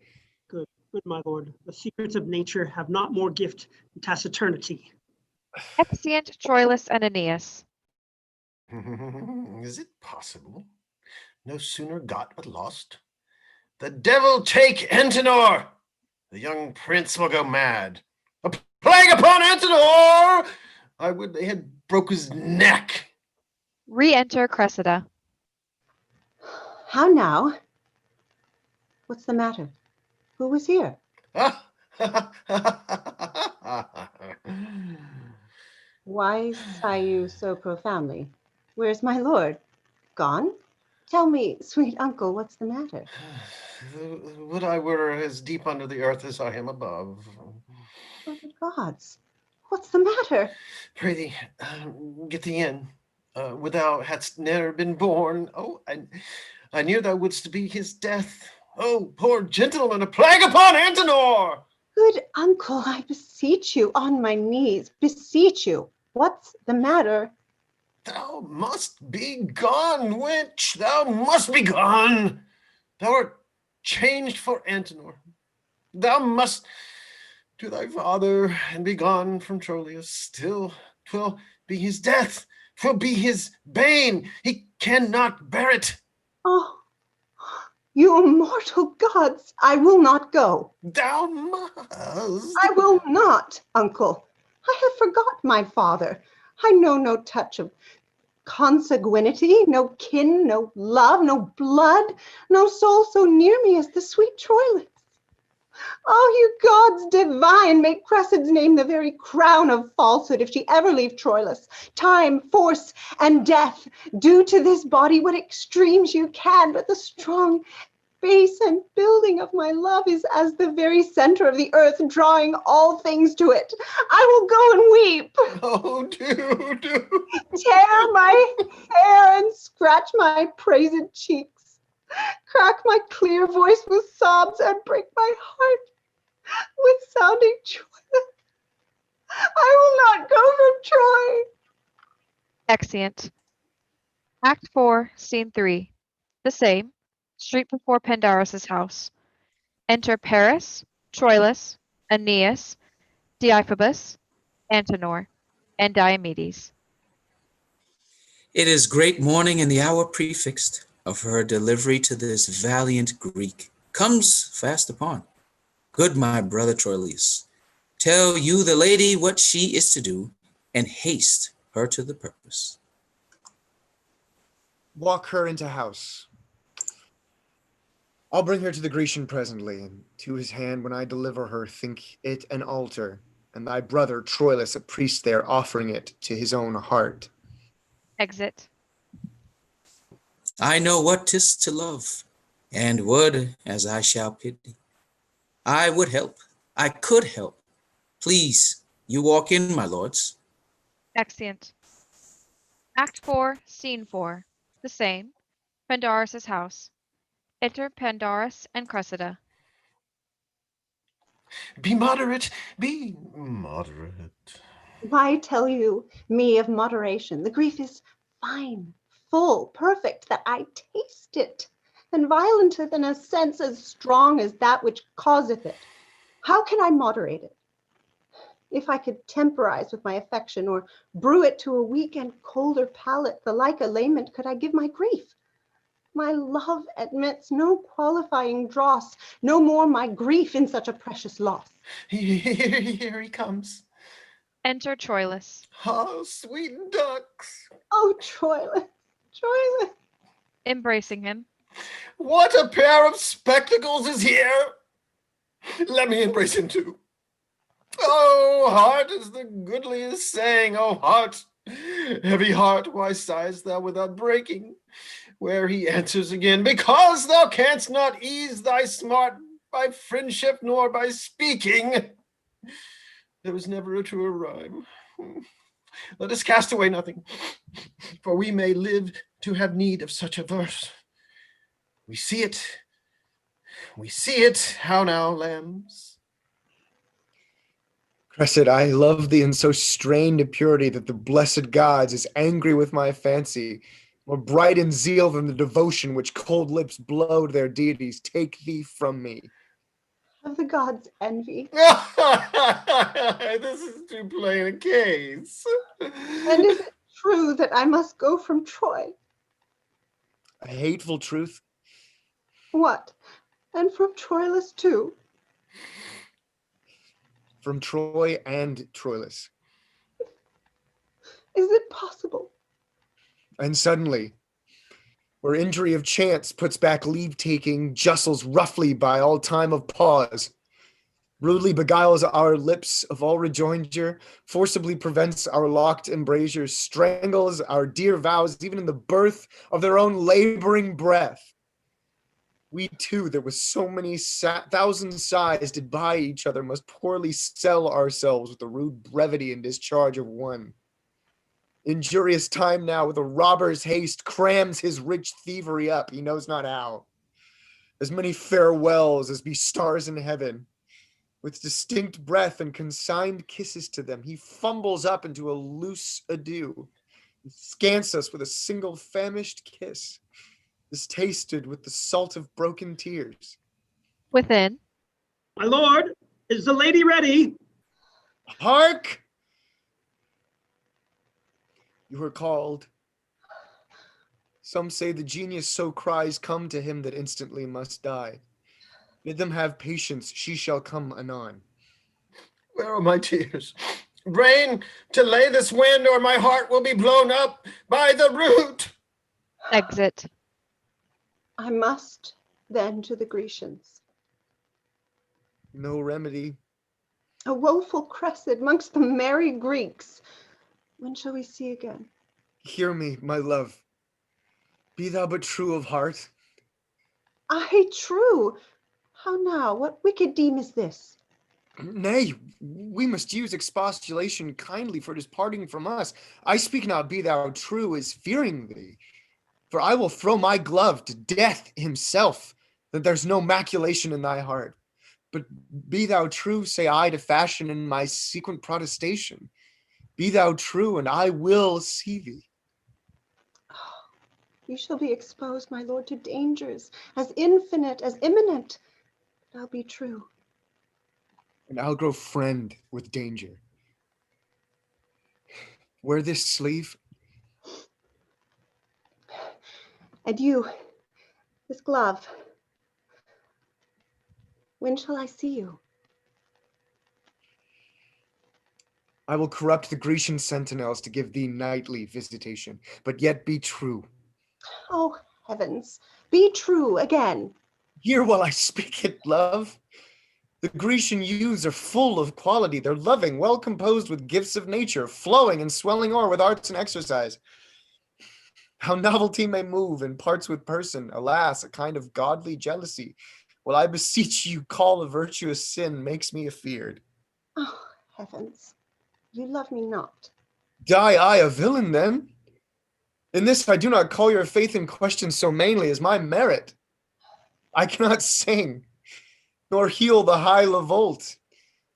Good, my lord. The secrets of nature have not more gift than taciturnity. Exeunt Troilus and Aeneas. Is it possible? No sooner got but lost. The devil take Antenor! the young prince will go mad. A plague upon Antenor! I would they had broke his neck. Re-enter Cressida. How now? What's the matter? Who was here? Why sigh you so profoundly? Where's my lord? Gone? Tell me, sweet uncle, what's the matter? Would I were as deep under the earth as I am above. Oh, the gods, what's the matter? Pray thee, get thee in. Would thou hadst ne'er been born. Oh, I knew thou wouldst be his death. Oh, poor gentleman, a plague upon Antenor! Good uncle, I beseech you, on my knees, beseech you. What's the matter? Thou must be gone, wench. Thou must be gone. Thou art changed for Antenor. Thou must to thy father and be gone from Troilus. Till 'twill be his death. 'Twill be his bane. He cannot bear it. Oh, you immortal gods, I will not go. Thou must. I will not, uncle. I have forgot my father. I know no touch of consanguinity, no kin, no love, no blood, no soul so near me as the sweet Troilus. Oh, you gods divine, make Cressida's name the very crown of falsehood if she ever leave Troilus. Time, force, and death, do to this body what extremes you can, but the strong base and building of my love is as the very center of the earth, drawing all things to it. I will go and weep. Oh, do. Tear my hair and scratch my praised cheeks. Crack my clear voice with sobs and break my heart with sounding joy. I will not go from Troy. Exeunt. Act 4, Scene 3. The same. Street before Pandarus's house. Enter Paris, Troilus, Aeneas, Deiphobus, Antenor, and Diomedes. It is great morning, and the hour prefixed of her delivery to this valiant Greek comes fast upon. Good my brother Troilus, tell you the lady what she is to do, and haste her to the purpose. Walk her into house. I'll bring her to the Grecian presently, and to his hand when I deliver her, think it an altar, and thy brother Troilus a priest there offering it to his own heart. Exit. I know what 'tis to love, and would, as I shall pity. I would help, I could help. Please, you walk in, my lords. Exeunt. Act 4, Scene 4. The same. Pandarus's house. Enter Pandarus and Cressida. Be moderate, be moderate. Why tell you me of moderation? The grief is fine, full, perfect, that I taste it, and violenteth in a sense as strong as that which causeth it. How can I moderate it? If I could temporize with my affection, or brew it to a weak and colder palate, the like allayment could I give my grief. My love admits no qualifying dross, no more my grief in such a precious loss. Here he comes. Enter Troilus. Oh, sweet ducks. Oh, Troilus, Troilus. Embracing him. What a pair of spectacles is here. Let me embrace him too. Oh, heart is the goodliest saying, oh, heart. Heavy heart, why sighest thou without breaking? Where he answers again, because thou canst not ease thy smart by friendship nor by speaking. There was never a truer rhyme. Let us cast away nothing, for we may live to have need of such a verse. We see it, how now, lambs? Cressida, I love thee in so strained a purity that the blessed gods is angry with my fancy. More bright in zeal than the devotion which cold lips blow to their deities. Take thee from me. Of the gods' envy. This is too plain a case. And is it true that I must go from Troy? A hateful truth. What? And from Troilus too? from Troy and Troilus. Is it possible? And suddenly, where injury of chance puts back leave-taking, justles roughly by all time of pause, rudely beguiles our lips of all rejoinder, forcibly prevents our locked embrasures, strangles our dear vows even in the birth of their own laboring breath. We two, that with so many thousand sighs did buy each other, must poorly sell ourselves with the rude brevity and discharge of one. Injurious time now with a robber's haste crams his rich thievery up, he knows not how. As many farewells as be stars in heaven, with distinct breath and consigned kisses to them, he fumbles up into a loose adieu, and scants us with a single famished kiss, distasted with the salt of broken tears. Within. My lord, is the lady ready? Hark! You are called. Some say the genius so cries, come to him that instantly must die. Bid them have patience, she shall come anon. Where are my tears? Rain to lay this wind, or my heart will be blown up by the root. Exit. I must then to the Grecians. No remedy. A woeful cressid amongst the merry Greeks. When shall we see again? Hear me, my love. Be thou but true of heart. Aye, true. How now? What wicked deem is this? Nay, we must use expostulation kindly, for it is parting from us. I speak not be thou true as fearing thee, for I will throw my glove to death himself, that there's no maculation in thy heart. But be thou true, say I to fashion in my sequent protestation. Be thou true, and I will see thee. You shall be exposed, my lord, to dangers as infinite, as imminent. But I'll be true. And I'll grow friend with danger. Wear this sleeve. And you, this glove. When shall I see you? I will corrupt the Grecian sentinels to give thee nightly visitation, but yet be true. Oh, heavens, be true again. Hear while I speak it, love. The Grecian youths are full of quality. They're loving, well composed with gifts of nature, flowing and swelling o'er with arts and exercise. How novelty may move in parts with person, alas, a kind of godly jealousy. Well, I beseech you, call a virtuous sin makes me afeared. Oh, heavens, you love me not. Die I a villain then? In this I do not call your faith in question so mainly as my merit. I cannot sing, nor heal the high lavolt,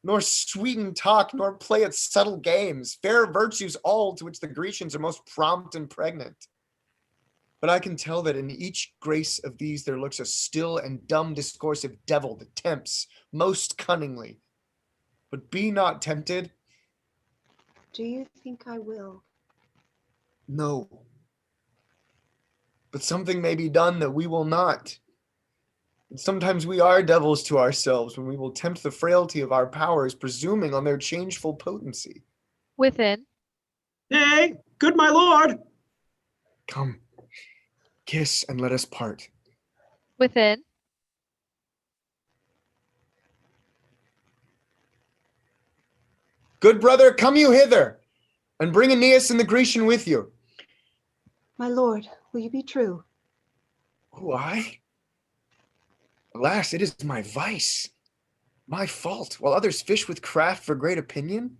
nor sweeten talk, nor play at subtle games, fair virtues all to which the Grecians are most prompt and pregnant. But I can tell that in each grace of these there lurks a still and dumb discoursive devil that tempts most cunningly. But be not tempted. Do you think I will? No. But something may be done that we will not. And sometimes we are devils to ourselves when we will tempt the frailty of our powers, presuming on their changeful potency. Within. Nay, good my lord. Come, kiss and let us part. Within. Good brother, come you hither, and bring Aeneas and the Grecian with you. My lord, will you be true? Who, I? Alas, it is my vice, my fault. While others fish with craft for great opinion,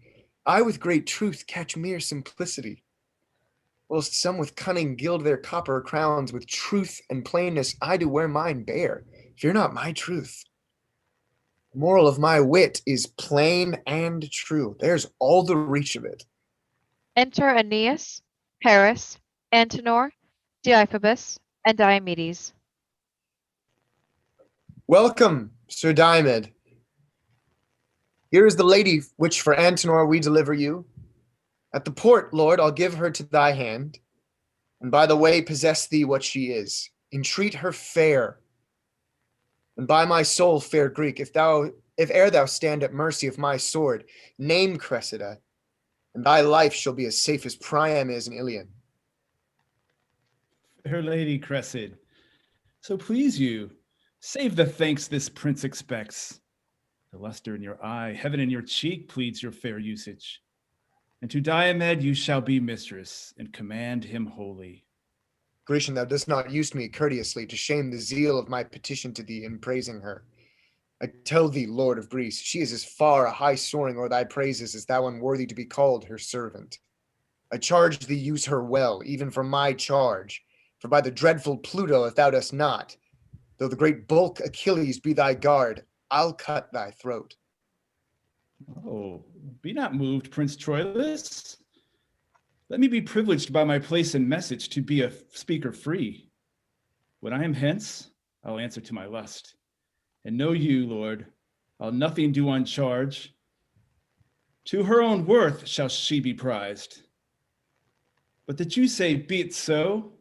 I with great truth catch mere simplicity. Whilst some with cunning gild their copper crowns, with truth and plainness I do wear mine bare. Fear not my truth. The moral of my wit is plain and true. There's all the reach of it. Enter Aeneas, Paris, Antenor, Deiphobus, and Diomedes. Welcome, Sir Diomed. Here is the lady which for Antenor we deliver you. At the port, Lord, I'll give her to thy hand, and by the way possess thee what she is. Entreat her fair. And by my soul, fair Greek, if e'er thou stand at mercy of my sword, name Cressida, and thy life shall be as safe as Priam is in Ilion. Fair lady Cressid, so please you, save the thanks this prince expects. The luster in your eye, heaven in your cheek pleads your fair usage. And to Diomed you shall be mistress, and command him wholly. Grecian, thou dost not use me courteously to shame the zeal of my petition to thee in praising her. I tell thee, Lord of Greece, she is as far a high soaring o'er thy praises as thou unworthy to be called her servant. I charge thee use her well, even for my charge, for by the dreadful Pluto, if thou dost not, though the great bulk Achilles be thy guard, I'll cut thy throat. Oh, be not moved, Prince Troilus. Let me be privileged by my place and message to be a speaker free. When I am hence, I'll answer to my lust. And know you, Lord, I'll nothing do on charge. To her own worth shall she be prized. But that you say, be it so,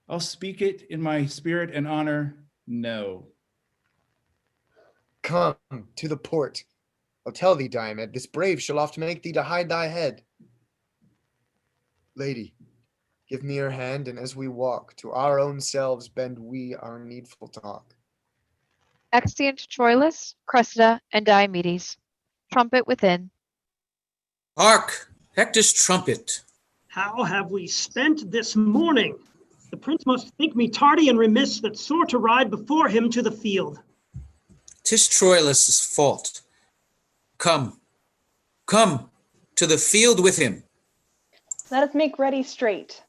I'll speak it in my spirit and honor, no. Come to the port. I'll tell thee, Diomed, this brave shall oft make thee to hide thy head. Lady, give me your hand, and as we walk, to our own selves bend we our needful talk. Exeunt Troilus, Cressida, and Diomedes. Trumpet within. Hark! Hector's trumpet. How have we spent this morning? The prince must think me tardy and remiss that soar to ride before him to the field. 'Tis Troilus' fault. Come, come, to the field with him. Let us make ready straight.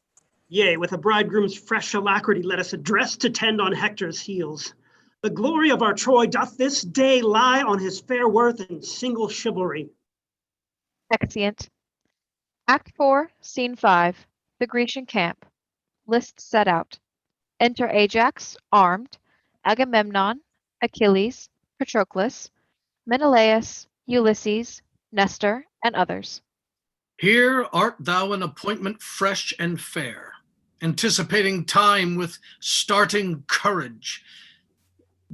Yea, with a bridegroom's fresh alacrity, let us address to tend on Hector's heels. The glory of our Troy doth this day lie on his fair worth and single chivalry. Exeunt. Act 4, Scene 5. The Grecian camp. List set out. Enter Ajax, armed, Agamemnon, Achilles, Patroclus, Menelaus, Ulysses, Nestor, and others. Here art thou an appointment fresh and fair, anticipating time with starting courage.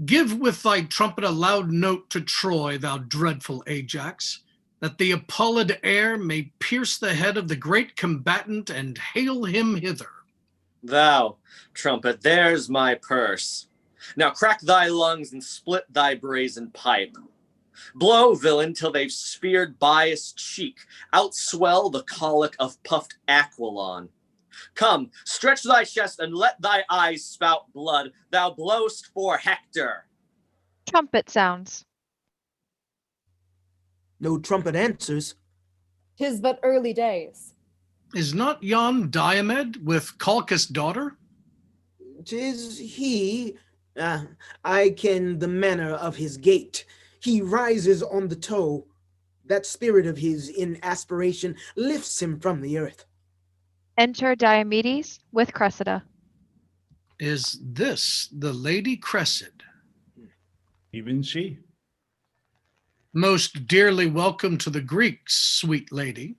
Give with thy trumpet a loud note to Troy, thou dreadful Ajax, that the appalled air may pierce the head of the great combatant and hail him hither. Thou, trumpet, there's my purse. Now crack thy lungs and split thy brazen pipe. Blow, villain, till they've sphered Bias' cheek, outswell the colic of puffed Aquilon. Come, stretch thy chest and let thy eyes spout blood. Thou blowst for Hector. Trumpet sounds. No trumpet answers. 'Tis but early days. Is not yon Diomed with Calchas' daughter? 'Tis he. I ken the manner of his gait. He rises on the toe. That spirit of his in aspiration lifts him from the earth. Enter Diomedes with Cressida. Is this the Lady Cressid? Even she. Most dearly welcome to the Greeks, sweet lady.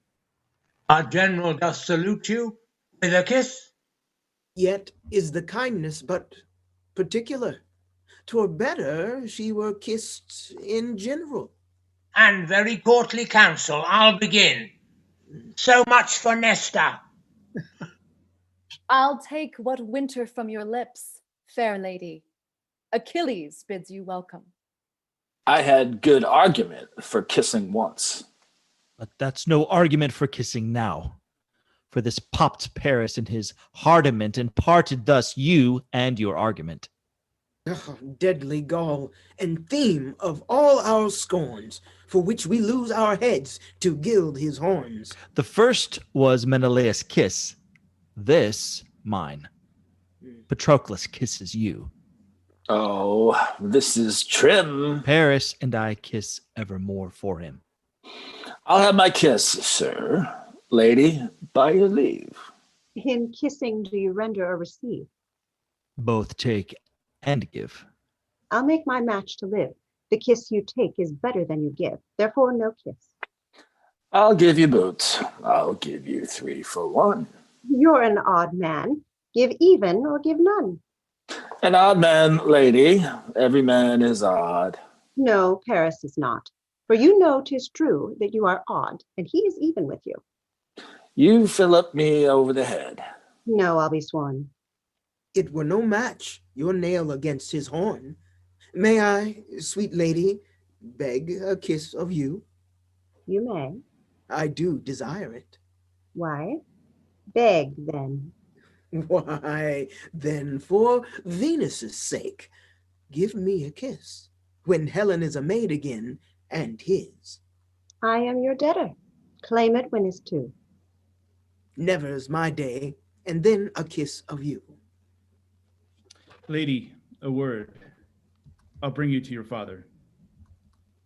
Our general doth salute you with a kiss. Yet is the kindness but particular. 'Twere better she were kissed in general. And very courtly counsel, I'll begin. So much for Nestor. I'll take what winter from your lips, fair lady. Achilles bids you welcome. I had good argument for kissing once. But that's no argument for kissing now. For this popped Paris in his hardiment and parted thus you and your argument. Oh, deadly gall and theme of all our scorns, for which we lose our heads to gild his horns. The first was Menelaus' kiss. This, mine. Patroclus kisses you. Oh, this is trim. Paris and I kiss evermore for him. I'll have my kiss, sir. Lady, by your leave. In kissing, do you render or receive? Both take and give. I'll make my match to live. The kiss you take is better than you give. Therefore, no kiss. I'll give you boots. I'll give you 3 for 1. You're an odd man. Give even or give none. An odd man, lady. Every man is odd. No, Paris is not. For you know 'tis true that you are odd, and he is even with you. You fill up me over the head. No, I'll be sworn. It were no match, your nail against his horn. May I, sweet lady, beg a kiss of you? You may. I do desire it. Why? Beg, then. Why, then, for Venus's sake, give me a kiss, when Helen is a maid again, and his. I am your debtor. Claim it when it's due. Never's my day, and then a kiss of you. Lady, a word. I'll bring you to your father.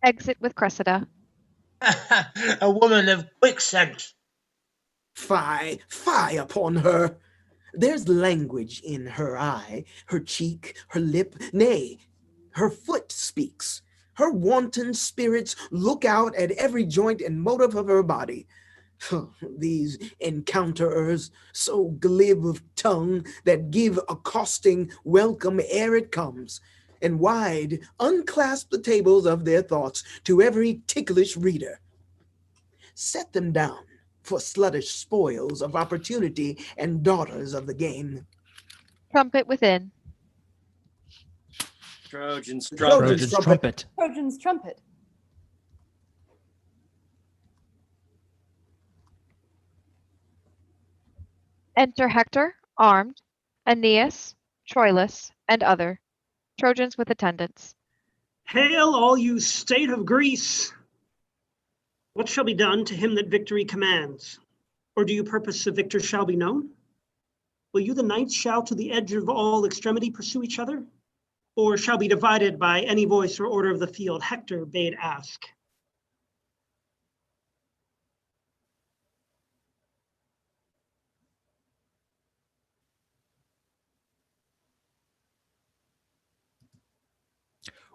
Exit with Cressida. A woman of quick sense. Fie, fie upon her! There's language in her eye, her cheek, her lip, nay, her foot speaks. Her wanton spirits look out at every joint and motive of her body. These encounterers, so glib of tongue, that give accosting welcome ere it comes, and wide unclasp the tables of their thoughts to every ticklish reader. Set them down for sluttish spoils of opportunity and daughters of the game. Trumpet within. Trojans, Trojans, trumpet. Trojan's trumpet. Enter Hector, armed, Aeneas, Troilus, and other. Trojans with attendants. Hail, all you state of Greece! What shall be done to him that victory commands? Or do you purpose the victor shall be known? Will you the knights shall to the edge of all extremity pursue each other? Or shall be divided by any voice or order of the field? Hector bade ask.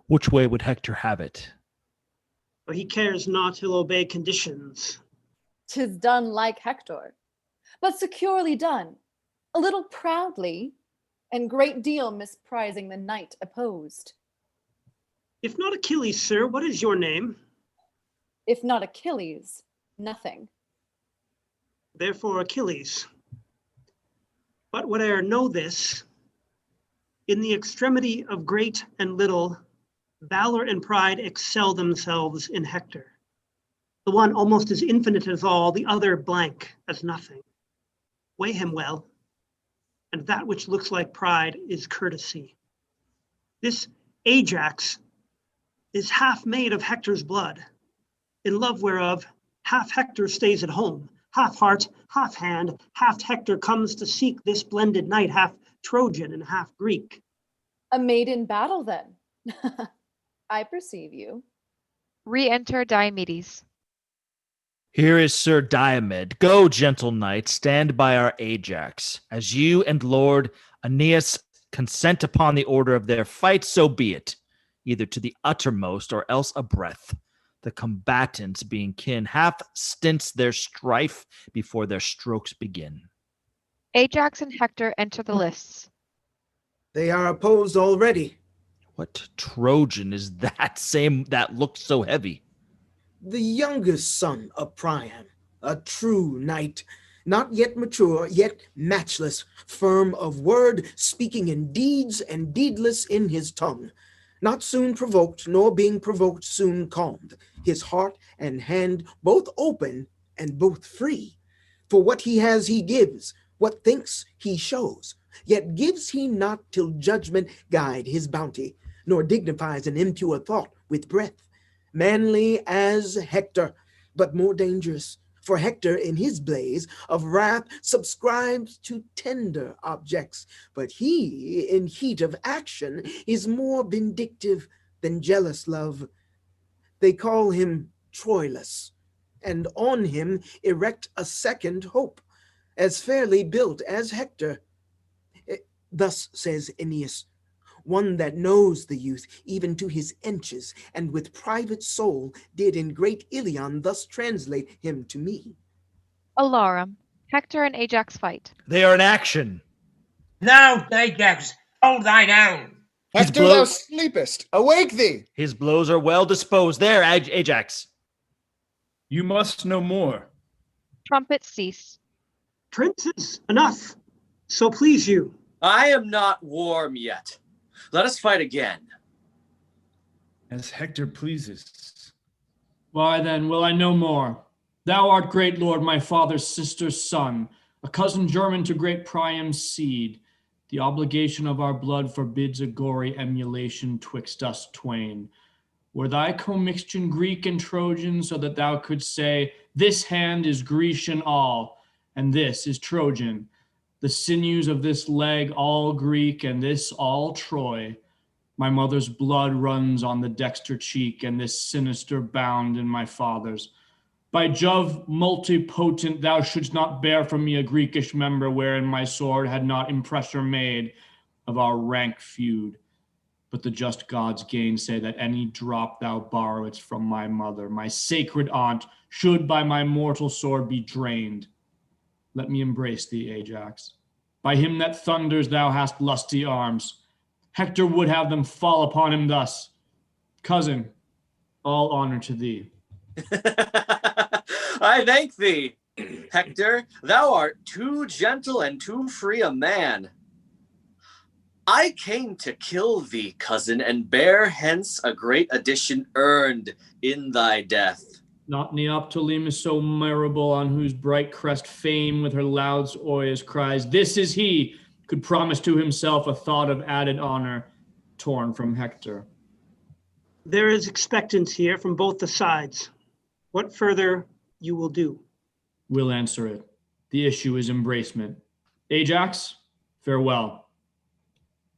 Which way would Hector have it? For he cares not, he'll obey conditions. 'Tis done like Hector, but securely done, a little proudly, and great deal misprizing the knight opposed. If not Achilles, sir, what is your name? If not Achilles, nothing. Therefore Achilles. But whate'er know this, in the extremity of great and little, valor and pride excel themselves in Hector. The one almost as infinite as all, the other blank as nothing. Weigh him well, and that which looks like pride is courtesy. This Ajax is half made of Hector's blood, in love whereof half Hector stays at home, half heart, half hand, half Hector comes to seek this blended knight, half Trojan and half Greek. A maid in battle, then. I perceive you. Re-enter Diomedes. Here is Sir Diomed. Go, gentle knight, stand by our Ajax. As you and Lord Aeneas consent upon the order of their fight, so be it, either to the uttermost or else a breath. The combatants, being kin, half stints their strife before their strokes begin. Ajax and Hector enter the lists. They are opposed already. What Trojan is that looks so heavy? The youngest son of Priam, a true knight, not yet mature, yet matchless, firm of word, speaking in deeds and deedless in his tongue, not soon provoked, nor being provoked soon calmed, his heart and hand both open and both free. For what he has he gives, what thinks he shows, yet gives he not till judgment guide his bounty, nor dignifies an impure thought with breath. Manly as Hector, but more dangerous, for Hector in his blaze of wrath subscribes to tender objects, but he in heat of action is more vindictive than jealous love. They call him Troilus, and on him erect a second hope, as fairly built as Hector. Thus says Aeneas, one that knows the youth even to his inches, and with private soul did in great Ilion thus translate him to me. Alarum. Hector and Ajax fight. They are in action. Now, Ajax, Hold thine own. Hector, thou sleepest. Awake thee. His blows are well disposed. There, Ajax. You must know more. Trumpets cease. Princes, enough. So please you. I am not warm yet. Let us fight again. As Hector pleases. Why then will I know more? Thou art great lord, my father's sister's son, a cousin German to great Priam's seed. The obligation of our blood forbids a gory emulation twixt us twain. Were thy commixtion Greek and Trojan, so that thou couldst say, this hand is Grecian all, and this is Trojan. The sinews of this leg all Greek, and this all Troy. My mother's blood runs on the dexter cheek, and this sinister bound in my father's. By Jove multipotent, thou shouldst not bear from me a Greekish member, wherein my sword had not impressure made of our rank feud. But the just gods gainsay that any drop thou borrowest from my mother, my sacred aunt, should by my mortal sword be drained. Let me embrace thee, Ajax. By him that thunders thou hast lusty arms. Hector would have them fall upon him thus. Cousin, all honor to thee. I thank thee, Hector. Thou art too gentle and too free a man. I came to kill thee, cousin, and bear hence a great addition earned in thy death. Not Neoptolemus so memorable, on whose bright crest fame with her loud oys cries, this is he, could promise to himself a thought of added honor, torn from Hector. There is expectance here from both the sides. What further you will do? We'll answer it. The issue is embracement. Ajax, farewell.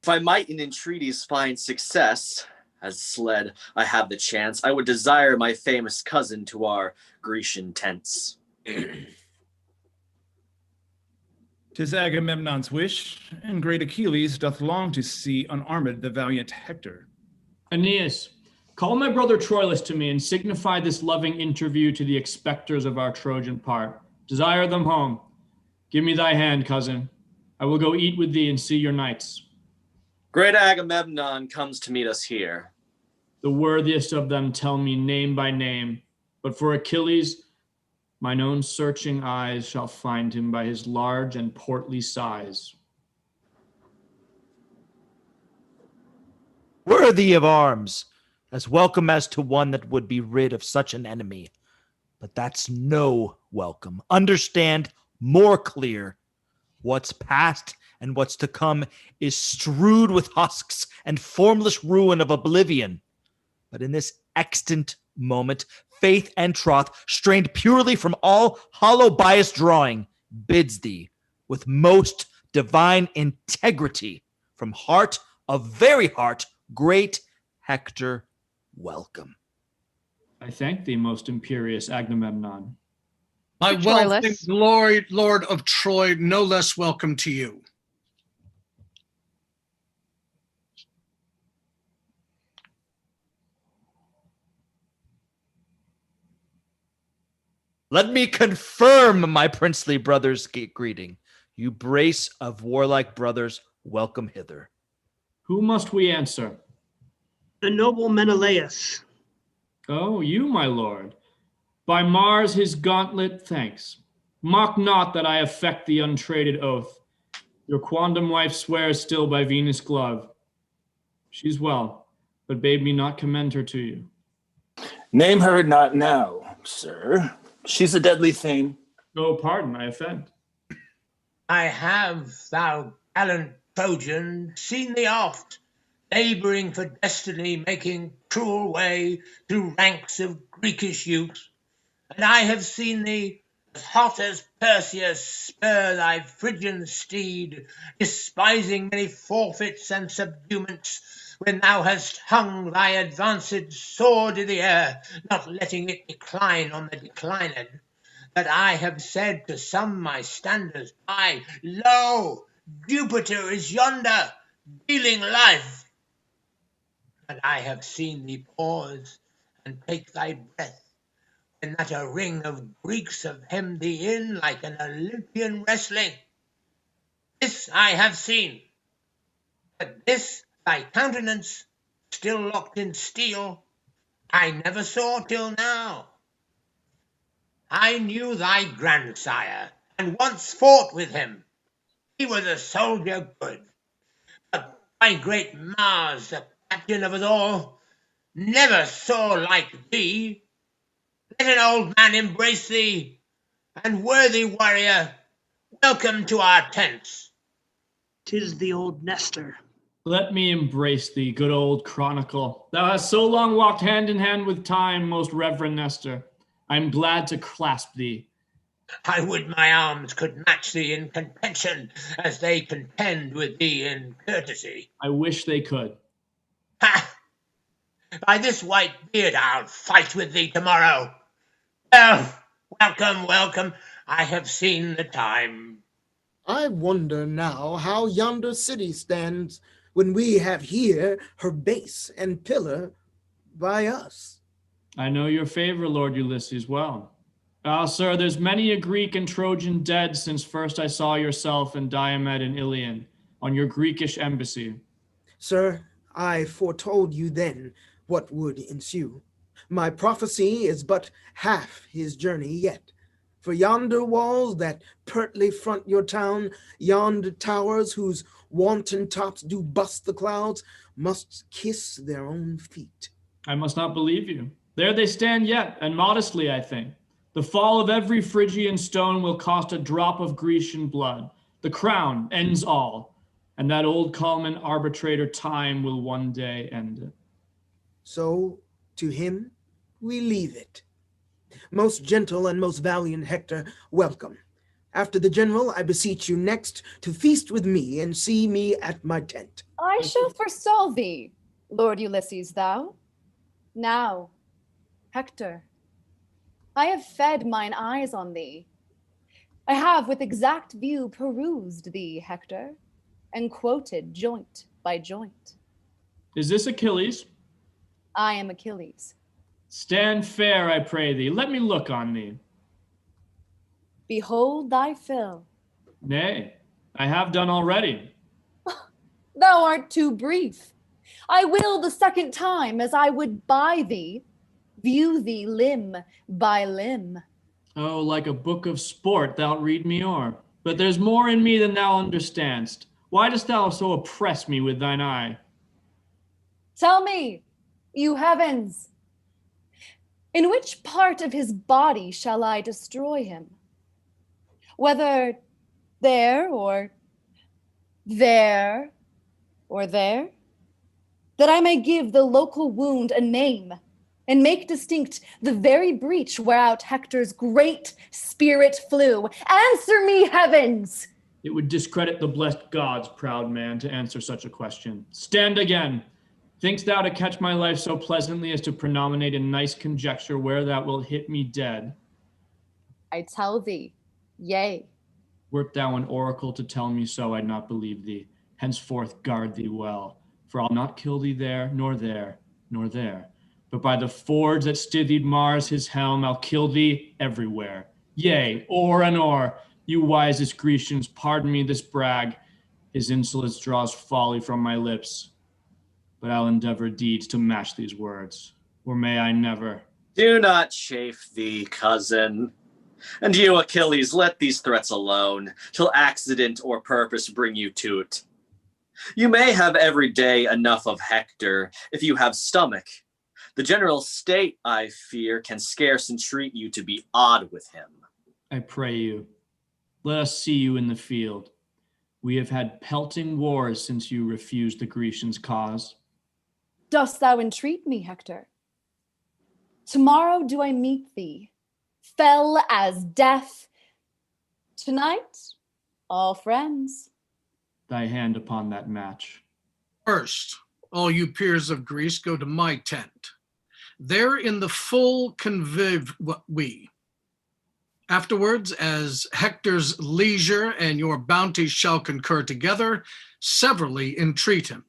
If I might in entreaties find success, as sled I have the chance, I would desire my famous cousin to our Grecian tents. 'Tis Agamemnon's wish, and great Achilles doth long to see unarmed the valiant Hector. Aeneas, call my brother Troilus to me and signify this loving interview to the expectors of our Trojan part. Desire them home. Give me thy hand, cousin. I will go eat with thee and see your knights. Great Agamemnon comes to meet us here. The worthiest of them tell me name by name, but for Achilles, mine own searching eyes shall find him by his large and portly size. Worthy of arms, as welcome as to one that would be rid of such an enemy. But that's no welcome. Understand more clear. What's past and what's to come is strewed with husks and formless ruin of oblivion. But in this extant moment, faith and troth, strained purely from all hollow bias drawing, bids thee with most divine integrity from heart of very heart, great Hector, welcome. I thank thee, most imperious Agamemnon. My Troilus. well-thanked Lord of Troy, no less welcome to you. Let me confirm my princely brother's greeting. You brace of warlike brothers, welcome hither. Who must we answer? The noble Menelaus. Oh, you, my lord. By Mars his gauntlet, thanks. Mock not that I affect the untraded oath. Your quondam wife swears still by Venus' glove. She's well, but bade me not commend her to you. Name her not now, sir. She's a deadly thing. Oh, pardon, I offend. I have, thou gallant Trojan, seen thee oft, labouring for destiny, making cruel way through ranks of Greekish youth. And I have seen thee, as hot as Perseus, spur thy Phrygian steed, despising many forfeits and subduments, when thou hast hung thy advanced sword in the air, not letting it decline on the declined. That I have said to some my standers by, lo, Jupiter is yonder, dealing life. And I have seen thee pause and take thy breath, when that a ring of Greeks have hemmed thee in like an Olympian wrestling. This I have seen. But this thy countenance, still locked in steel, I never saw till now. I knew thy grandsire, and once fought with him. He was a soldier good. But thy great Mars, the captain of us all, never saw like thee. Let an old man embrace thee, and worthy warrior, welcome to our tents. 'Tis the old Nestor. Let me embrace thee, good old Chronicle. Thou hast so long walked hand in hand with time, most reverend Nestor. I am glad to clasp thee. I would my arms could match thee in contention, as they contend with thee in courtesy. I wish they could. Ha! By this white beard I'll fight with thee tomorrow. Well, welcome, welcome. I have seen the time. I wonder now how yonder city stands when we have here her base and pillar by us. I know your favor, Lord Ulysses, well. Ah, sir, there's many a Greek and Trojan dead since first I saw yourself and Diomed and Ilion on your Greekish embassy. Sir, I foretold you then what would ensue. My prophecy is but half his journey yet. For yonder walls that pertly front your town, yonder towers whose wanton tops do bust the clouds, must kiss their own feet. I must not believe you. There they stand yet, and modestly, I think. The fall of every Phrygian stone will cost a drop of Grecian blood. The crown ends all, and that old calm arbitrator time will one day end it. So to him we leave it. Most gentle and most valiant Hector, welcome. After the general, I beseech you next to feast with me and see me at my tent. I shall forestall thee, Lord Ulysses, thou. Now, Hector, I have fed mine eyes on thee. I have with exact view perused thee, Hector, and quoted joint by joint. Is this Achilles? I am Achilles. Stand fair, I pray thee. Let me look on thee. Behold thy fill. Nay, I have done already. Thou art too brief. I will the second time, as I would by thee, view thee limb by limb. Oh, like a book of sport thou'lt read me o'er. But there's more in me than thou understandst. Why dost thou so oppress me with thine eye? Tell me, you heavens, in which part of his body shall I destroy him? Whether there or there or there? That I may give the local wound a name and make distinct the very breach whereout Hector's great spirit flew. Answer me, heavens! It would discredit the blessed gods, proud man, to answer such a question. Stand again. Think'st thou to catch my life so pleasantly as to prenominate a nice conjecture where thou wilt hit me dead? I tell thee, yea. Wert thou an oracle to tell me so, I'd not believe thee. Henceforth guard thee well, for I'll not kill thee there, nor there, nor there. But by the forge that stythied Mars his helm, I'll kill thee everywhere. Yea, o'er and o'er, you wisest Grecians, pardon me this brag. His insolence draws folly from my lips. But I'll endeavor deeds to match these words, or may I never. Do not chafe thee, cousin. And you, Achilles, let these threats alone, till accident or purpose bring you to't. You may have every day enough of Hector, if you have stomach. The general state, I fear, can scarce entreat you to be odd with him. I pray you, let us see you in the field. We have had pelting wars since you refused the Grecians' cause. Dost thou entreat me, Hector? Tomorrow do I meet thee, fell as death. Tonight, all friends. Thy hand upon that match. First, all you peers of Greece, go to my tent. There in the full convive we. Afterwards, as Hector's leisure and your bounty shall concur together, severally entreat him.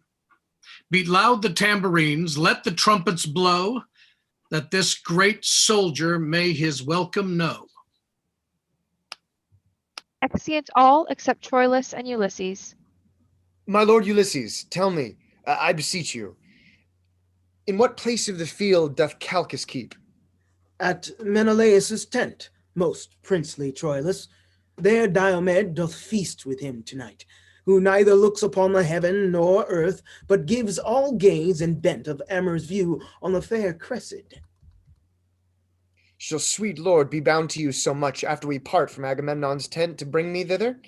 Beat loud the tambourines, let the trumpets blow, that this great soldier may his welcome know. Exeunt all except Troilus and Ulysses. My lord Ulysses, tell me, I beseech you, in what place of the field doth Calchas keep? At Menelaus' tent, most princely Troilus. There Diomed doth feast with him tonight, who neither looks upon the heaven nor earth, but gives all gaze and bent of amorous view on the fair Cressida. Shall sweet lord be bound to you so much after we part from Agamemnon's tent to bring me thither?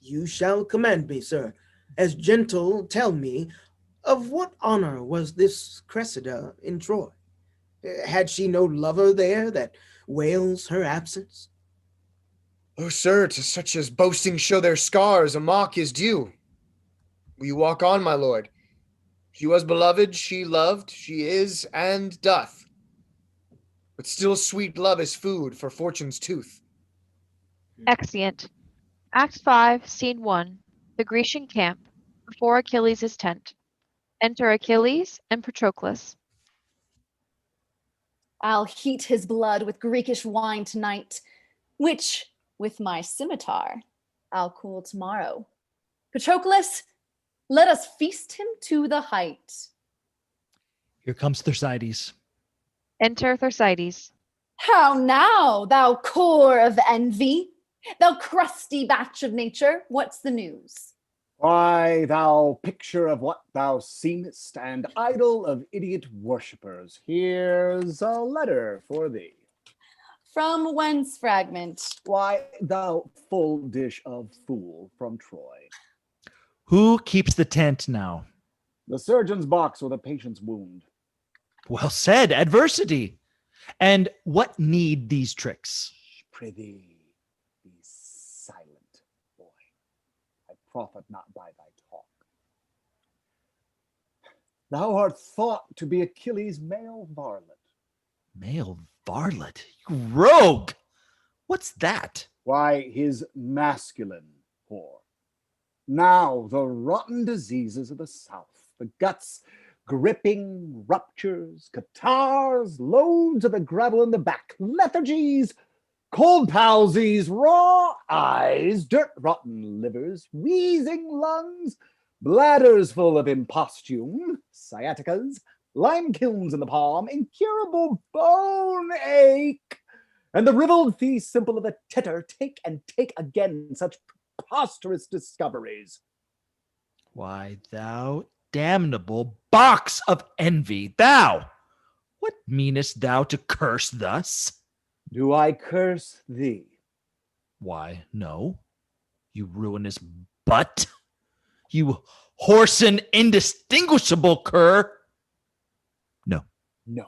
You shall command me, sir. As gentle tell me, of what honor was this Cressida in Troy? Had she no lover there that wails her absence? Oh, sir, to such as boasting show their scars, a mock is due. Will you walk on, my lord? She was beloved, she loved, she is, and doth. But still sweet love is food for fortune's tooth. Exeunt. Act 5, Scene 1. The Grecian camp, before Achilles' tent. Enter Achilles and Patroclus. I'll heat his blood with Greekish wine tonight, which, with my scimitar, I'll cool tomorrow. Patroclus, let us feast him to the height. Here comes Thersites. Enter Thersites. How now, thou core of envy? Thou crusty batch of nature, what's the news? Why, thou picture of what thou seemest, and idol of idiot worshippers, here's a letter for thee. From whence fragment? Why, thou full dish of fool from Troy. Who keeps the tent now? The surgeon's box with a patient's wound. Well said, adversity. And what need these tricks? Prithee, be silent, boy. I profit not by thy talk. Thou art thought to be Achilles' male varlet. Male varlet? You rogue! What's that? Why, his masculine whore. Now the rotten diseases of the south, the guts gripping ruptures, catarrhs, loads of the gravel in the back, lethargies, cold palsies, raw eyes, dirt-rotten livers, wheezing lungs, bladders full of imposthume, sciaticas, lime kilns in the palm, incurable bone ache, and the ribald fee simple of a titter take and take again such preposterous discoveries. Why, thou damnable box of envy, thou! What meanest thou to curse thus? Do I curse thee? Why, no. You ruinous butt. You whoreson indistinguishable cur. No. No.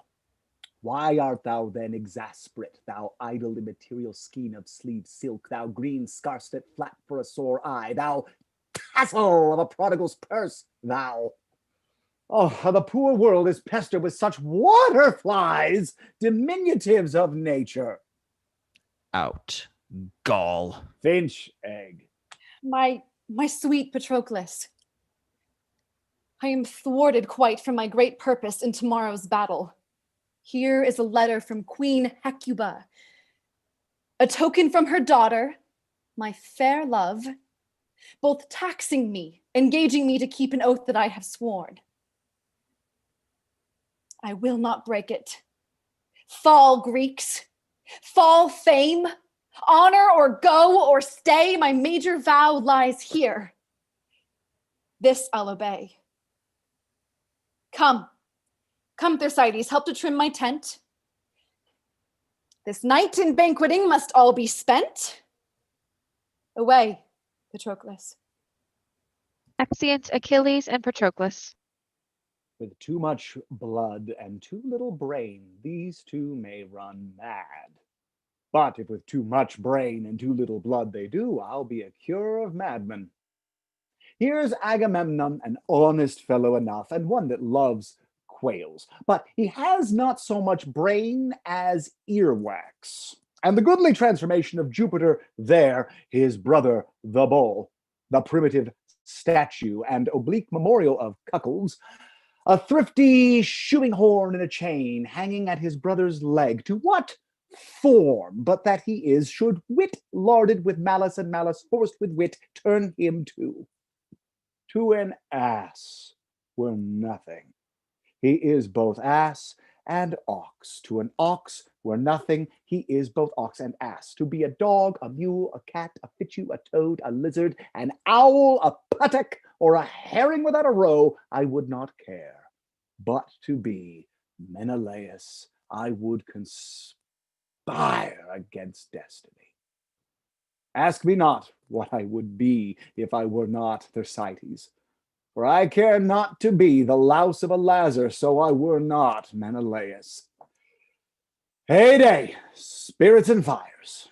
Why art thou then exasperate, thou idle immaterial skein of sleeved silk, thou green scarslet flap for a sore eye, thou tassel of a prodigal's purse, thou? Oh, how the poor world is pestered with such waterflies, diminutives of nature. Out, gall. Finch egg. My sweet Patroclus, I am thwarted quite from my great purpose in tomorrow's battle. Here is a letter from Queen Hecuba, a token from her daughter, my fair love, both taxing me, engaging me to keep an oath that I have sworn. I will not break it. Fall, Greeks. Fall, fame. Honor or go or stay, my major vow lies here. This I'll obey. Come, Thersites, help to trim my tent. This night in banqueting must all be spent. Away, Patroclus. Exeunt Achilles and Patroclus. With too much blood and too little brain, these two may run mad. But if with too much brain and too little blood they do, I'll be a cure of madmen. Here's Agamemnon, an honest fellow enough, and one that loves quails. But he has not so much brain as earwax. And the goodly transformation of Jupiter there, his brother, the bull, the primitive statue and oblique memorial of cuckolds, a thrifty shoeing horn in a chain hanging at his brother's leg. To what form but that he is, should wit larded with malice and malice forced with wit turn him to? to an ass were nothing. He is both ass and ox. To an ox were nothing. He is both ox and ass. To be a dog, a mule, a cat, a fichu, a toad, a lizard, an owl, a puttock, or a herring without a roe, I would not care. But to be Menelaus, I would conspire against destiny. Ask me not what I would be if I were not Thersites. For I care not to be the louse of a lazar, so I were not Menelaus. Heyday, spirits and fires.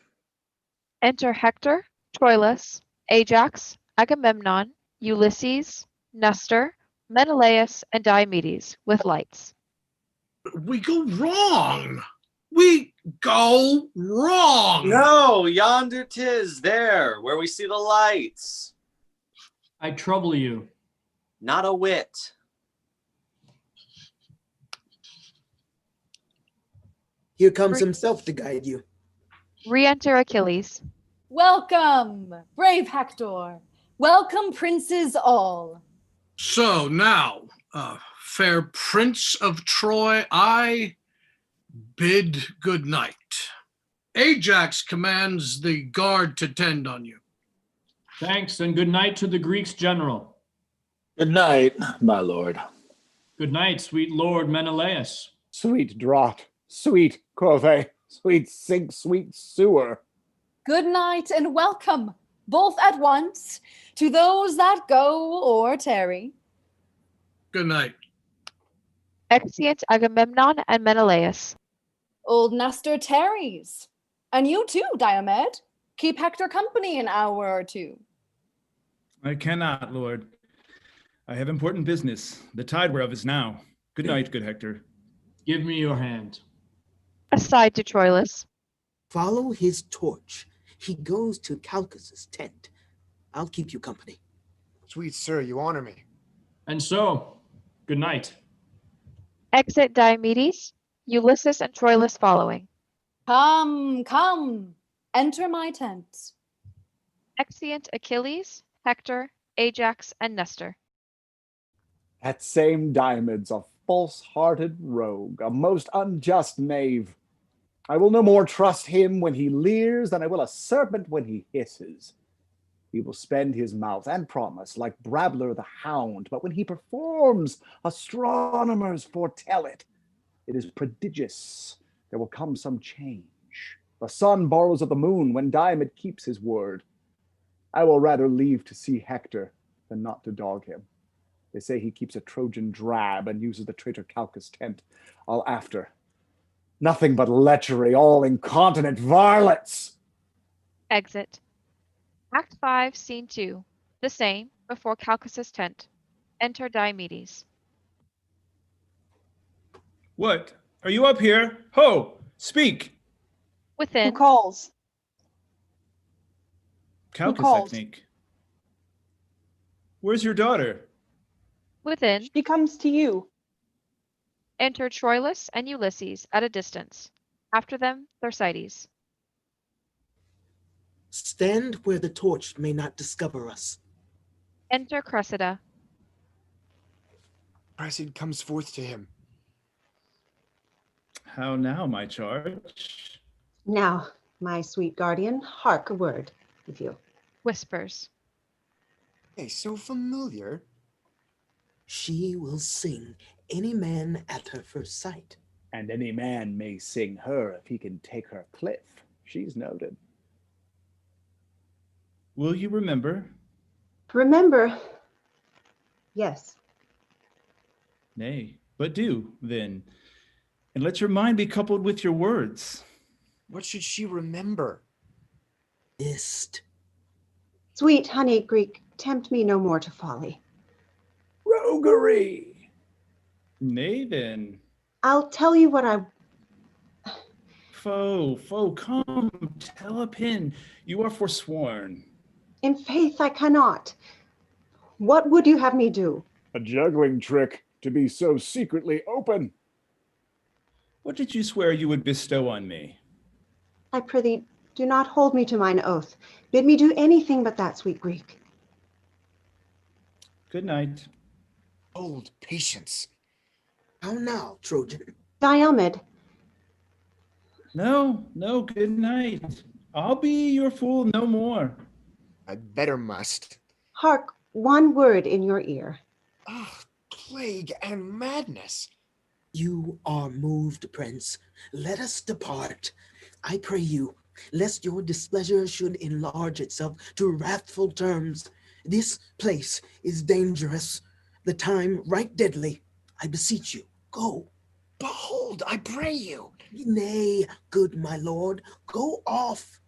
Enter Hector, Troilus, Ajax, Agamemnon, Ulysses, Nestor, Menelaus, and Diomedes with lights. We go wrong. We go wrong. No, yonder 'tis, there, where we see the lights. I trouble you. Not a whit. Here comes himself to guide you. Re-enter Achilles. Welcome, brave Hector. Welcome, princes all. So now, fair prince of Troy, I bid good night. Ajax commands the guard to tend on you. Thanks, and good night to the Greeks general. Good night, my lord. Good night, sweet Lord Menelaus. Sweet draught, sweet, quoth they, sweet sink, sweet sewer. Good night and welcome, both at once, to those that go or tarry. Good night. Exeunt Agamemnon and Menelaus. Old Nestor tarries. And you too, Diomed. Keep Hector company an hour or two. I cannot, Lord. I have important business, the tide whereof is now. Good night, good Hector. Give me your hand. Aside to Troilus. Follow his torch. He goes to Calchas's tent. I'll keep you company. Sweet sir, you honor me. And so, good night. Exit Diomedes, Ulysses and Troilus following. Come, come, enter my tent. Exeunt Achilles, Hector, Ajax, and Nestor. That same Diomed's a false-hearted rogue, a most unjust knave. I will no more trust him when he leers than I will a serpent when he hisses. He will spend his mouth and promise like Brabbler the hound, but when he performs, astronomers foretell it. It is prodigious. There will come some change. The sun borrows of the moon when Diomed keeps his word. I will rather leave to see Hector than not to dog him. They say he keeps a Trojan drab and uses the traitor Calchas' tent. All after. Nothing but lechery, all incontinent varlets. Exit. Act 5, Scene 2. The same, before Calchas's tent. Enter Diomedes. What? Are you up here? Ho! Speak! Within. Who calls? Calchas, I calls? think. Where's your daughter? Within. She comes to you. Enter Troilus and Ulysses at a distance. After them, Thersites. Stand where the torch may not discover us. Enter Cressida. Cressida comes forth to him. How now, my charge? Now, my sweet guardian, hark a word, if you. Whispers. Hey, so familiar. She will sing any man at her first sight. And any man may sing her if he can take her cliff. She's noted. Will you remember? Remember, yes. Nay, but do, then. And let your mind be coupled with your words. What should she remember? Mist. Sweet honey Greek, tempt me no more to folly. Roguery. Nay, then. I'll tell you what I... Foe, come, tell a pin. You are forsworn. In faith, I cannot. What would you have me do? A juggling trick to be so secretly open. What did you swear you would bestow on me? I prithee, do not hold me to mine oath. Bid me do anything but that, sweet Greek. Good night. Hold patience. How now, Trojan? Diomed, No, good night. I'll be your fool no more. I better must. hark, one word in your ear. Ah, plague and madness. You are moved, Prince. Let us depart. I pray you, lest your displeasure should enlarge itself to wrathful terms. This place is dangerous, the time right deadly. I beseech you, go. Behold, I pray you. Nay, good my lord, go off.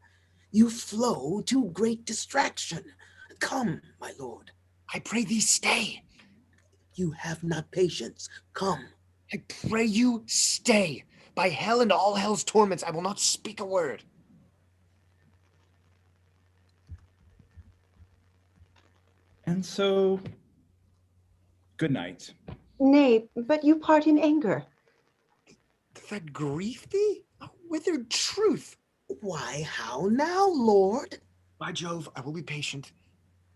You flow to great distraction. Come, my lord. I pray thee stay. You have not patience. Come. I pray you stay. By hell and all hell's torments, I will not speak a word. And so, good night. Nay, but you part in anger. That grief thee? A withered truth. Why, how now, lord? By Jove, I will be patient.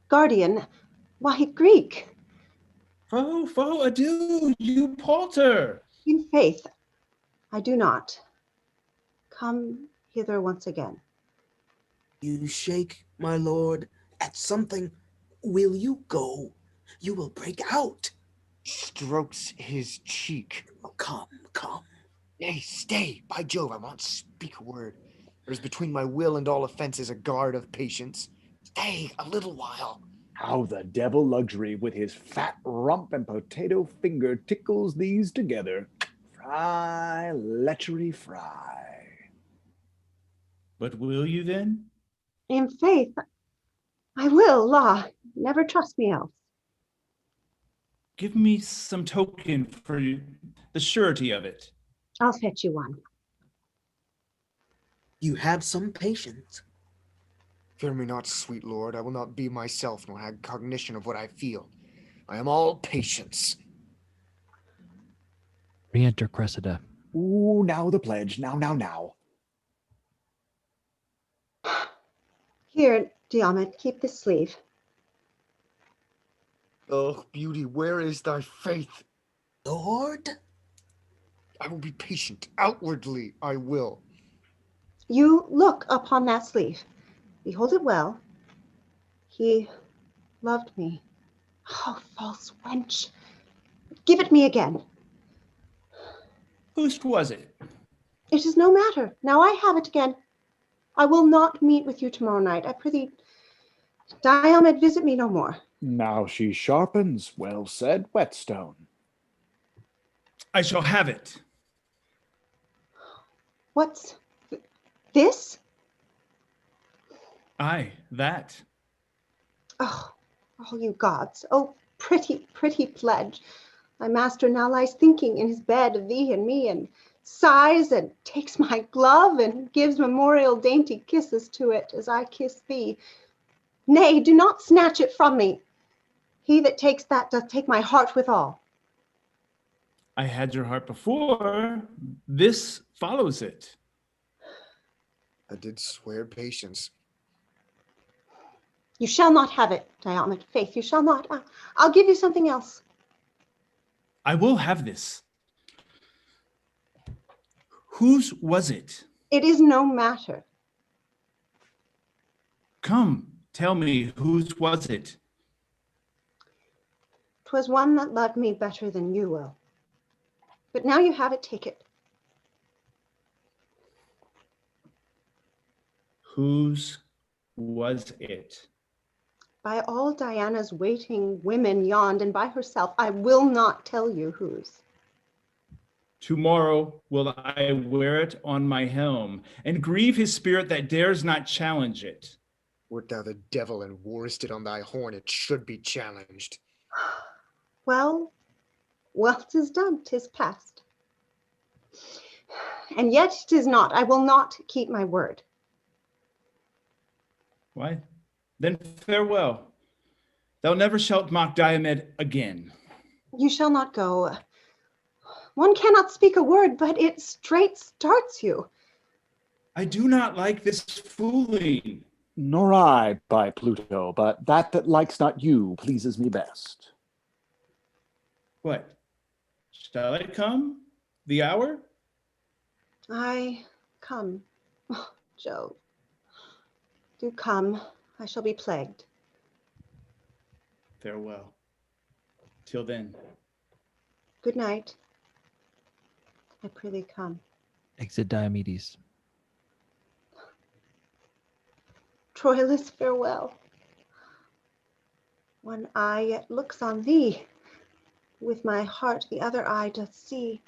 Guardian, why, Greek. Foe, adieu, you palter. In faith, I do not. Come hither once again. You shake, my lord, at something. Will you go? You will break out. Strokes his cheek. Oh, come. Nay, stay. By Jove, I won't speak a word. There is between my will and all offenses a guard of patience. Stay a little while. How the devil luxury with his fat rump and potato finger tickles these together. Fry, lechery, fry. But will you then? In faith, I will, la. Never trust me else. Give me some token for the surety of it. I'll fetch you one. You have some patience. Fear me not, sweet lord. I will not be myself, nor have cognition of what I feel. I am all patience. Re-enter Cressida. Ooh, now the pledge. Now. Here, Diomed, keep this sleeve. Oh, beauty, where is thy faith? Lord? I will be patient. Outwardly, I will. You look upon that sleeve. Behold it well. He loved me. Oh, false wench. Give it me again. Whose was it? It is no matter. Now I have it again. I will not meet with you tomorrow night. I prithee, Diomed, visit me no more. Now she sharpens. Well said, Whetstone. I shall have it. What's this? Aye, that. Oh, you gods. Oh, pretty pledge. My master now lies thinking in his bed of thee and me, and sighs and takes my glove and gives memorial dainty kisses to it as I kiss thee. Nay, do not snatch it from me. He that takes that doth take my heart withal. I had your heart before. This follows it. I did swear patience. You shall not have it, Diomed. Faith, you shall not. I'll give you something else. I will have this. Whose was it? It is no matter. Come, tell me, whose was it? 'Twas one that loved me better than you will. But now you have it, take it. Whose was it? By all Diana's waiting women yond, and by herself, I will not tell you whose. Tomorrow will I wear it on my helm, and grieve his spirit that dares not challenge it. Wert thou the devil and worest it on thy horn, it should be challenged. Well, 'tis done, 'tis past. And yet 'tis not. I will not keep my word. Why? Then farewell. Thou never shalt mock Diomed again. You shall not go. One cannot speak a word, but it straight starts you. I do not like this fooling. Nor I, by Pluto, but that likes not you pleases me best. What? Shall I come? The hour? I come. Oh, Jove. Do come. I shall be plagued. Farewell. Till then. Good night. I prithee come. Exit Diomedes. Troilus, farewell. One eye yet looks on thee. With my heart the other eye doth see.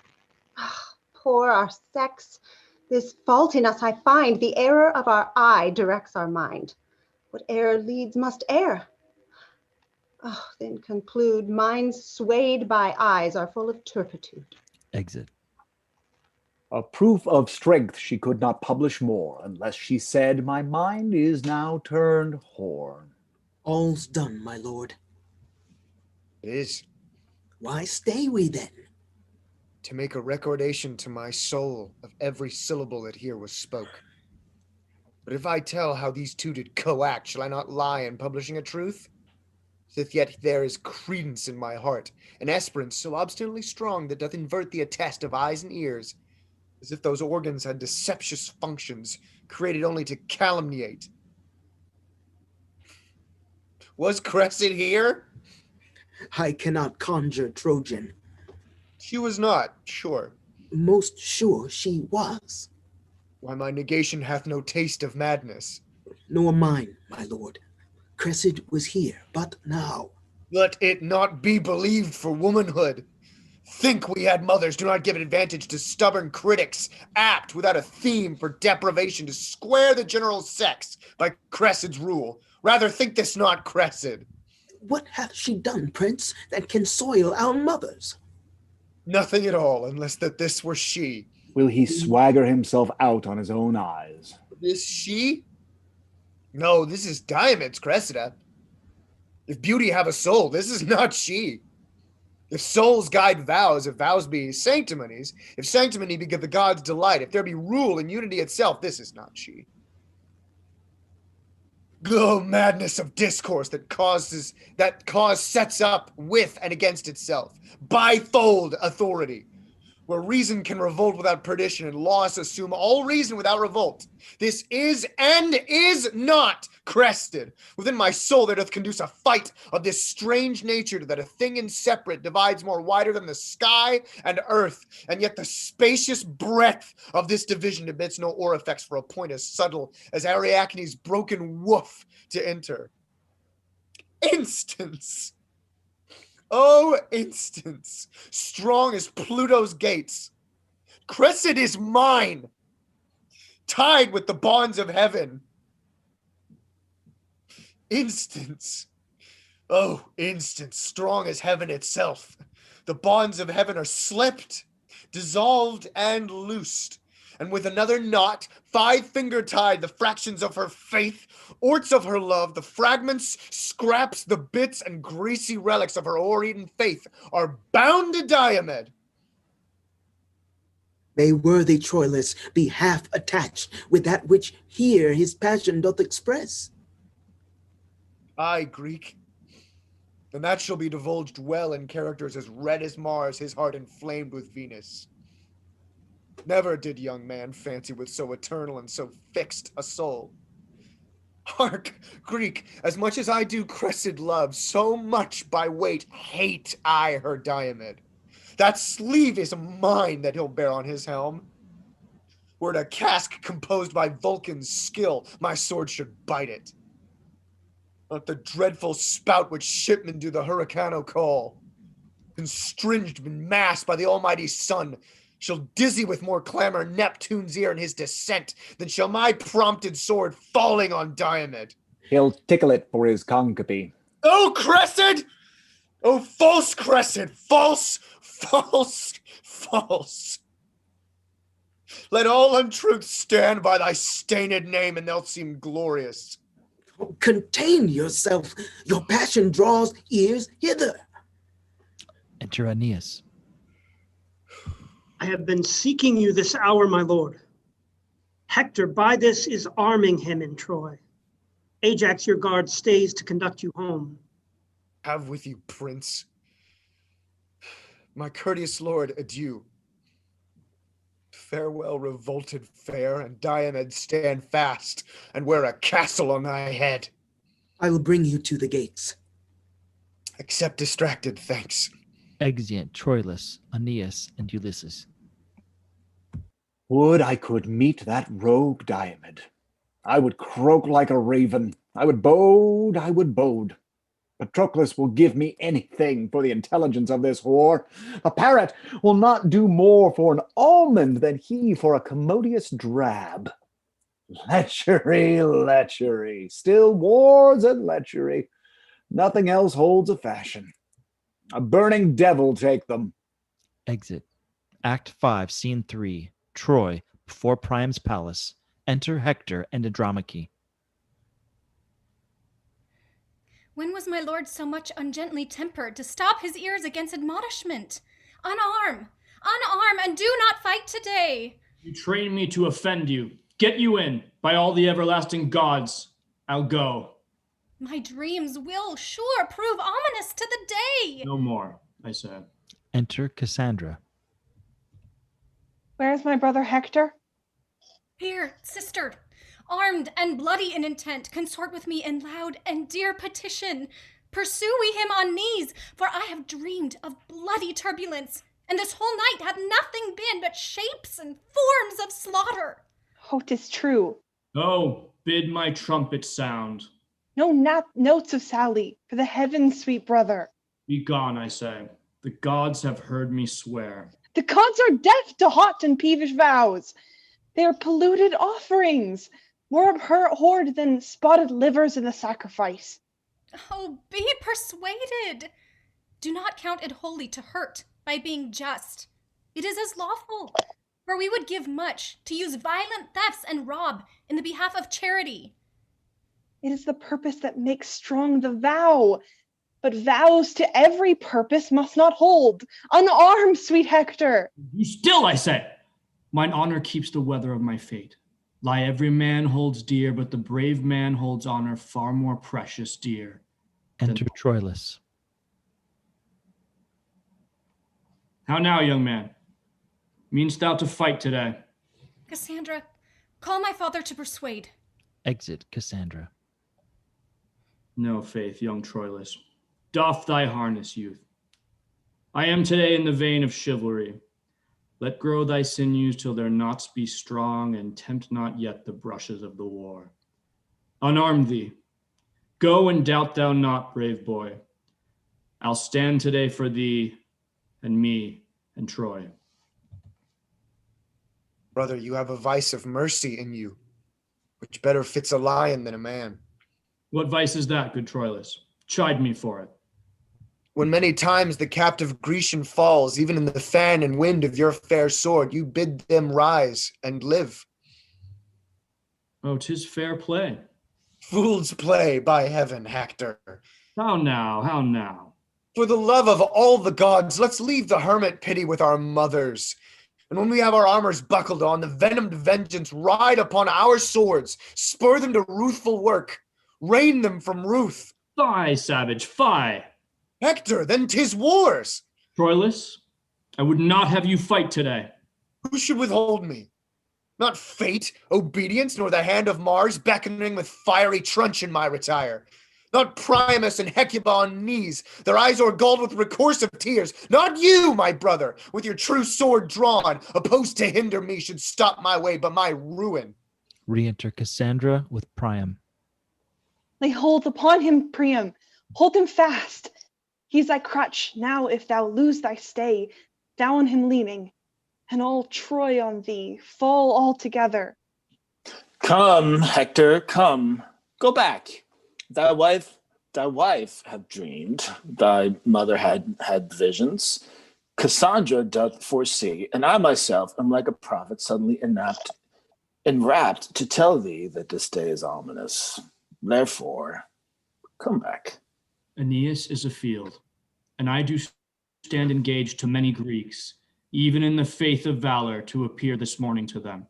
Ah, poor our sex. This fault in us I find. The error of our eye directs our mind. What error leads must err. Oh, then conclude, minds swayed by eyes are full of turpitude. Exit. A proof of strength she could not publish more, unless she said, my mind is now turned horn. All's done, my lord. It is. Why stay we then? To make a recordation to my soul of every syllable that here was spoke. But if I tell how these two did co-act, shall I not lie in publishing a truth? Sith yet there is credence in my heart, an esperance so obstinately strong that doth invert the attest of eyes and ears, as if those organs had deceptious functions, created only to calumniate. Was Cressida here? I cannot conjure Trojan. She was not, sure. Most sure she was. Why, my negation hath no taste of madness. Nor mine, my lord. Cressida was here, but now. Let it not be believed for womanhood. Think we had mothers, do not give advantage to stubborn critics, apt without a theme for deprivation to square the general sex by Cressida's rule. Rather think this not Cressida. What hath she done, prince, that can soil our mothers? Nothing at all, unless that this were she. Will he swagger himself out on his own eyes? This she? No, this is Diomed's Cressida. If beauty have a soul, this is not she. If souls guide vows, if vows be sanctimonies, if sanctimony be the gods' delight, if there be rule and unity itself, this is not she. Oh, madness of discourse that cause sets up with and against itself. Bifold authority, where reason can revolt without perdition and laws assume all reason without revolt. This is and is not crested. Within my soul there doth conduce a fight of this strange nature that a thing inseparate divides more wider than the sky and earth, and yet the spacious breadth of this division admits no orifex for a point as subtle as Ariadne's broken woof to enter. Instance! Oh, instance, strong as Pluto's gates. Cressida is mine, tied with the bonds of heaven. Instance, oh, instance, strong as heaven itself. The bonds of heaven are slipped, dissolved, and loosed. And with another knot, 5-finger tied, the fractions of her faith, orts of her love, the fragments, scraps, the bits, and greasy relics of her o'er-eaten faith are bound to Diomed. May worthy Troilus be half attached with that which here his passion doth express. Aye, Greek. And that shall be divulged well in characters as red as Mars, his heart inflamed with Venus. Never did young man fancy with so eternal and so fixed a soul. Hark, Greek, as much as I do Cressida love, so much by weight hate I her Diomed. That sleeve is mine that he'll bear on his helm. Were it a casque composed by Vulcan's skill, my sword should bite it. Not the dreadful spout which shipmen do the Hurricano call, constringed in mass by the almighty sun, shall dizzy with more clamor Neptune's ear in his descent than shall my prompted sword falling on Diomed. He'll tickle it for his concubine. Oh, Cressida! Oh, false Cressida! False, false, false! Let all untruth stand by thy stained name, and they'll seem glorious. Oh, contain yourself. Your passion draws ears hither. Enter Aeneas. I have been seeking you this hour, my lord. Hector by this is arming him in Troy. Ajax your guard stays to conduct you home. Have with you, prince. My courteous lord, adieu. Farewell, revolted fair, and Diomed, stand fast, and wear a castle on thy head. I will bring you to the gates. Accept distracted thanks. Exeunt Troilus, Aeneas, and Ulysses. Would I could meet that rogue Diomed. I would croak like a raven. I would bode. Patroclus will give me anything for the intelligence of this whore. A parrot will not do more for an almond than he for a commodious drab. Lechery, still wars and lechery. Nothing else holds a fashion. A burning devil take them. Exit. Act 5, Scene 3. Troy, before Priam's palace. Enter Hector and Andromache. When was my lord so much ungently tempered to stop his ears against admonishment? Unarm, and do not fight today. You train me to offend you. Get you in. By all the everlasting gods, I'll go. My dreams will sure prove ominous to the day. No more, I said. Enter Cassandra. Where is my brother Hector? Here, sister, armed and bloody in intent, consort with me in loud and dear petition. Pursue we him on knees, for I have dreamed of bloody turbulence, and this whole night hath nothing been but shapes and forms of slaughter. Oh, 'tis true. Oh, bid my trumpet sound. No notes of Sally, for the heavens, sweet brother. Be gone, I say. The gods have heard me swear. The gods are deaf to hot and peevish vows. They are polluted offerings, more abhorred than spotted livers in the sacrifice. Oh, be persuaded. Do not count it wholly to hurt by being just. It is as lawful, for we would give much to use violent thefts and rob in the behalf of charity. It is the purpose that makes strong the vow. But vows to every purpose must not hold. Unarm, sweet Hector. You still, I say. Mine honor keeps the weather of my fate. Lie every man holds dear, but the brave man holds honor far more precious dear. Enter Troilus. How now, young man? Meanst thou to fight today? Cassandra, call my father to persuade. Exit Cassandra. No faith, young Troilus. Doff thy harness, youth. I am today in the vein of chivalry. Let grow thy sinews till their knots be strong, and tempt not yet the brushes of the war. Unarm thee. Go and doubt thou not, brave boy. I'll stand today for thee and me and Troy. Brother, you have a vice of mercy in you, which better fits a lion than a man. What vice is that, good Troilus? Chide me for it. When many times the captive Grecian falls, even in the fan and wind of your fair sword, you bid them rise and live. Oh, 'tis fair play. Fool's play, by heaven, Hector. How now, how now? For the love of all the gods, let's leave the hermit pity with our mothers. And when we have our armors buckled on, the venomed vengeance ride upon our swords, spur them to ruthful work, rein them from ruth. Fie, savage, fie! Hector, then 'tis wars. Troilus, I would not have you fight today. Who should withhold me? Not fate, obedience, nor the hand of Mars beckoning with fiery truncheon my retire. Not Priamus and Hecuba on knees, their eyes o'ergalled with recourse of tears. Not you, my brother, with your true sword drawn, opposed to hinder me should stop my way, but my ruin. Re-enter Cassandra with Priam. Lay hold upon him, Priam. Hold him fast. He's thy crutch. Now if thou lose thy stay, thou on him leaning, and all Troy on thee fall altogether. Come, Hector, come. Go back. Thy wife hath dreamed. Thy mother had visions. Cassandra doth foresee, and I myself am like a prophet suddenly enwrapped to tell thee that this day is ominous. Therefore, come back. Aeneas is afield, and I do stand engaged to many Greeks, even in the faith of valor, to appear this morning to them.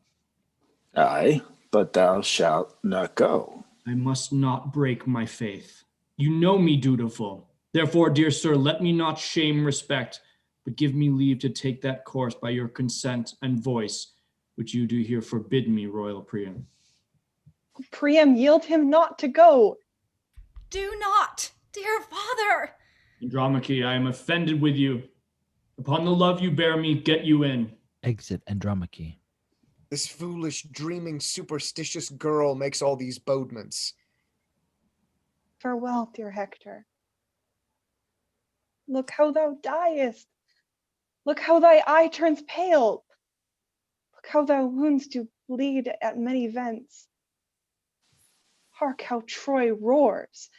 Aye, but thou shalt not go. I must not break my faith. You know me dutiful. Therefore, dear sir, let me not shame respect but give me leave to take that course by your consent and voice, which you do here forbid me, royal Priam. Priam, yield him not to go. Do not, dear father. Andromache, I am offended with you. Upon the love you bear me, get you in. Exit Andromache. This foolish, dreaming, superstitious girl makes all these bodements. Farewell, dear Hector. Look how thou diest. Look how thy eye turns pale. Look how thy wounds do bleed at many vents. Hark how Troy roars,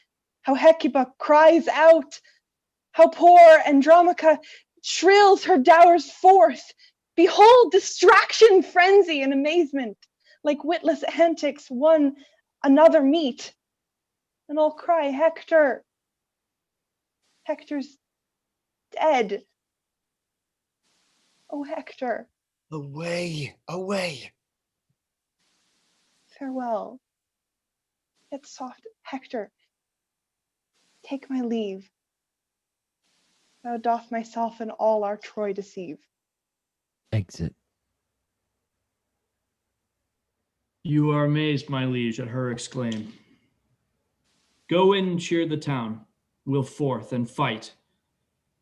how Hecuba cries out, how poor Andromache shrills her dowers forth. Behold distraction, frenzy, and amazement, like witless antics one another meet. And all cry, Hector. Hector's dead. Oh, Hector. Away, away. Farewell. Yet soft, Hector. Take my leave. Thou doth myself and all our Troy deceive. Exit. You are amazed, my liege, at her exclaim. Go in and cheer the town. We'll forth and fight.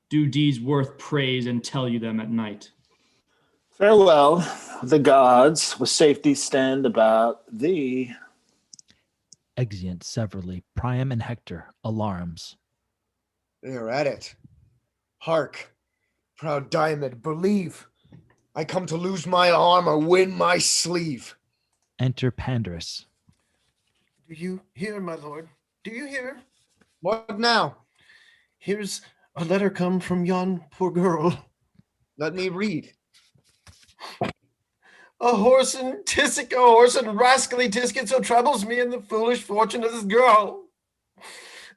Do deeds worth praise and tell you them at night. Farewell, the gods with safety stand about thee. Exeunt severally, Priam and Hector, alarms. They're at it. Hark, proud Diomed, believe. I come to lose my arm or win my sleeve. Enter Pandarus. Do you hear, my lord? Do you hear? What now? Here's a letter come from yon poor girl. Let me read. A whoreson rascally tisket so troubles me in the foolish fortune of this girl.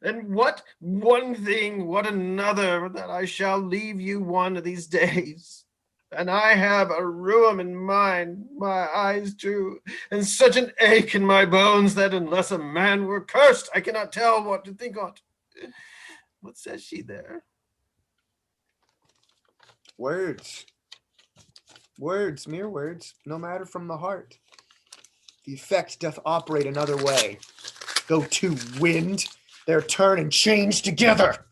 And what one thing, what another, that I shall leave you one of these days. And I have a ruin in mine, my eyes too, and such an ache in my bones that unless a man were cursed, I cannot tell what to think on't. What says she there? Words. Words, mere words, no matter from the heart. The effect doth operate another way. Go to, wind, their turn and change together.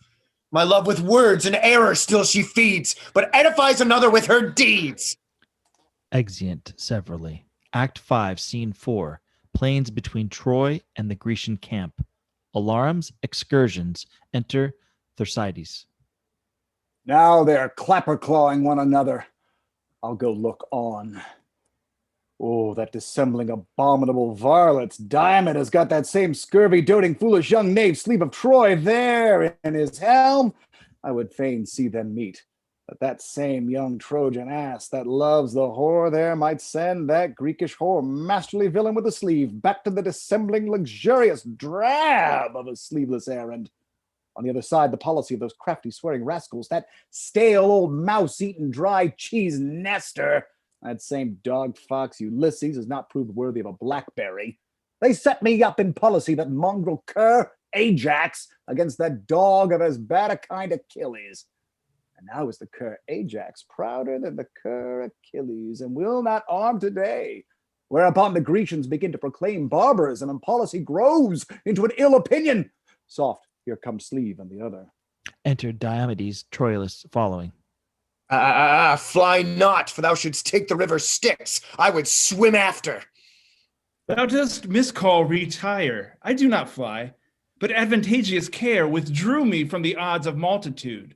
My love with words and error still she feeds, but edifies another with her deeds. Exeunt severally. Act 5, Scene 4. Plains between Troy and the Grecian camp. Alarums, excursions. Enter Thersites. Now they're clapper-clawing one another. I'll go look on. Oh, that dissembling, abominable varlets. Diomed has got that same scurvy, doting, foolish young knave, sleeve of Troy, there in his helm. I would fain see them meet. But that same young Trojan ass that loves the whore there might send that Greekish whore, masterly villain with a sleeve, back to the dissembling, luxurious drab of a sleeveless errand. On the other side, the policy of those crafty, swearing rascals, that stale old mouse-eaten dry cheese Nestor, that same dog fox Ulysses has not proved worthy of a blackberry. They set me up in policy, that mongrel cur Ajax, against that dog of as bad a kind Achilles. And now is the cur Ajax prouder than the cur Achilles, and will not arm today. Whereupon the Grecians begin to proclaim barbarism, and policy grows into an ill opinion. Soft, here comes Sleeve and the other. Enter Diomedes, Troilus following. Fly not, for thou shouldst take the river Styx. I would swim after. Thou dost miscall retire. I do not fly, but advantageous care withdrew me from the odds of multitude.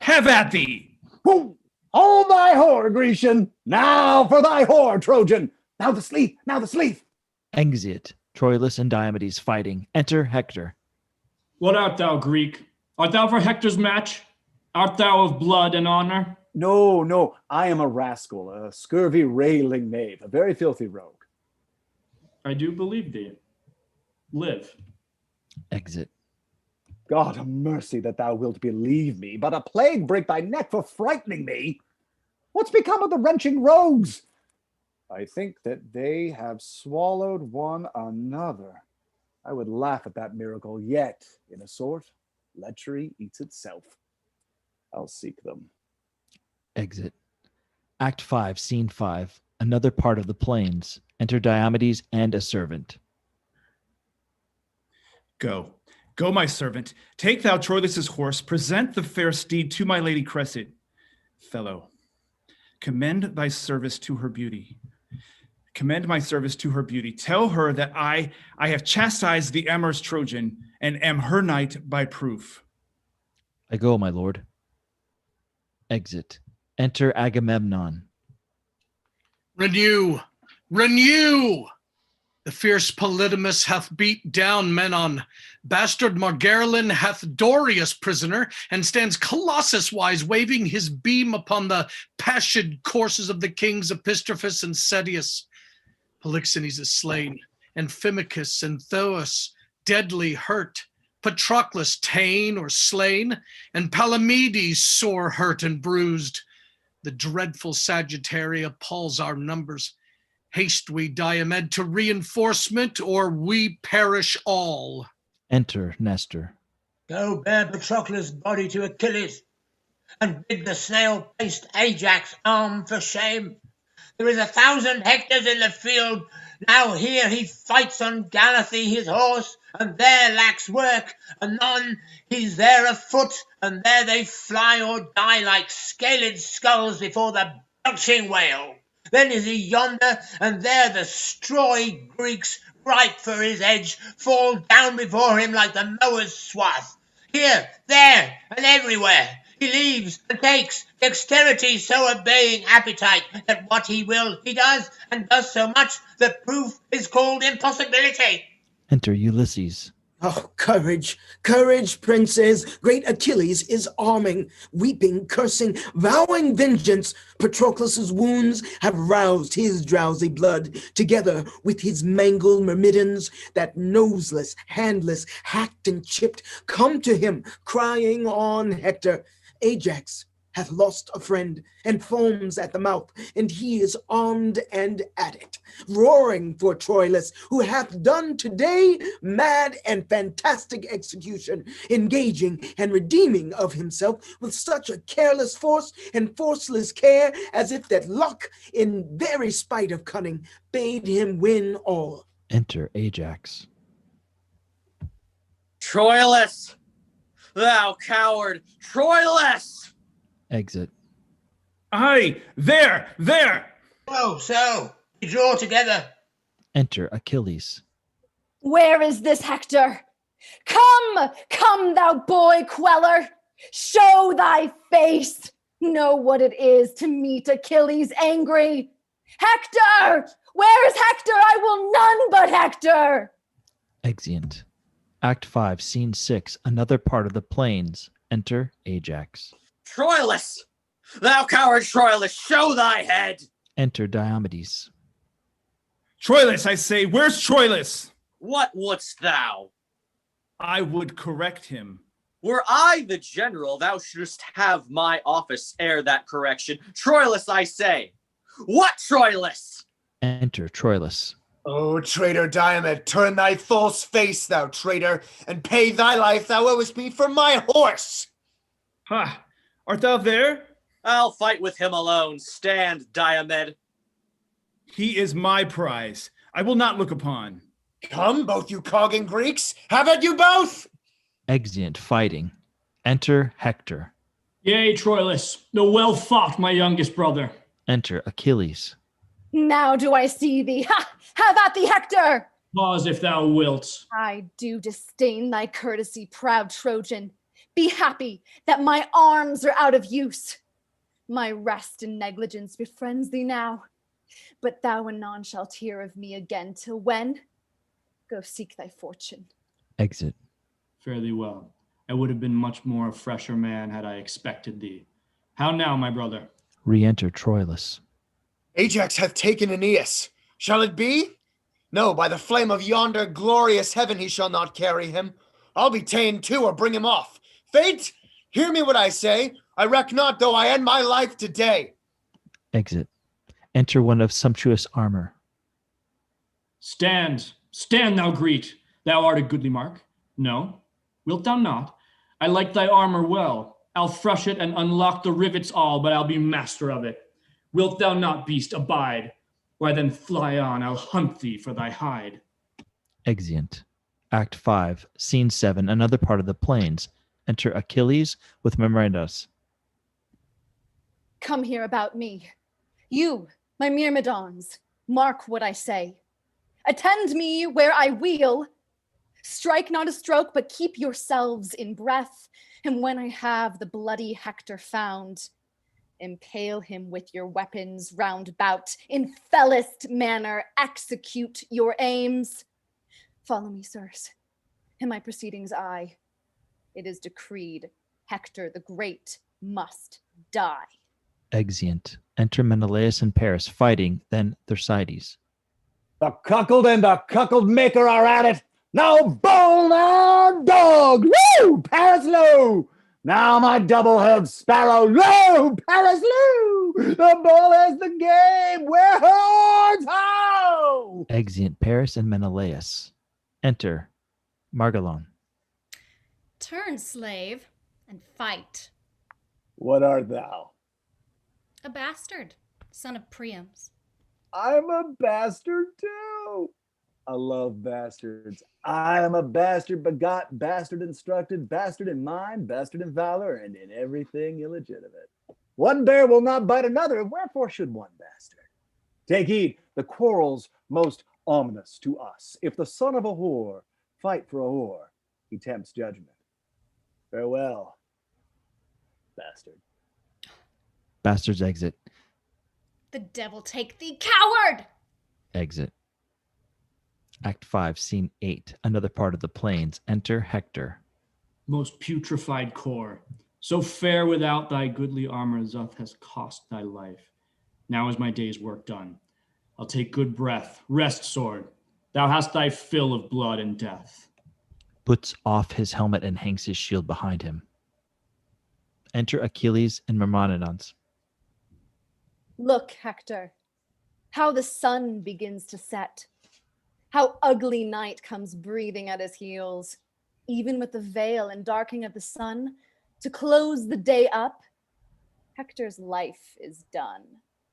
Have at thee! Hold thy whore, Grecian! Now for thy whore, Trojan! Now the sleeve, now the sleeve! Exeunt. Troilus and Diomedes fighting. Enter Hector. What art thou, Greek? Art thou for Hector's match? Art thou of blood and honor? No, I am a rascal, a scurvy railing knave, a very filthy rogue. I do believe thee. Live. Exit. God a mercy that thou wilt believe me, but a plague break thy neck for frightening me. What's become of the wrenching rogues? I think that they have swallowed one another. I would laugh at that miracle, yet, in a sort, lechery eats itself. I'll seek them. Exit. Act 5, Scene 5. Another part of the plains. Enter Diomedes and a servant. Go, go, my servant. Take thou Troilus' horse, present the fair steed to my lady Cressida. Fellow, commend thy service to her beauty. Commend my service to her beauty. Tell her that I have chastised the amorous Trojan and am her knight by proof. I go, my lord. Exit. Enter Agamemnon. Renew! Renew! The fierce Polydamas hath beat down Menon. Bastard Margarelin hath Dorius prisoner, and stands Colossus-wise waving his beam upon the passioned courses of the kings Epistrophus and Cetius. Polixenes is slain, and Phymachus and Thoas deadly hurt. Patroclus ta'en or slain, and Palamedes sore hurt and bruised. The dreadful Sagittary appalls our numbers. Haste we, Diomed, to reinforcement, or we perish all. Enter Nestor. Go bear Patroclus' body to Achilles, and bid the snail-paced Ajax arm for shame. There is 1,000 Hectors in the field. Now here he fights on Galathee his horse, and there lacks work. Anon he's there afoot, and there they fly or die like scaled skulls before the belching whale. Then is he yonder, and there the strawy Greeks, ripe for his edge, fall down before him like the mower's swath. Here, there, and everywhere he leaves and takes, dexterity so obeying appetite that what he will he does, and does so much that proof is called impossibility. Enter Ulysses. Oh, courage, courage, princes! Great Achilles is arming, weeping, cursing, vowing vengeance. Patroclus' wounds have roused his drowsy blood, together with his mangled myrmidons, that noseless, handless, hacked and chipped, come to him, crying on Hector. Ajax hath lost a friend, and foams at the mouth, and he is armed and at it, roaring for Troilus, who hath done today mad and fantastic execution, engaging and redeeming of himself with such a careless force and forceless care, as if that luck, in very spite of cunning, bade him win all. Enter Ajax. Troilus, thou coward, Troilus! Exit. Aye, there! So, we draw together. Enter Achilles. Where is this Hector? Come, come, thou boy queller. Show thy face. Know what it is to meet Achilles angry. Hector! Where is Hector? I will none but Hector. Exeunt. Act 5, Scene 6. Another part of the plains. Enter Ajax. Troilus! Thou coward Troilus, show thy head! Enter Diomedes. Troilus, I say, where's Troilus? What wouldst thou? I would correct him. Were I the general, thou shouldst have my office ere that correction. Troilus, I say. What Troilus? Enter Troilus. O traitor Diomed, turn thy false face, thou traitor, and pay thy life thou owest me for my horse. Ha! Art thou there? I'll fight with him alone. Stand, Diomed. He is my prize. I will not look upon. Come, both you cogging Greeks, have at you both! Exeunt fighting. Enter Hector. Yea, Troilus, the well fought, my youngest brother. Enter Achilles. Now do I see thee. Ha! Have at thee, Hector! Pause if thou wilt. I do disdain thy courtesy, proud Trojan. Be happy that my arms are out of use. My rest and negligence befriends thee now, but thou anon shalt hear of me again, till when? Go seek thy fortune. Exit. Fare thee well. I would have been much more a fresher man had I expected thee. How now, my brother? Re-enter Troilus. Ajax hath taken Aeneas. Shall it be? No, by the flame of yonder glorious heaven he shall not carry him. I'll be ta'en too, or bring him off. Fate, hear me what I say. I reck not, though I end my life today. Exit. Enter one of sumptuous armor. Stand, thou Greek. Thou art a goodly mark. No, wilt thou not? I like thy armor well. I'll thrush it and unlock the rivets all, but I'll be master of it. Wilt thou not, beast, abide? Why then fly on, I'll hunt thee for thy hide. Exeunt. Act 5, Scene 7, another part of the plains. Enter Achilles with Myrmidons. Come here about me. You, my Myrmidons, mark what I say. Attend me where I wheel. Strike not a stroke, but keep yourselves in breath. And when I have the bloody Hector found, impale him with your weapons round about. In fellest manner execute your aims. Follow me, sirs. In my proceedings it is decreed Hector the Great must die. Exeunt. Enter Menelaus and Paris fighting, then Thersites. The cuckold and the cuckold maker are at it. Now bowl our dog. Woo! Paris low. Now my double-held sparrow. Low! Paris low. The ball has the game. Where horns? Ho! Exeunt Paris and Menelaus. Enter Margalon. Turn, slave, and fight. What art thou? A bastard, son of Priam's. I'm a bastard too. I love bastards. I am a bastard begot, bastard instructed, bastard in mind, bastard in valor, and in everything illegitimate. One bear will not bite another, wherefore should one bastard? Take heed, the quarrel's most ominous to us. If the son of a whore fight for a whore, he tempts judgment. Farewell, bastard. Bastards exit. The devil take thee, coward! Exit. Act 5, Scene 8, another part of the plains. Enter Hector. Most putrefied core, so fair without thy goodly armor doth has cost thy life. Now is my day's work done. I'll take good breath. Rest, sword. Thou hast thy fill of blood and death. Puts off his helmet and hangs his shield behind him. Enter Achilles and Myrmidons. Look, Hector, how the sun begins to set. How ugly night comes breathing at his heels. Even with the veil and darkening of the sun, to close the day up, Hector's life is done.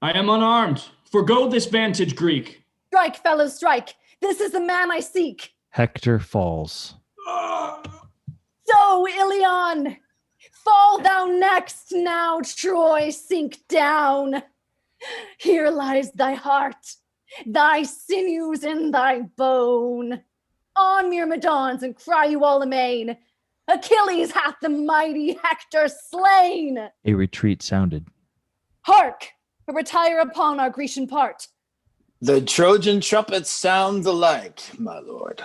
I am unarmed. Forgo this vantage, Greek. Strike, fellow, strike. This is the man I seek. Hector falls. So, Ilion, fall thou next now, Troy, sink down. Here lies thy heart, thy sinews and thy bone. On, Myrmidons, and cry you all amain. Achilles hath the mighty Hector slain. A retreat sounded. Hark! Retire upon our Grecian part. The Trojan trumpets sound alike, my lord.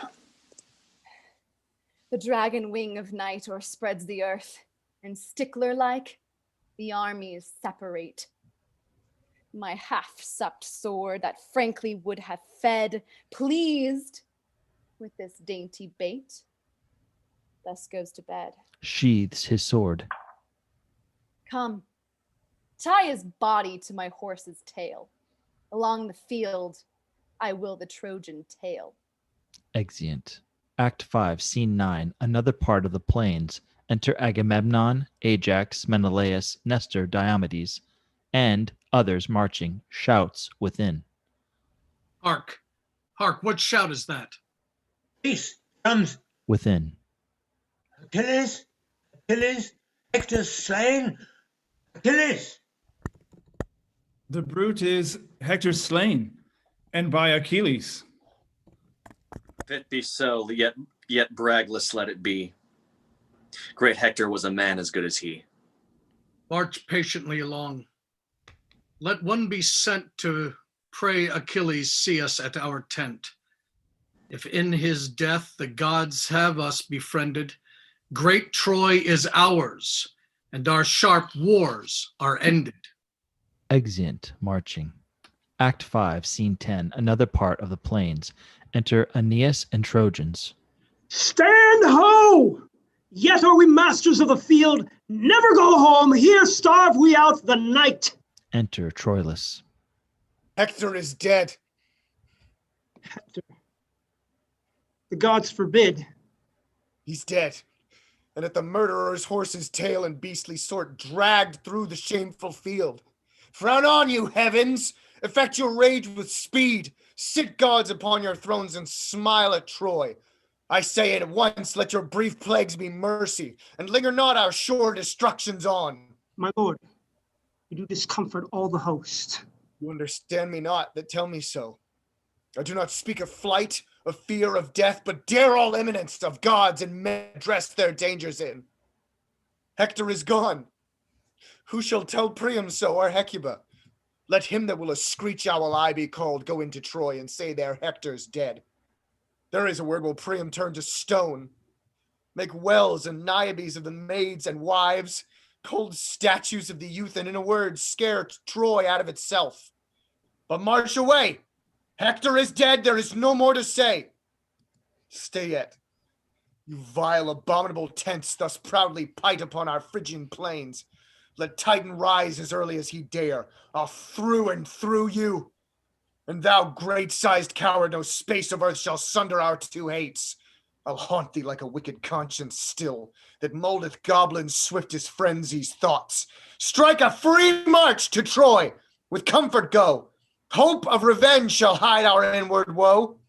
The dragon wing of night o'erspreads the earth, and stickler-like, the armies separate. My half-supped sword that frankly would have fed, pleased with this dainty bait, thus goes to bed. Sheathes his sword. Come, tie his body to my horse's tail. Along the field, I will the Trojan tale. Exeunt. Act 5, Scene 9, another part of the plains. Enter Agamemnon, Ajax, Menelaus, Nestor, Diomedes, and others marching. Shouts within. Hark, hark, what shout is that? Peace comes. Within. Achilles, Achilles, Hector's slain. Achilles. The brute is Hector slain, and by Achilles. If it be so, yet bragless let it be. Great Hector was a man as good as he. March patiently along. Let one be sent to pray Achilles see us at our tent. If in his death the gods have us befriended, great Troy is ours, and our sharp wars are ended. Exeunt, marching. Act 5, Scene 10, another part of the plains. Enter Aeneas and Trojans. Stand ho! Yet are we masters of the field. Never go home. Here starve we out the night. Enter Troilus. Hector is dead. Hector. The gods forbid. He's dead. and at the murderer's horse's tail and beastly sort dragged through the shameful field. Frown on, you heavens! Effect your rage with speed. Sit, gods, upon your thrones and smile at Troy. I say it at once, let your brief plagues be mercy, and linger not our sure destructions on. My lord, you do discomfort all the host. You understand me not that tell me so. I do not speak of flight, of fear, of death, but dare all eminence of gods and men dress their dangers in. Hector is gone. Who shall tell Priam so, or Hecuba? Let him that will a screech owl I be called go into Troy and say there Hector's dead. There is a word will Priam turn to stone. Make wells and Niobes of the maids and wives, cold statues of the youth, and in a word, scare Troy out of itself. But march away. Hector is dead, there is no more to say. Stay yet. You vile, abominable tents thus proudly pite upon our Phrygian plains. Let Titan rise as early as he dare. I'll through and through you. And thou great-sized coward, no space of earth shall sunder our two hates. I'll haunt thee like a wicked conscience still, that moldeth goblins swift as frenzy's thoughts. Strike a free march to Troy, with comfort go. Hope of revenge shall hide our inward woe.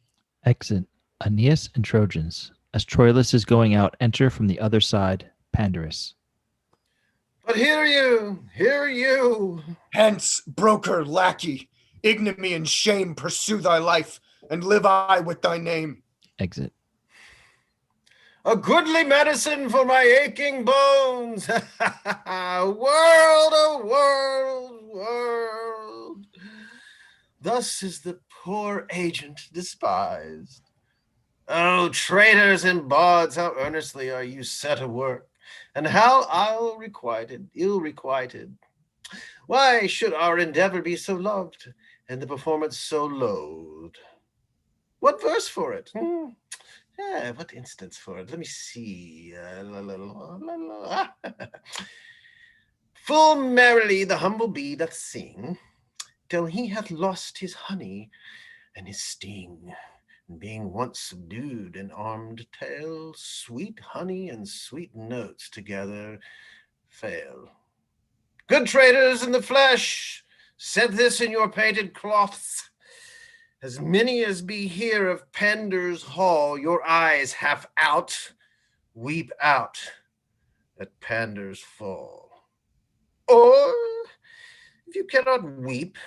Exit Aeneas and Trojans. As Troilus is going out, enter from the other side Pandarus. But hear you. Hence, broker, lackey, ignominy and shame pursue thy life, and live I with thy name. Exit. A goodly medicine for my aching bones. World, oh world, world. Thus is the poor agent despised. Oh, traitors and bawds, how earnestly are you set a work, and how ill requited. Why should our endeavor be so loved, and the performance so loathed? What verse for it? What instance for it? Let me see. Full merrily the humble bee doth sing, till he hath lost his honey and his sting. And being once subdued and armed tail, sweet honey and sweet notes together fail. Good traders in the flesh, set this in your painted cloths. As many as be here of Pandar's hall, your eyes half out, weep out at Pandar's fall. Or, if you cannot weep,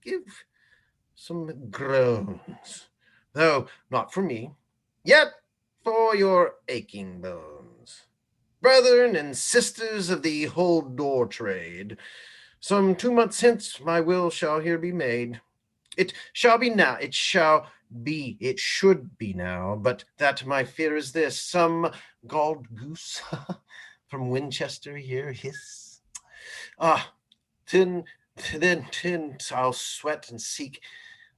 give some groans, though not for me, yet for your aching bones. Brethren and sisters of the hold door trade, some 2 months hence my will shall here be made. It shall be now, it should be now, but that my fear is this, some galled goose from Winchester here hiss. Then I'll sweat and seek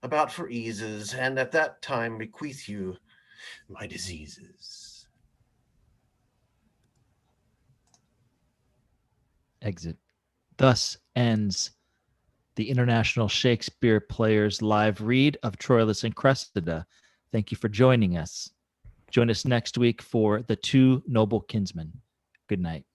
about for eases, and at that time bequeath you my diseases. Exit. Thus ends the International Shakespeare Players live read of Troilus and Cressida. Thank you for joining us. Join us next week for The Two Noble Kinsmen. Good night.